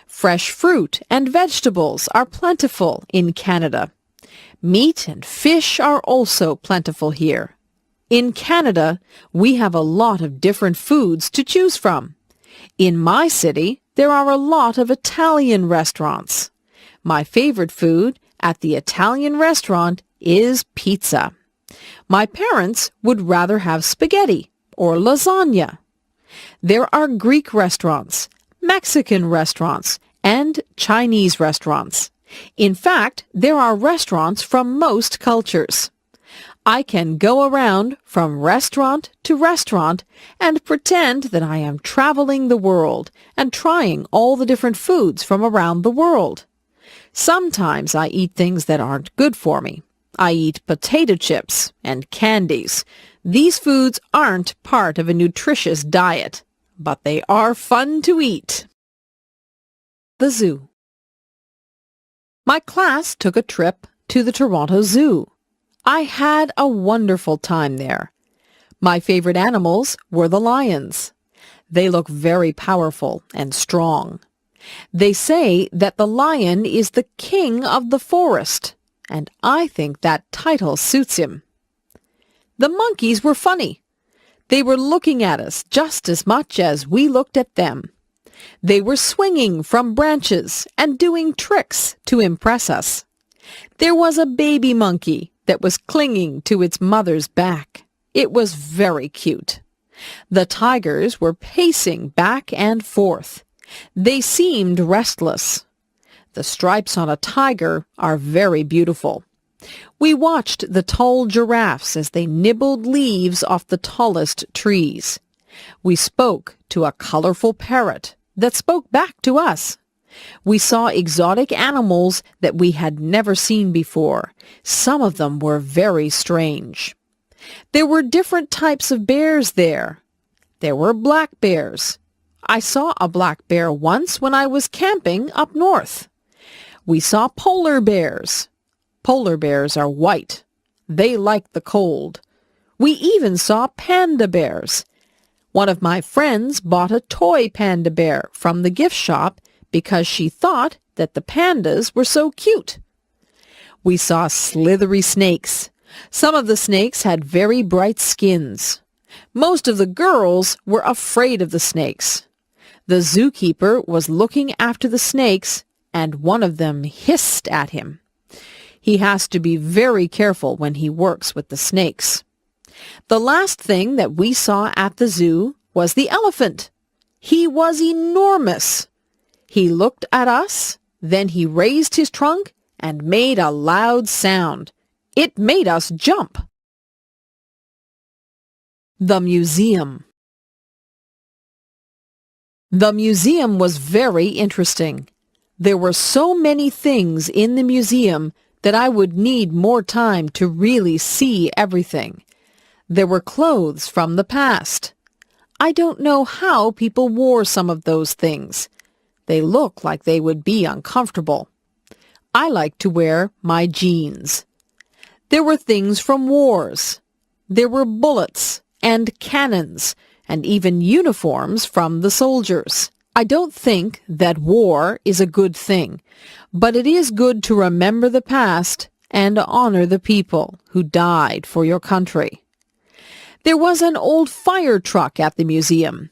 Speaker 7: Fresh fruit and vegetables are plentiful in Canada. Meat and fish are also plentiful here. In Canada, we have a lot of different foods to choose from. In my city, there are a lot of Italian restaurants. My favorite food at the Italian restaurant is pizza. My parents would rather have spaghetti or lasagna. There are Greek restaurants, Mexican restaurants, and Chinese restaurants. In fact, there are restaurants from most cultures. I can go around from restaurant to restaurant and pretend that I am traveling the world and trying all the different foods from around the world. Sometimes I eat things that aren't good for me. I eat potato chips and candies. These foods aren't part of a nutritious diet, but they are fun to eat. The zoo. My class took a trip to the Toronto Zoo. I had a wonderful time there. My favorite animals were the lions. They look very powerful and strong. They say that the lion is the king of the forest, and I think that title suits him. The monkeys were funny. They were looking at us just as much as we looked at them. They were swinging from branches and doing tricks to impress us. There was a baby monkey that was clinging to its mother's back. It was very cute. The tigers were pacing back and forth. They seemed restless. The stripes on a tiger are very beautiful. We watched the tall giraffes as they nibbled leaves off the tallest trees. We spoke to a colorful parrot that spoke back to us. We saw exotic animals that we had never seen before. Some of them were very strange. There were different types of bears there. There were black bears. I saw a black bear once when I was camping up north. We saw polar bears. Polar bears are white. They like the cold. We even saw panda bears. One of my friends bought a toy panda bear from the gift shop because she thought that the pandas were so cute. We saw slithery snakes. Some of the snakes had very bright skins. Most of the girls were afraid of the snakes. The zookeeper was looking after the snakes, and one of them hissed at him. He has to be very careful when he works with the snakes. The last thing that we saw at the zoo was the elephant. He was enormous. He looked at us, then he raised his trunk and made a loud sound. It made us jump. The museum. The museum was very interesting. There were so many things in the museum that I would need more time to really see everything. There were clothes from the past. I don't know how people wore some of those things. They look like they would be uncomfortable. I like to wear my jeans. There were things from wars. There were bullets and cannons and even uniforms from the soldiers. I don't think that war is a good thing, but it is good to remember the past and honor the people who died for your country. There was an old fire truck at the museum.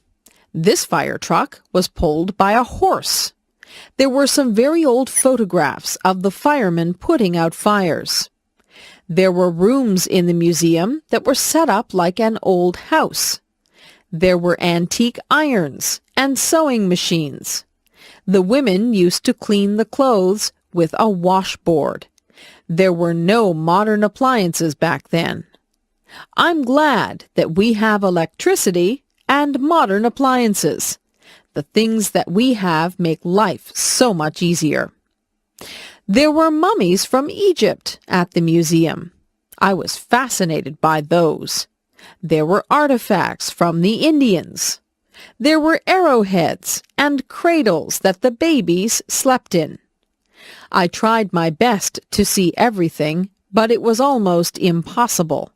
Speaker 7: This fire truck was pulled by a horse. There were some very old photographs of the firemen putting out fires. There were rooms in the museum that were set up like an old house. There were antique irons and sewing machines. The women used to clean the clothes with a washboard. There were no modern appliances back then. I'm glad that we have electricity and modern appliances. The things that we have make life so much easier. There were mummies from Egypt at the museum. I was fascinated by those. There were artifacts from the Indians. There were arrowheads and cradles that the babies slept in. I tried my best to see everything, but it was almost impossible.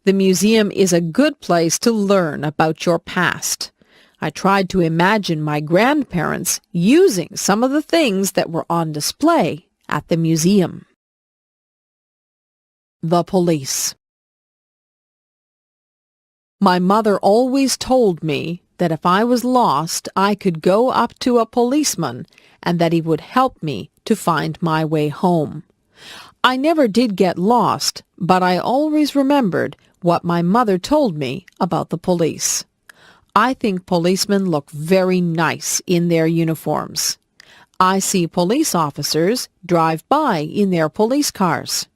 Speaker 7: The museum is a good place to learn about your past. I tried to imagine my grandparents using some of the things that were on display at the museum. The police. My mother always told me that if I was lost, I could go up to a policeman and that he would help me to find my way home. I never did get lost, but I always remembered what my mother told me about the police. I think policemen look very nice in their uniforms. I see police officers drive by in their police cars.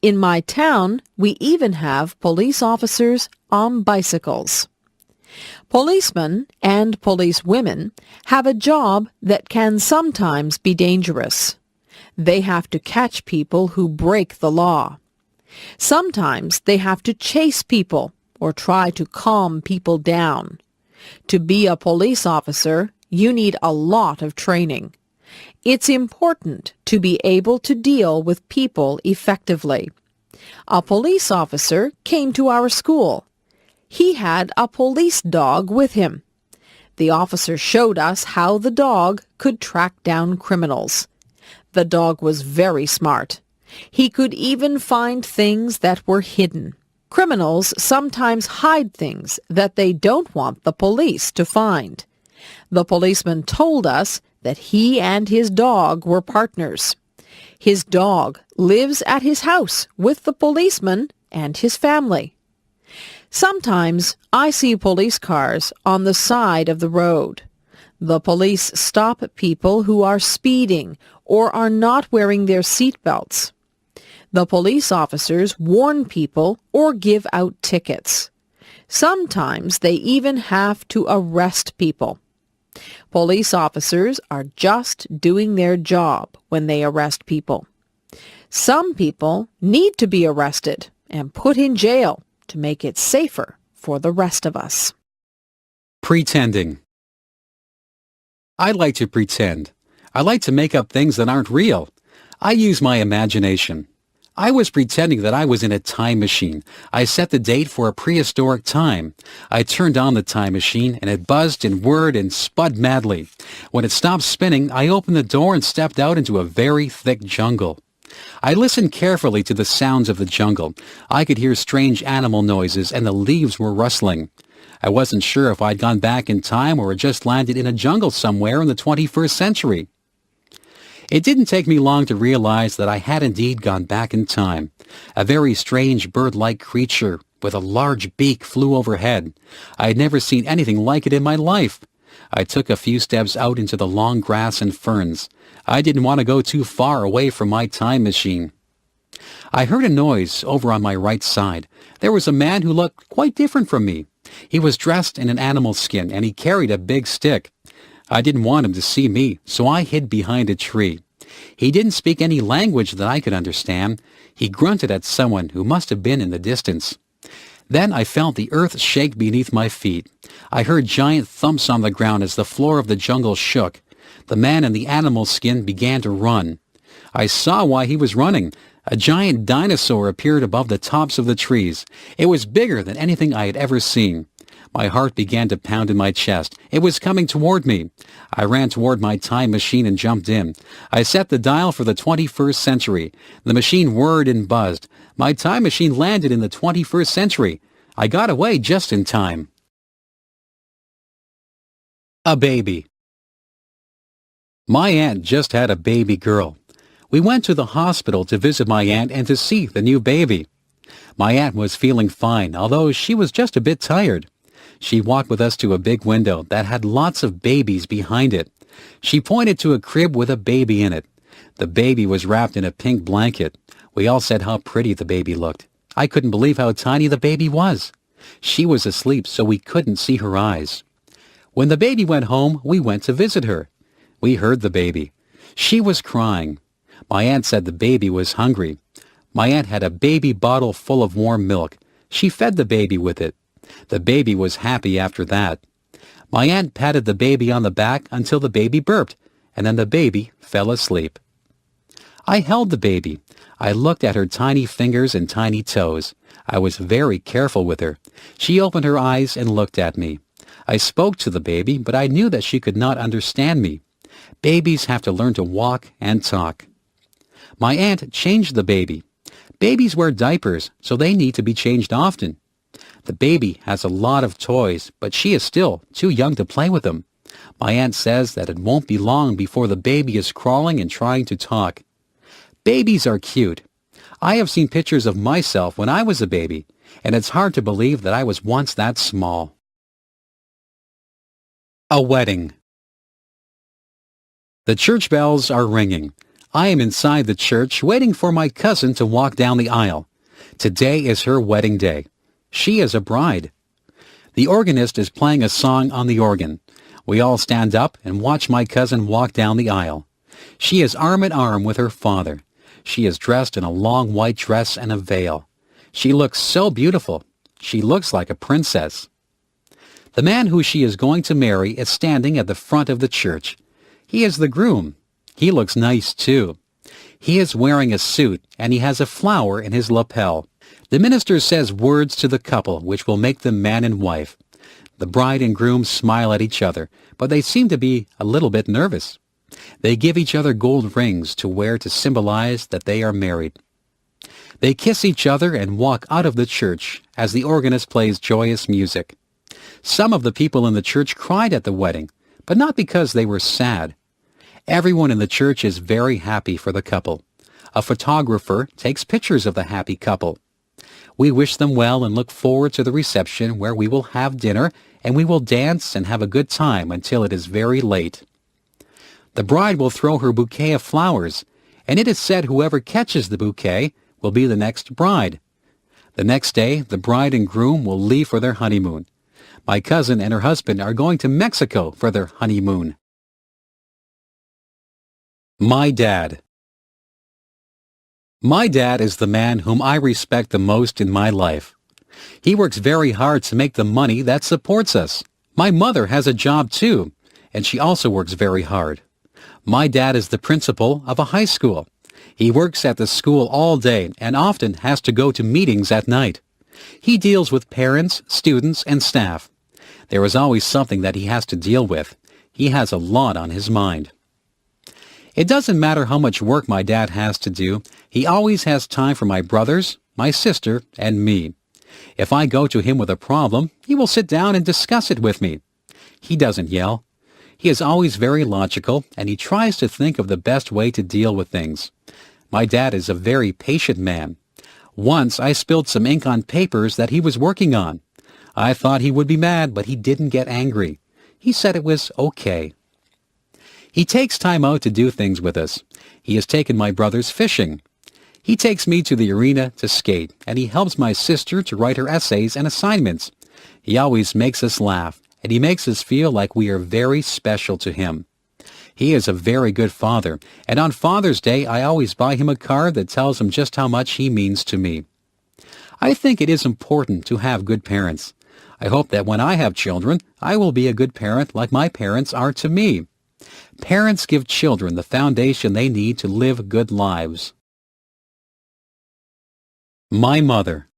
Speaker 7: In my town, we even have police officers on bicycles. Policemen and policewomen have a job that can sometimes be dangerous. They have to catch people who break the law. Sometimes they have to chase people or try to calm people down. To be a police officer, you need a lot of training. It's important to be able to deal with people effectively. A police officer came to our school. He had a police dog with him. The officer showed us how the dog could track down criminals. The dog was very smart. He could even find things that were hidden. Criminals sometimes hide things that they don't want the police to find. The policeman told us that he and his dog were partners. His dog lives at his house with the policeman and his family. Sometimes I see police cars on the side of the road. The police stop people who are speeding or are not wearing their seat belts. The police officers warn people or give out tickets. Sometimes they even have to arrest people. Police officers are just doing their job when they arrest people. Some people need to be arrested and put in jail to make it safer for the rest of us.
Speaker 8: Pretending. I like to pretend. I like to make up things that aren't real. I use my imagination. I was pretending that I was in a time machine. I set the date for a prehistoric time. I turned on the time machine and it buzzed and whirred and spud madly. When it stopped spinning, I opened the door and stepped out into a very thick jungle. I listened carefully to the sounds of the jungle. I could hear strange animal noises and the leaves were rustling. I wasn't sure if I'd gone back in time or had just landed in a jungle somewhere in the 21st century. It didn't take me long to realize that I had indeed gone back in time. A very strange bird-like creature with a large beak flew overhead. I had never seen anything like it in my life. I took a few steps out into the long grass and ferns. I didn't want to go too far away from my time machine. I heard a noise over on my right side. There was a man who looked quite different from me. He was dressed in an animal skin and he carried a big stick. I didn't want him to see me, so I hid behind a tree. He didn't speak any language that I could understand. He grunted at someone who must have been in the distance. Then I felt the earth shake beneath my feet. I heard giant thumps on the ground as the floor of the jungle shook. The man in the animal skin began to run. I saw why he was running. A giant dinosaur appeared above the tops of the trees. It was bigger than anything I had ever seen. My heart began to pound in my chest. It was coming toward me. I ran toward my time machine and jumped in. I set the dial for the 21st century. The machine whirred and buzzed. My time machine landed in the 21st century. I got away just in time. A baby. My aunt just had a baby girl. We went to the hospital to visit my aunt and to see the new baby. My aunt was feeling fine, although she was just a bit tired. She walked with us to a big window that had lots of babies behind it. She pointed to a crib with a baby in it. The baby was wrapped in a pink blanket. We all said how pretty the baby looked. I couldn't believe how tiny the baby was. She was asleep, so we couldn't see her eyes. When the baby went home, we went to visit her. We heard the baby. She was crying. My aunt said the baby was hungry. My aunt had a baby bottle full of warm milk. She fed the baby with it. The baby was happy after that. My aunt patted the baby on the back until the baby burped, and then the baby fell asleep. I held the baby. I looked at her tiny fingers and tiny toes. I was very careful with her. She opened her eyes and looked at me. I spoke to the baby, but I knew that she could not understand me. Babies have to learn to walk and talk. My aunt changed the baby. Babies wear diapers, so they need to be changed often. The baby has a lot of toys, but she is still too young to play with them. My aunt says that it won't be long before the baby is crawling and trying to talk. Babies are cute. I have seen pictures of myself when I was a baby, and it's hard to believe that I was once that small. A wedding. The church bells are ringing. I am inside the church waiting for my cousin to walk down the aisle. Today is her wedding day. She is a bride. The organist is playing a song on the organ. We all stand up and watch my cousin walk down the aisle. She is arm in arm with her father. She is dressed in a long white dress and a veil. She looks so beautiful. She looks like a princess. The man who she is going to marry is standing at the front of the church. He is the groom. He looks nice too. He is wearing a suit and he has a flower in his lapel. The minister says words to the couple which will make them man and wife. The bride and groom smile at each other, but they seem to be a little bit nervous. They give each other gold rings to wear to symbolize that they are married. They kiss each other and walk out of the church as the organist plays joyous music. Some of the people in the church cried at the wedding, but not because they were sad. Everyone in the church is very happy for the couple. A photographer takes pictures of the happy couple. We wish them well and look forward to the reception where we will have dinner and we will dance and have a good time until it is very late. The bride will throw her bouquet of flowers, and it is said whoever catches the bouquet will be the next bride. The next day, the bride and groom will leave for their honeymoon. My cousin and her husband are going to Mexico for their honeymoon. My dad. My dad is the man whom I respect the most in my life. He works very hard to make the money that supports us. My mother has a job too, and she also works very hard. My dad is the principal of a high school. He works at the school all day and often has to go to meetings at night. He deals with parents, students, and staff. There is always something that he has to deal with. He has a lot on his mind. It doesn't matter how much work my dad has to do, he always has time for my brothers, my sister, and me. If I go to him with a problem, he will sit down and discuss it with me. He doesn't yell. He is always very logical, and he tries to think of the best way to deal with things. My dad is a very patient man. Once I spilled some ink on papers that he was working on. I thought he would be mad, but he didn't get angry. He said it was okay. He takes time out to do things with us. He has taken my brothers fishing. He takes me to the arena to skate, and he helps my sister to write her essays and assignments. He always makes us laugh, and he makes us feel like we are very special to him. He is a very good father, and on Father's Day I always buy him a card that tells him just how much he means to me. I think it is important to have good parents. I hope that when I have children, I will be a good parent like my parents are to me. Parents give children the foundation they need to live good lives. My mother.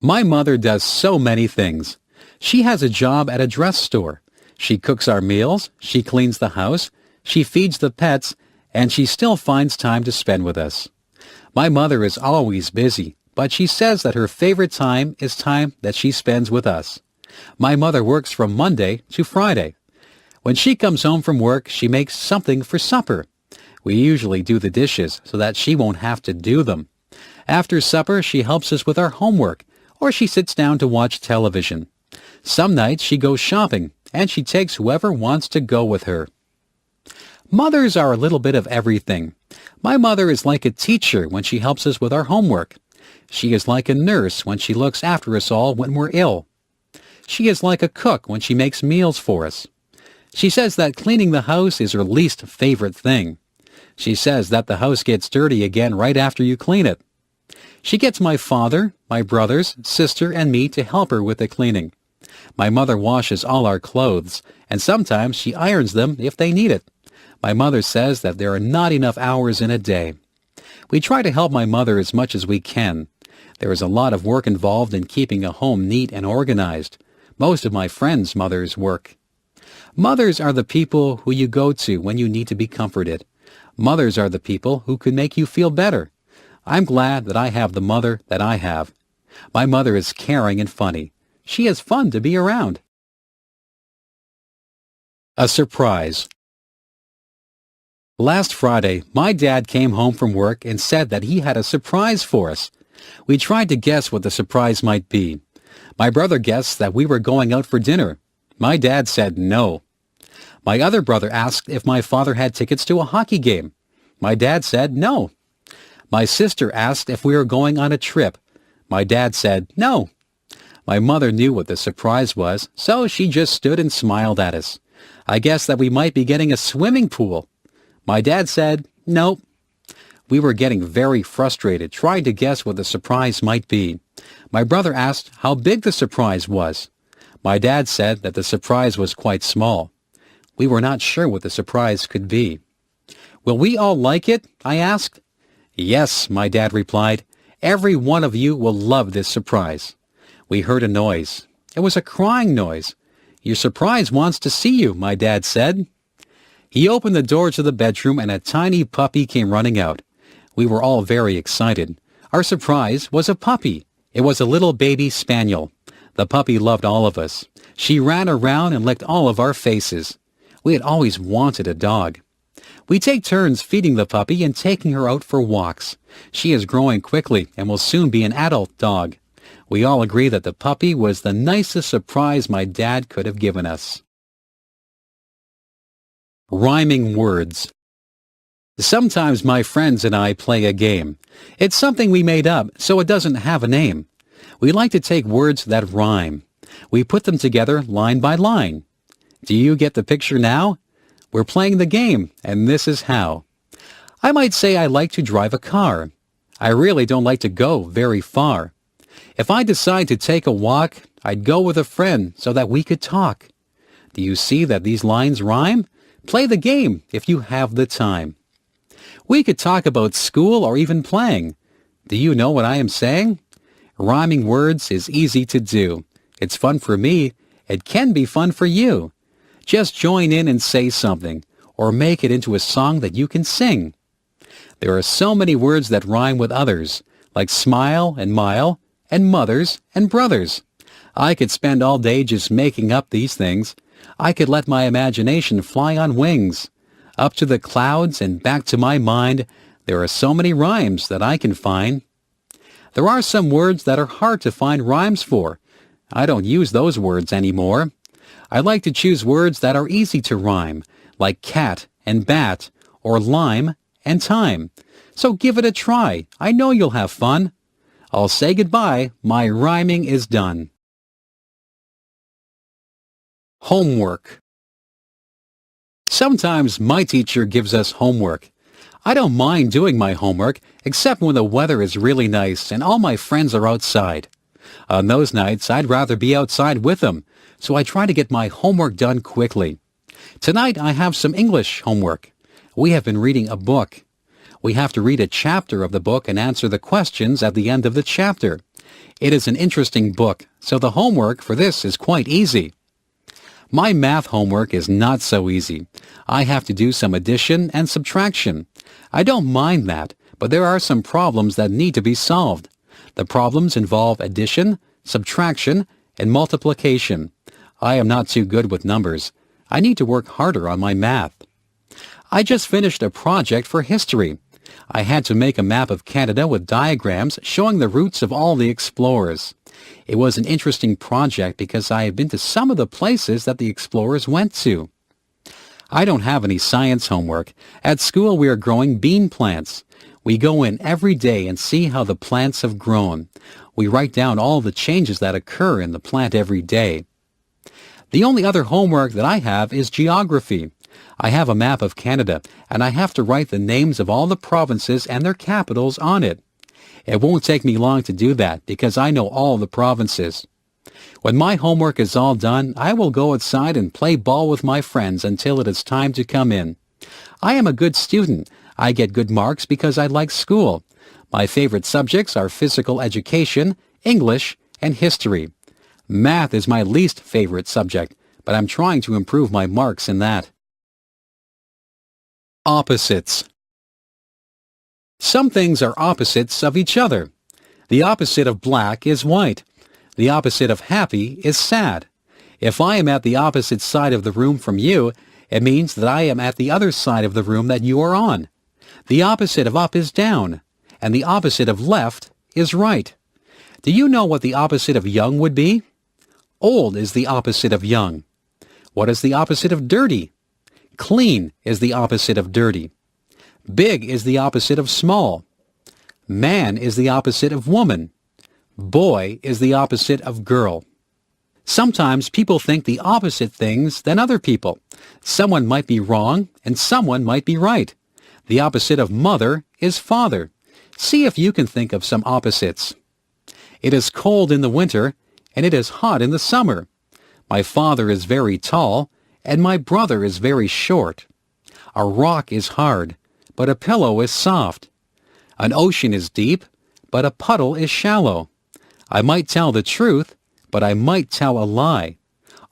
Speaker 8: My mother does so many things. She has a job at a dress store. She cooks our meals, she cleans the house, she feeds the pets, and she still finds time to spend with us. My mother is always busy, but she says that her favorite time is time that she spends with us. My mother works from Monday to Friday. When she comes home from work, she makes something for supper. We usually do the dishes so that she won't have to do them. After supper, she helps us with our homework, or she sits down to watch television. Some nights she goes shopping, and she takes whoever wants to go with her. Mothers are a little bit of everything. My mother is like a teacher when she helps us with our homework. She is like a nurse when she looks after us all when we're ill. She is like a cook when she makes meals for us. She says that cleaning the house is her least favorite thing. She says that the house gets dirty again right after you clean it. She gets my father, my brothers, sister, and me to help her with the cleaning. My mother washes all our clothes, and sometimes she irons them if they need it. My mother says that there are not enough hours in a day. We try to help my mother as much as we can. There is a lot of work involved in keeping a home neat and organized. Most of my friends' mothers work. Mothers are the people who you go to when you need to be comforted. Mothers are the people who can make you feel better. I'm glad that I have the mother that I have. My mother is caring and funny. She is fun to be around. A surprise. Last Friday, my dad came home from work and said that he had a surprise for us. We tried to guess what the surprise might be. My brother guessed that we were going out for dinner. My dad said no. My other brother asked if my father had tickets to a hockey game. My dad said no. My sister asked if we were going on a trip. My dad said no. My mother knew what the surprise was, so she just stood and smiled at us. I guessed that we might be getting a swimming pool. My dad said nope. We were getting very frustrated trying to guess what the surprise might be. My brother asked how big the surprise was. My dad said that the surprise was quite small. We were not sure what the surprise could be. Will we all like it? I asked. Yes, my dad replied. Every one of you will love this surprise. We heard a noise. It was a crying noise. Your surprise wants to see you, my dad said. He opened the door to the bedroom and a tiny puppy came running out. We were all very excited. Our surprise was a puppy. It was a little baby spaniel. The puppy loved all of us. She ran around and licked all of our faces. We had always wanted a dog. We take turns feeding the puppy and taking her out for walks. She is growing quickly and will soon be an adult dog. We all agree that the puppy was the nicest surprise my dad could have given us. Rhyming words. Sometimes my friends and I play a game. It's something we made up, so it doesn't have a name. We like to take words that rhyme. We put them together line by line. Do you get the picture now? We're playing the game, and this is how. I might say I like to drive a car. I really don't like to go very far. If I decide to take a walk, I'd go with a friend so that we could talk. Do you see that these lines rhyme? Play the game if you have the time. We could talk about school or even playing. Do you know what I am saying? Rhyming words is easy to do. It's fun for me. It can be fun for you. Just join in and say something, or make it into a song that you can sing. There are so many words that rhyme with others, like smile and mile, and mothers and brothers. I could spend all day just making up these things. I could let my imagination fly on wings. Up to the clouds and back to my mind, there are so many rhymes that I can find. There are some words that are hard to find rhymes for. I don't use those words anymore. I like to choose words that are easy to rhyme, like cat and bat, or lime and time. So give it a try. I know you'll have fun. I'll say goodbye. My rhyming is done. Homework. Sometimes my teacher gives us homework. I don't mind doing my homework, except when the weather is really nice and all my friends are outside. On those nights, I'd rather be outside with them, so I try to get my homework done quickly. Tonight, I have some English homework. We have been reading a book. We have to read a chapter of the book and answer the questions at the end of the chapter. It is an interesting book, so the homework for this is quite easy. My math homework is not so easy. I have to do some addition and subtraction. I don't mind that, but there are some problems that need to be solved. The problems involve addition, subtraction, and multiplication. I am not too good with numbers. I need to work harder on my math. I just finished a project for history. I had to make a map of Canada with diagrams showing the routes of all the explorers. It was an interesting project because I had been to some of the places that the explorers went to. I don't have any science homework. At school we are growing bean plants. We go in every day and see how the plants have grown. We write down all the changes that occur in the plant every day. The only other homework that I have is geography. I have a map of Canada, and I have to write the names of all the provinces and their capitals on it. It won't take me long to do that because I know all the provinces. When my homework is all done, I will go outside and play ball with my friends until it is time to come in. I am a good student. I get good marks because I like school. My favorite subjects are physical education, English, and history. Math is my least favorite subject, but I'm trying to improve my marks in that. Opposites. Some things are opposites of each other. The opposite of black is white. The opposite of happy is sad. If I am at the opposite side of the room from you, it means that I am at the other side of the room that you are on. The opposite of up is down, and the opposite of left is right. Do you know what the opposite of young would be? Old is the opposite of young. What is the opposite of dirty? Clean is the opposite of dirty. Big is the opposite of small. Man is the opposite of woman. Boy is the opposite of girl. Sometimes people think the opposite things than other people. Someone might be wrong and someone might be right. The opposite of mother is father. See if you can think of some opposites. It is cold in the winter and it is hot in the summer. My father is very tall and my brother is very short. A rock is hard, but a pillow is soft. An ocean is deep, but a puddle is shallow. I might tell the truth, but I might tell a lie.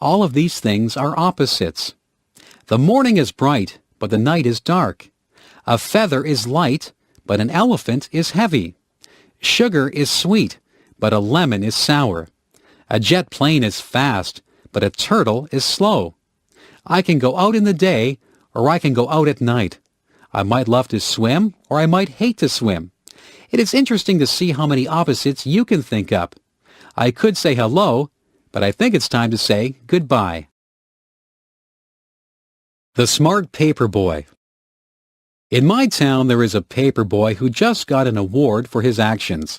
Speaker 8: All of these things are opposites. The morning is bright, but the night is dark. A feather is light, but an elephant is heavy. Sugar is sweet, but a lemon is sour. A jet plane is fast, but a turtle is slow. I can go out in the day, or I can go out at night. I might love to swim, or I might hate to swim. It is interesting to see how many opposites you can think up. I could say hello, but I think it's time to say goodbye. The Smart Paper Boy. In my town, there is a paper boy who just got an award for his actions.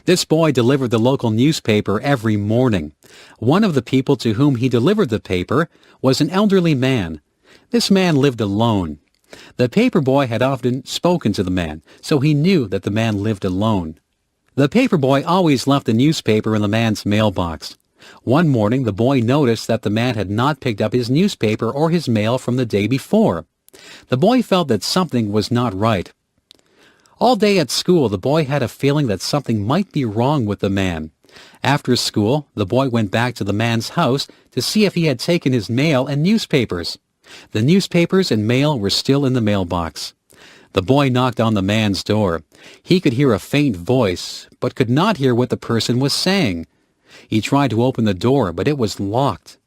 Speaker 8: This boy delivered the local newspaper every morning. One of the people to whom he delivered the paper was an elderly man. This man lived alone. The paper boy had often spoken to the man, so he knew that the man lived alone. The paper boy always left the newspaper in the man's mailbox. One morning, the boy noticed that the man had not picked up his newspaper or his mail from the day before. The boy felt that something was not right. All day at school, the boy had a feeling that something might be wrong with the man. After school, the boy went back to the man's house to see if he had taken his mail and newspapers. The newspapers and mail were still in the mailbox. The boy knocked on the man's door. He could hear a faint voice, but could not hear what the person was saying. He tried to open the door, but it was locked.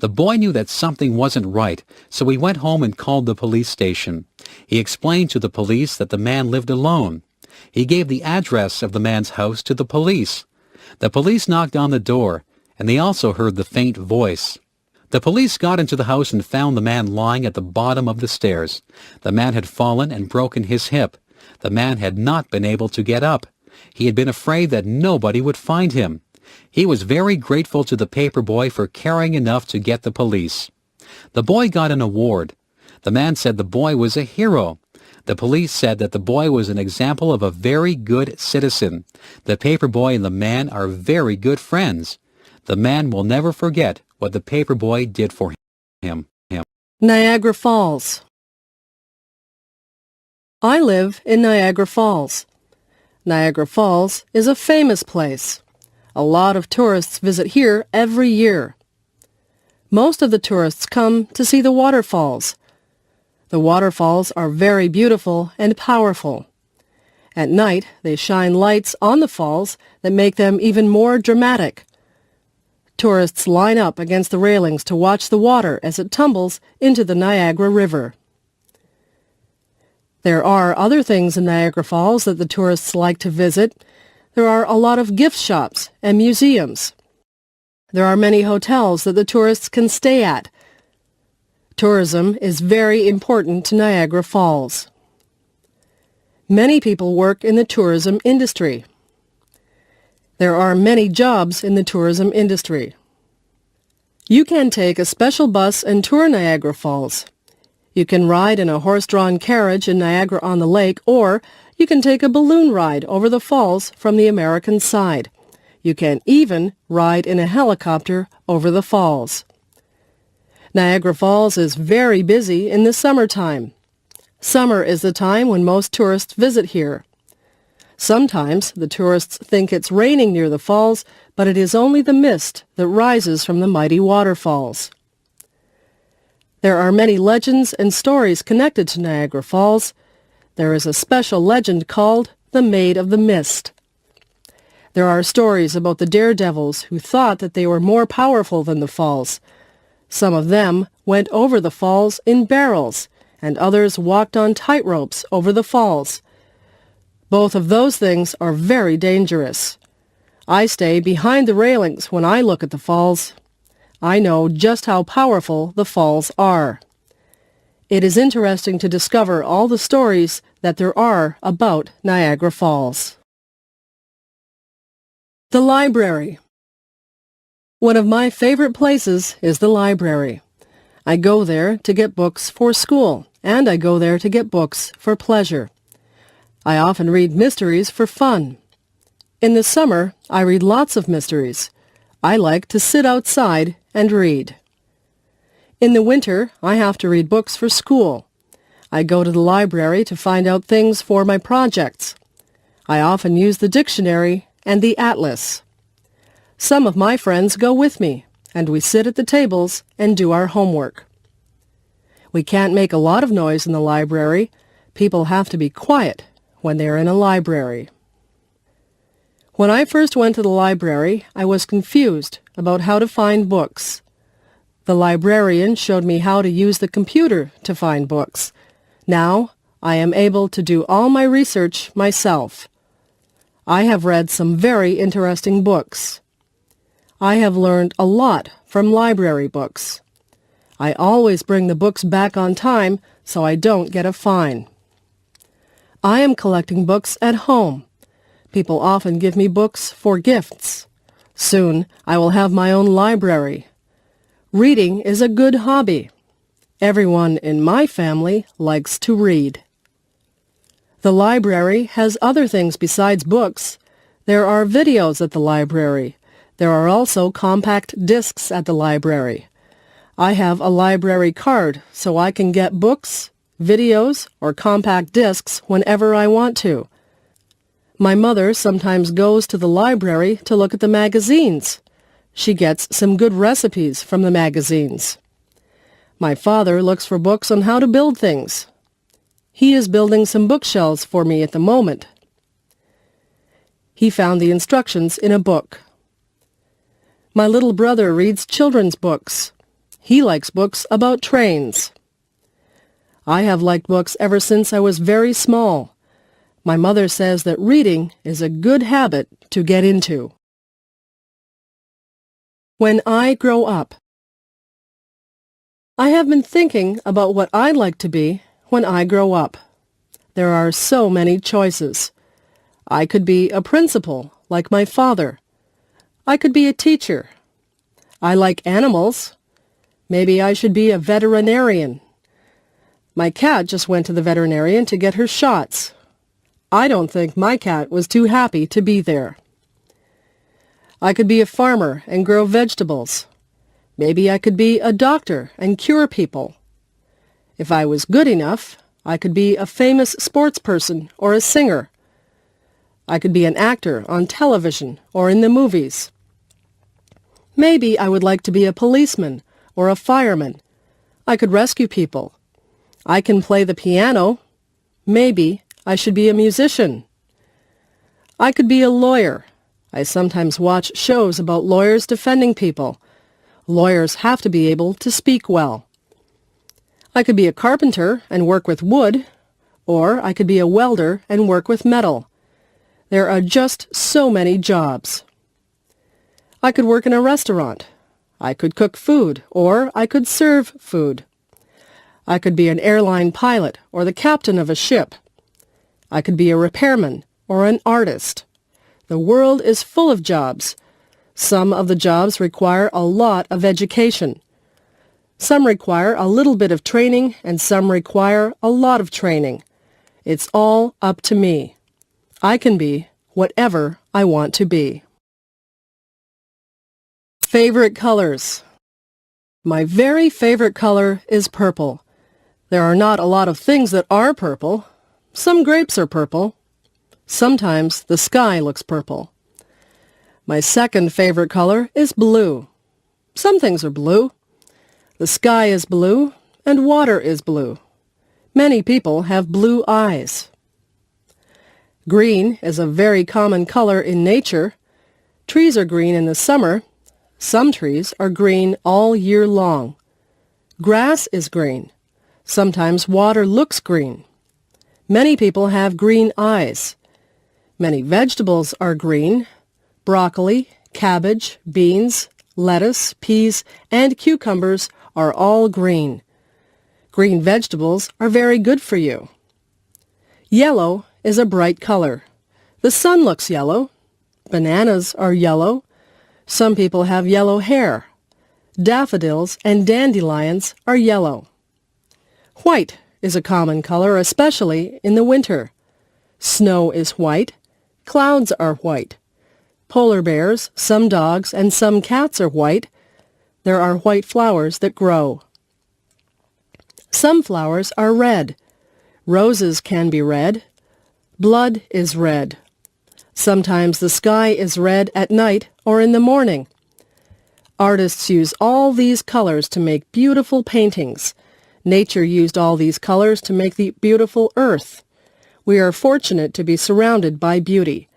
Speaker 8: The boy knew that something wasn't right, so he went home and called the police station. He explained to the police that the man lived alone. He gave the address of the man's house to the police. The police knocked on the door, and they also heard the faint voice. The police got into the house and found the man lying at the bottom of the stairs. The man had fallen and broken his hip. The man had not been able to get up. He had been afraid that nobody would find him. He was very grateful to the paper boy for caring enough to get the police. The boy got an award. The man said the boy was a hero. The police said that the boy was an example of a very good citizen. The paper boy and the man are very good friends. The man will never forget what the paper boy did for him.
Speaker 9: Niagara Falls. I live in Niagara Falls. Niagara Falls is a famous place. A lot of tourists visit here every year. Most of the tourists come to see the waterfalls. The waterfalls are very beautiful and powerful. At night, they shine lights on the falls that make them even more dramatic. Tourists line up against the railings to watch the water as it tumbles into the Niagara River. There are other things in Niagara Falls that the tourists like to visit. There are a lot of gift shops and museums. There are many hotels that the tourists can stay at. Tourism is very important to Niagara Falls. Many people work in the tourism industry. There are many jobs in the tourism industry. You can take a special bus and tour Niagara Falls. You can ride in a horse-drawn carriage in Niagara-on-the-Lake, or you can take a balloon ride over the falls from the American side. You can even ride in a helicopter over the falls. Niagara Falls is very busy in the summertime. Summer is the time when most tourists visit here. Sometimes the tourists think it's raining near the falls, but it is only the mist that rises from the mighty waterfalls. There are many legends and stories connected to Niagara Falls. There is a special legend called the Maid of the Mist. There are stories about the daredevils who thought that they were more powerful than the falls. Some of them went over the falls in barrels, and others walked on tightropes over the falls. Both of those things are very dangerous. I stay behind the railings when I look at the falls. I know just how powerful the falls are. It is interesting to discover all the stories that there are about Niagara Falls. The library. One of my favorite places is the library. I go there to get books for school, and I go there to get books for pleasure. I often read mysteries for fun. In the summer, I read lots of mysteries. I like to sit outside and read. In the winter, I have to read books for school. I go to the library to find out things for my projects. I often use the dictionary and the atlas. Some of my friends go with me, and we sit at the tables and do our homework. We can't make a lot of noise in the library. People have to be quiet when they're in a library. When I first went to the library, I was confused about how to find books. The librarian showed me how to use the computer to find books. Now, I am able to do all my research myself. I have read some very interesting books. I have learned a lot from library books. I always bring the books back on time so I don't get a fine. I am collecting books at home. People often give me books for gifts. Soon I will have my own library. Reading is a good hobby. Everyone in my family likes to read. The library has other things besides books. There are videos at the library. There are also compact discs at the library. I have a library card so I can get books, videos, or compact discs whenever I want to. My mother sometimes goes to the library to look at the magazines. She gets some good recipes from the magazines. My father looks for books on how to build things. He is building some bookshelves for me at the moment. He found the instructions in a book. My little brother reads children's books. He likes books about trains. I have liked books ever since I was very small. My mother says that reading is a good habit to get into. When I grow up. I have been thinking about what I'd like to be when I grow up. There are so many choices. I could be a principal, like my father. I could be a teacher. I like animals. Maybe I should be a veterinarian. My cat just went to the veterinarian to get her shots. I don't think my cat was too happy to be there. I could be a farmer and grow vegetables. Maybe I could be a doctor and cure people. If I was good enough, I could be a famous sports person or a singer. I could be an actor on television or in the movies. Maybe I would like to be a policeman or a fireman. I could rescue people. I can play the piano. Maybe I should be a musician. I could be a lawyer. I sometimes watch shows about lawyers defending people. Lawyers have to be able to speak well. I could be a carpenter and work with wood, or I could be a welder and work with metal. There are just so many jobs. I could work in a restaurant. I could cook food, or I could serve food. I could be an airline pilot or the captain of a ship. I could be a repairman or an artist. The world is full of jobs. Some of the jobs require a lot of education. Some require a little bit of training, and some require a lot of training. It's all up to me. I can be whatever I want to be. Favorite colors. My very favorite color is purple. There are not a lot of things that are purple. Some grapes are purple. Sometimes the sky looks purple. My second favorite color is blue. Some things are blue. The sky is blue, and water is blue. Many people have blue eyes. Green is a very common color in nature. Trees are green in the summer. Some trees are green all year long. Grass is green. Sometimes water looks green. Many people have green eyes. Many vegetables are green. Broccoli, cabbage, beans, lettuce, peas, and cucumbers are all green. Green vegetables are very good for you. Yellow is a bright color. The sun looks yellow. Bananas are yellow. Some people have yellow hair. Daffodils and dandelions are yellow. White is a common color, especially in the winter. Snow is white. Clouds are white. Polar bears, some dogs, and some cats are white. There are white flowers that grow. Some flowers are red. Roses can be red. Blood is red. Sometimes the sky is red at night or in the morning. Artists use all these colors to make beautiful paintings. Nature used all these colors to make the beautiful earth. We are fortunate to be surrounded by beauty.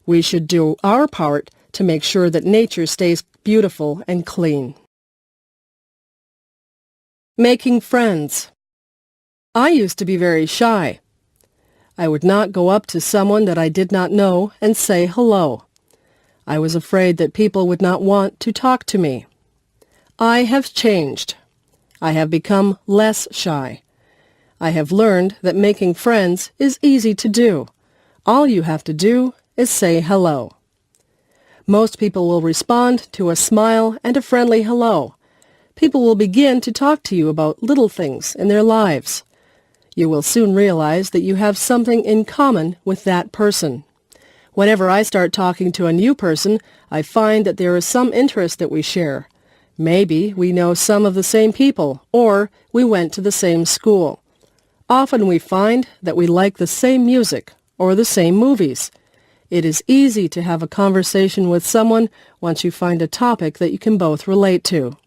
Speaker 9: We should do our part to make sure that nature stays beautiful and clean. Making friends. I used to be very shy. I would not go up to someone that I did not know and say hello. I was afraid that people would not want to talk to me. I have changed. I have become less shy. I have learned that making friends is easy to do. All you have to do is say hello. Most people will respond to a smile and a friendly hello. People will begin to talk to you about little things in their lives. You will soon realize that you have something in common with that person. Whenever I start talking to a new person, I find that there is some interest that we share. Maybe we know some of the same people, or we went to the same school. Often we find that we like the same music or the same movies. It is easy to have a conversation with someone once you find a topic that you can both relate to.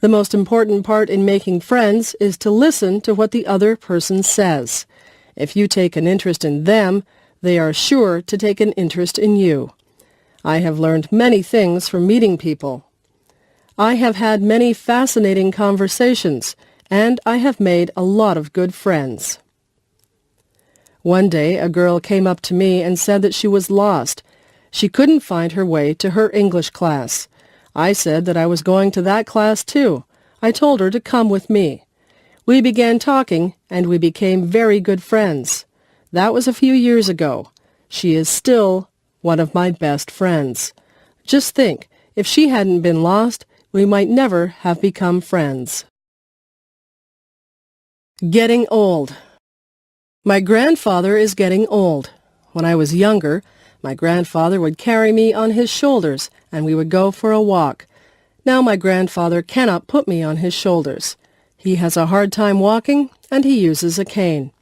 Speaker 9: The most important part in making friends is to listen to what the other person says. If you take an interest in them, they are sure to take an interest in you. I have learned many things from meeting people. I have had many fascinating conversations, and I have made a lot of good friends. One day, a girl came up to me and said that she was lost. She couldn't find her way to her English class. I said that I was going to that class too. I told her to come with me. We began talking, and we became very good friends. That was a few years ago. She is still one of my best friends. Just think, if she hadn't been lost, we might never have become friends. Getting old. My grandfather is getting old. When I was younger, my grandfather would carry me on his shoulders, and we would go for a walk. Now my grandfather cannot put me on his shoulders. He has a hard time walking, and he uses a cane.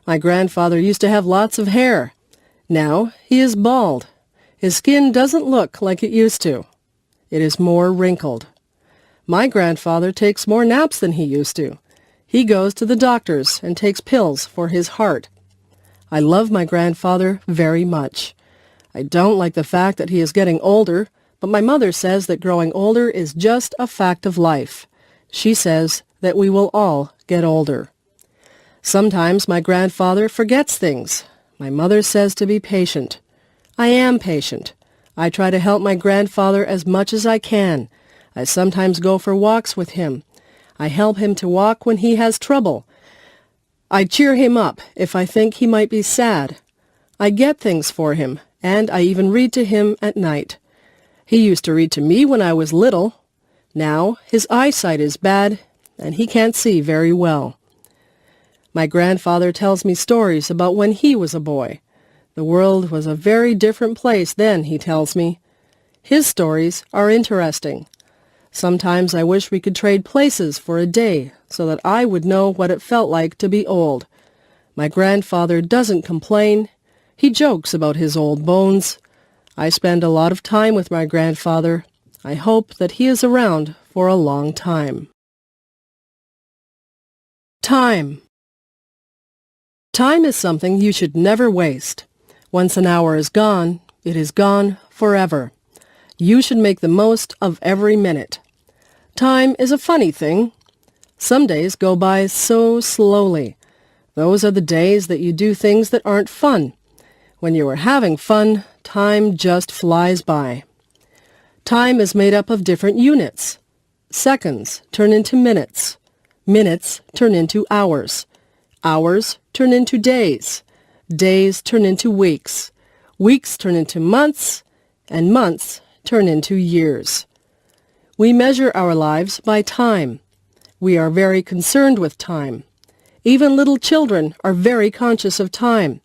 Speaker 9: My grandfather used to have lots of hair. Now he is bald. His skin doesn't look like it used to. It is more wrinkled. My grandfather takes more naps than he used to. He goes to the doctors and takes pills for his heart. I love my grandfather very much. I don't like the fact that he is getting older, but my mother says that growing older is just a fact of life. She says that we will all get older. Sometimes my grandfather forgets things. My mother says to be patient. I am patient. I try to help my grandfather as much as I can. I sometimes go for walks with him. I help him to walk when he has trouble. I cheer him up if I think he might be sad. I get things for him, and I even read to him at night. He used to read to me when I was little. Now his eyesight is bad, and he can't see very well. My grandfather tells me stories about when he was a boy. The world was a very different place then, he tells me. His stories are interesting. Sometimes I wish we could trade places for a day so that I would know what it felt like to be old. My grandfather doesn't complain. He jokes about his old bones. I spend a lot of time with my grandfather. I hope that he is around for a long time. Time. Time is something you should never waste. Once an hour is gone, it is gone forever. You should make the most of every minute. Time is a funny thing. Some days go by so slowly. Those are the days that you do things that aren't fun. When you are having fun, time just flies by. Time is made up of different units. Seconds turn into minutes. Minutes turn into hours. Hours turn into days. Days turn into weeks. Weeks turn into months, and months turn into years. We measure our lives by time. We are very concerned with time. Even little children are very conscious of time.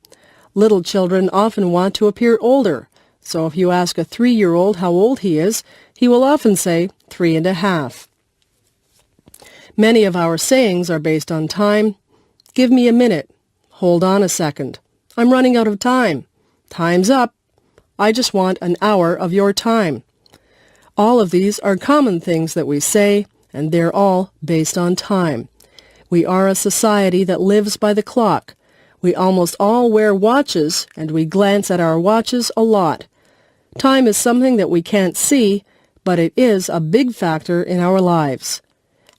Speaker 9: Little children often want to appear older, so if you ask a 3-year-old how old he is, he will often say 3.5. Many of our sayings are based on time. Give me a minute. Hold on a second. I'm running out of time. Time's up. I just want an hour of your time. All of these are common things that we say, and they're all based on time. We are a society that lives by the clock. We almost all wear watches, and we glance at our watches a lot. Time is something that we can't see, but it is a big factor in our lives.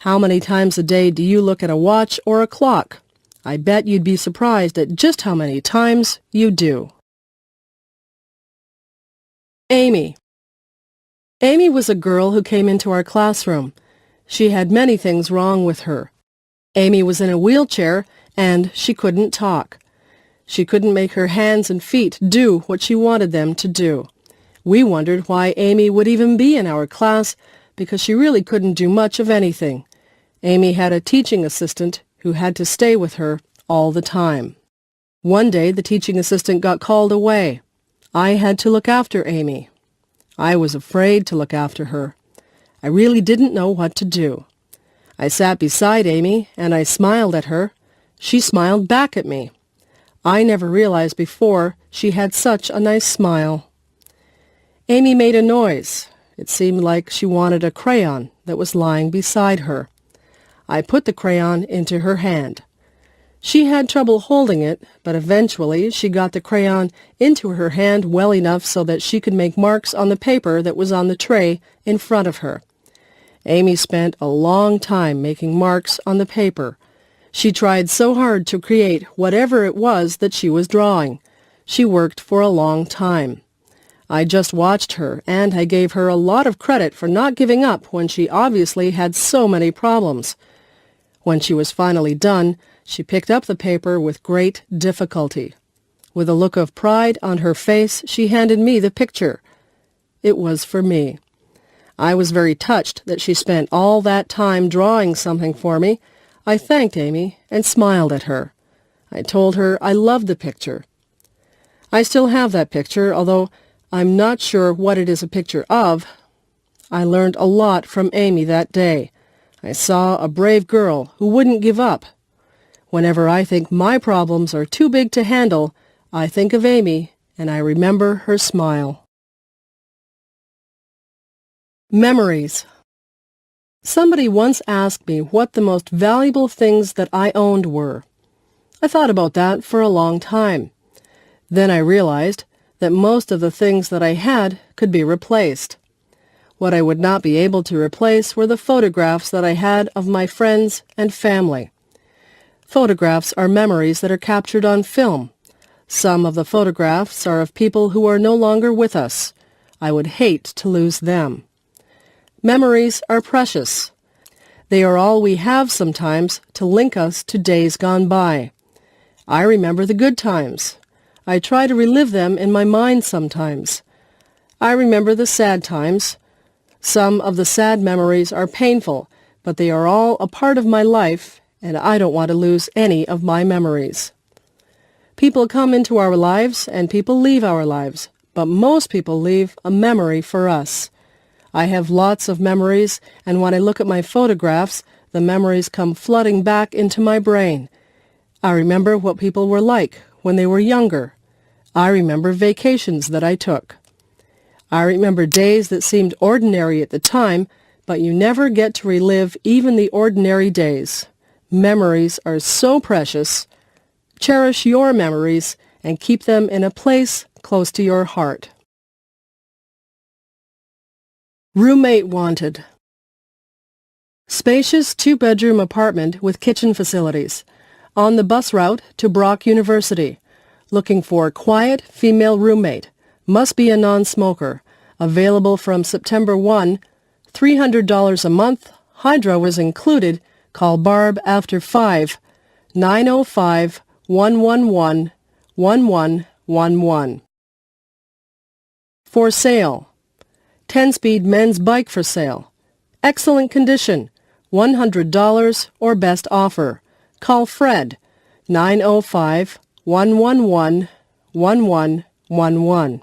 Speaker 9: How many times a day do you look at a watch or a clock? I bet you'd be surprised at just how many times you do. Amy. Amy was a girl who came into our classroom. She had many things wrong with her. Amy was in a wheelchair, and she couldn't talk. She couldn't make her hands and feet do what she wanted them to do. We wondered why Amy would even be in our class, because she really couldn't do much of anything. Amy had a teaching assistant who had to stay with her all the time. One day the teaching assistant got called away. I had to look after Amy. I was afraid to look after her. I really didn't know what to do. I sat beside Amy and I smiled at her. She smiled back at me. I never realized before she had such a nice smile. Amy made a noise. It seemed like she wanted a crayon that was lying beside her. I put the crayon into her hand. She had trouble holding it, but eventually she got the crayon into her hand well enough so that she could make marks on the paper that was on the tray in front of her. Amy spent a long time making marks on the paper. She tried so hard to create whatever it was that she was drawing. She worked for a long time. I just watched her, and I gave her a lot of credit for not giving up when she obviously had so many problems. When she was finally done, she picked up the paper with great difficulty. With a look of pride on her face, she handed me the picture. It was for me. I was very touched that she spent all that time drawing something for me. I thanked Amy and smiled at her. I told her I loved the picture. I still have that picture, although I'm not sure what it is a picture of. I learned a lot from Amy that day. I saw a brave girl who wouldn't give up. Whenever I think my problems are too big to handle, I think of Amy and I remember her smile. Memories. Somebody once asked me what the most valuable things that I owned were. I thought about that for a long time. Then I realized that most of the things that I had could be replaced. What I would not be able to replace were the photographs that I had of my friends and family. Photographs are memories that are captured on film. Some of the photographs are of people who are no longer with us. I would hate to lose them. Memories are precious. They are all we have sometimes to link us to days gone by. I remember the good times. I try to relive them in my mind sometimes. I remember the sad times. Some of the sad memories are painful, but they are all a part of my life, and I don't want to lose any of my memories. People come into our lives and people leave our lives, but most people leave a memory for us. I have lots of memories, and when I look at my photographs, the memories come flooding back into my brain. I remember what people were like when they were younger. I remember vacations that I took. I remember days that seemed ordinary at the time, but you never get to relive even the ordinary days. Memories are so precious. Cherish your memories and keep them in a place close to your heart. Roommate wanted. Spacious 2-bedroom apartment with kitchen facilities. On the bus route to Brock University. Looking for quiet female roommate. Must be a non-smoker. Available from September 1 $300 a month. Hydro is included. Call Barb after 5. 905-111-1111. For sale. 10-speed men's bike for sale. Excellent condition. $100 or best offer. Call Fred. 905-111-1111.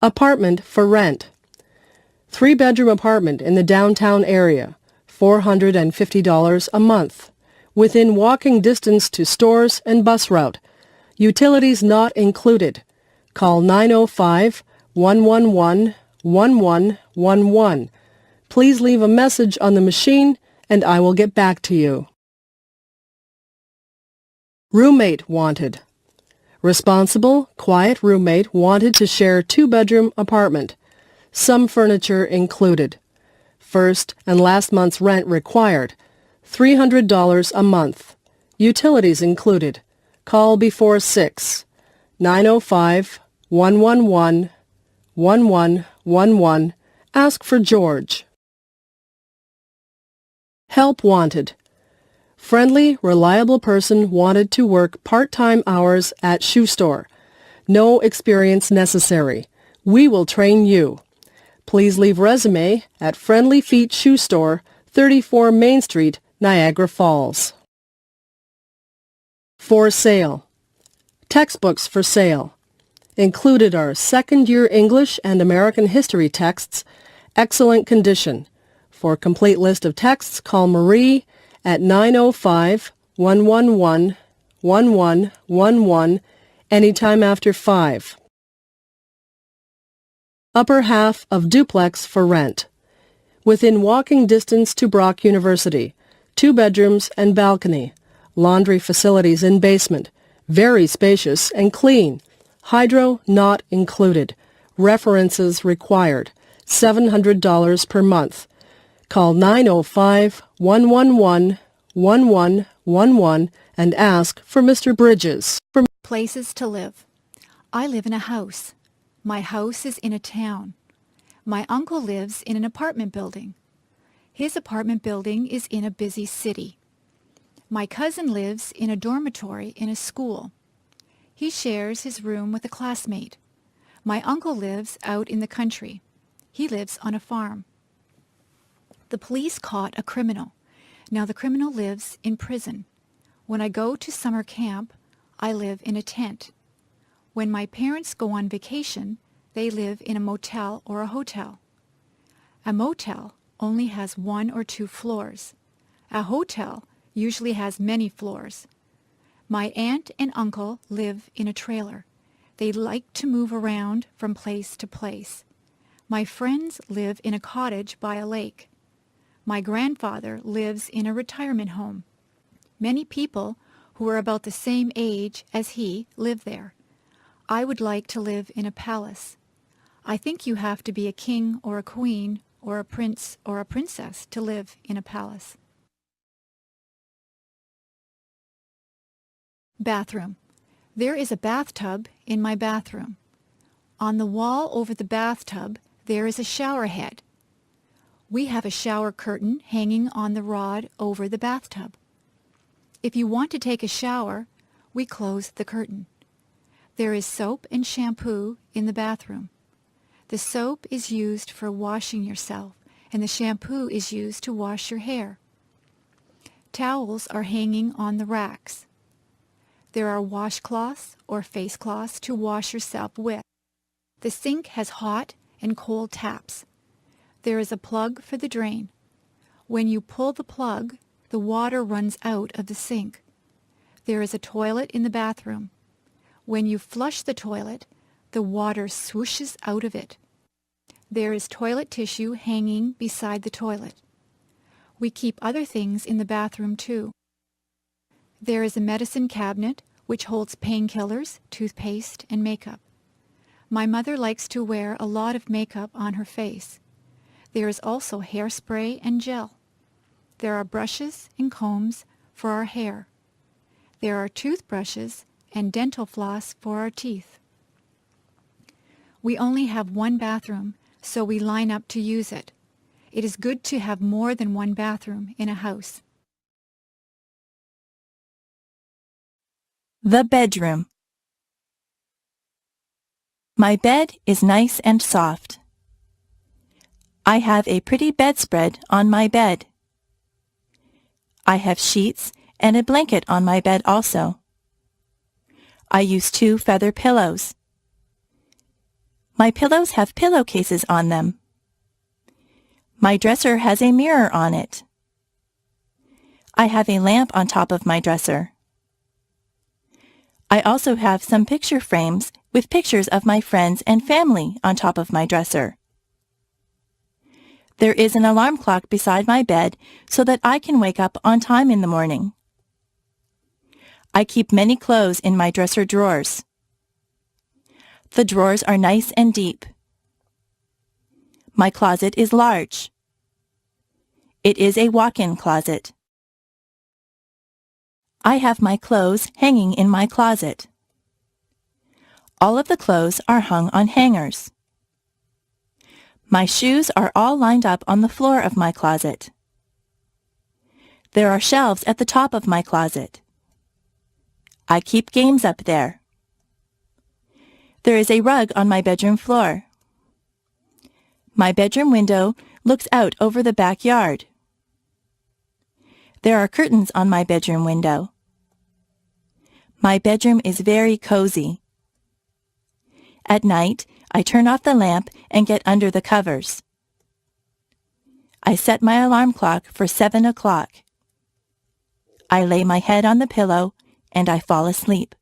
Speaker 9: Apartment for rent. 3-bedroom apartment in the downtown area. $450 a month. Within walking distance to stores and bus route. Utilities not included. Call 905-111-1111. Please leave a message on the machine and I will get back to you. Roommate wanted. Responsible, quiet roommate wanted to share 2-bedroom apartment. Some furniture included. First and last month's rent required. $300 a month. Utilities included. Call before 6. 905-111-1111. Ask for George. Help wanted. Friendly, reliable person wanted to work part-time hours at shoe store. No experience necessary. We will train you. Please leave resume at Friendly Feet Shoe Store, 34 Main Street, Niagara Falls. For sale. Textbooks for sale. Included are second-year English and American history texts, excellent condition. For a complete list of texts, call Marie at 905-111-1111 anytime after 5. Upper half of duplex for rent. Within walking distance to Brock University. 2 bedrooms and balcony. Laundry facilities in basement. Very spacious and clean. Hydro not included. References required. $700 per month. Call 905-111-1111 and ask for Mr. Bridges.
Speaker 2: Places to live. I live in a house. My house is in a town. My uncle lives in an apartment building. His apartment building is in a busy city. My cousin lives in a dormitory in a school. He shares his room with a classmate. My uncle lives out in the country. He lives on a farm. The police caught a criminal. Now the criminal lives in prison. When I go to summer camp, I live in a tent. When my parents go on vacation, they live in a motel or a hotel. A motel only has 1 or 2 floors. A hotel usually has many floors. My aunt and uncle live in a trailer. They like to move around from place to place. My friends live in a cottage by a lake. My grandfather lives in a retirement home. Many people who are about the same age as he live there. I would like to live in a palace. I think you have to be a king or a queen or a prince or a princess to live in a palace. Bathroom. There is a bathtub in my bathroom. On the wall over the bathtub, there is a shower head. We have a shower curtain hanging on the rod over the bathtub. If you want to take a shower, we close the curtain. There is soap and shampoo in the bathroom. The soap is used for washing yourself, and the shampoo is used to wash your hair. Towels are hanging on the racks. There are washcloths or face cloths to wash yourself with. The sink has hot and cold taps. There is a plug for the drain. When you pull the plug, the water runs out of the sink. There is a toilet in the bathroom. When you flush the toilet, the water swooshes out of it. There is toilet tissue hanging beside the toilet. We keep other things in the bathroom too. There is a medicine cabinet which holds painkillers, toothpaste, and makeup. My mother likes to wear a lot of makeup on her face. There is also hairspray and gel. There are brushes and combs for our hair. There are toothbrushes and dental floss for our teeth. We only have one bathroom so we line up to use it. It is good to have more than one bathroom in a house.
Speaker 3: The bedroom. My bed is nice and soft. I have a pretty bedspread on my bed. I have sheets and a blanket on my bed also. I use 2 feather pillows. My pillows have pillowcases on them. My dresser has a mirror on it. I have a lamp on top of my dresser. I also have some picture frames with pictures of my friends and family on top of my dresser. There is an alarm clock beside my bed so that I can wake up on time in the morning. I keep many clothes in my dresser drawers. The drawers are nice and deep. My closet is large. It is a walk-in closet. I have my clothes hanging in my closet. All of the clothes are hung on hangers. My shoes are all lined up on the floor of my closet. There are shelves at the top of my closet. I keep games up there. There is a rug on my bedroom floor. My bedroom window looks out over the backyard. There are curtains on my bedroom window. My bedroom is very cozy. At night, I turn off the lamp and get under the covers. I set my alarm clock for 7 o'clock. I lay my head on the pillow and I fall asleep.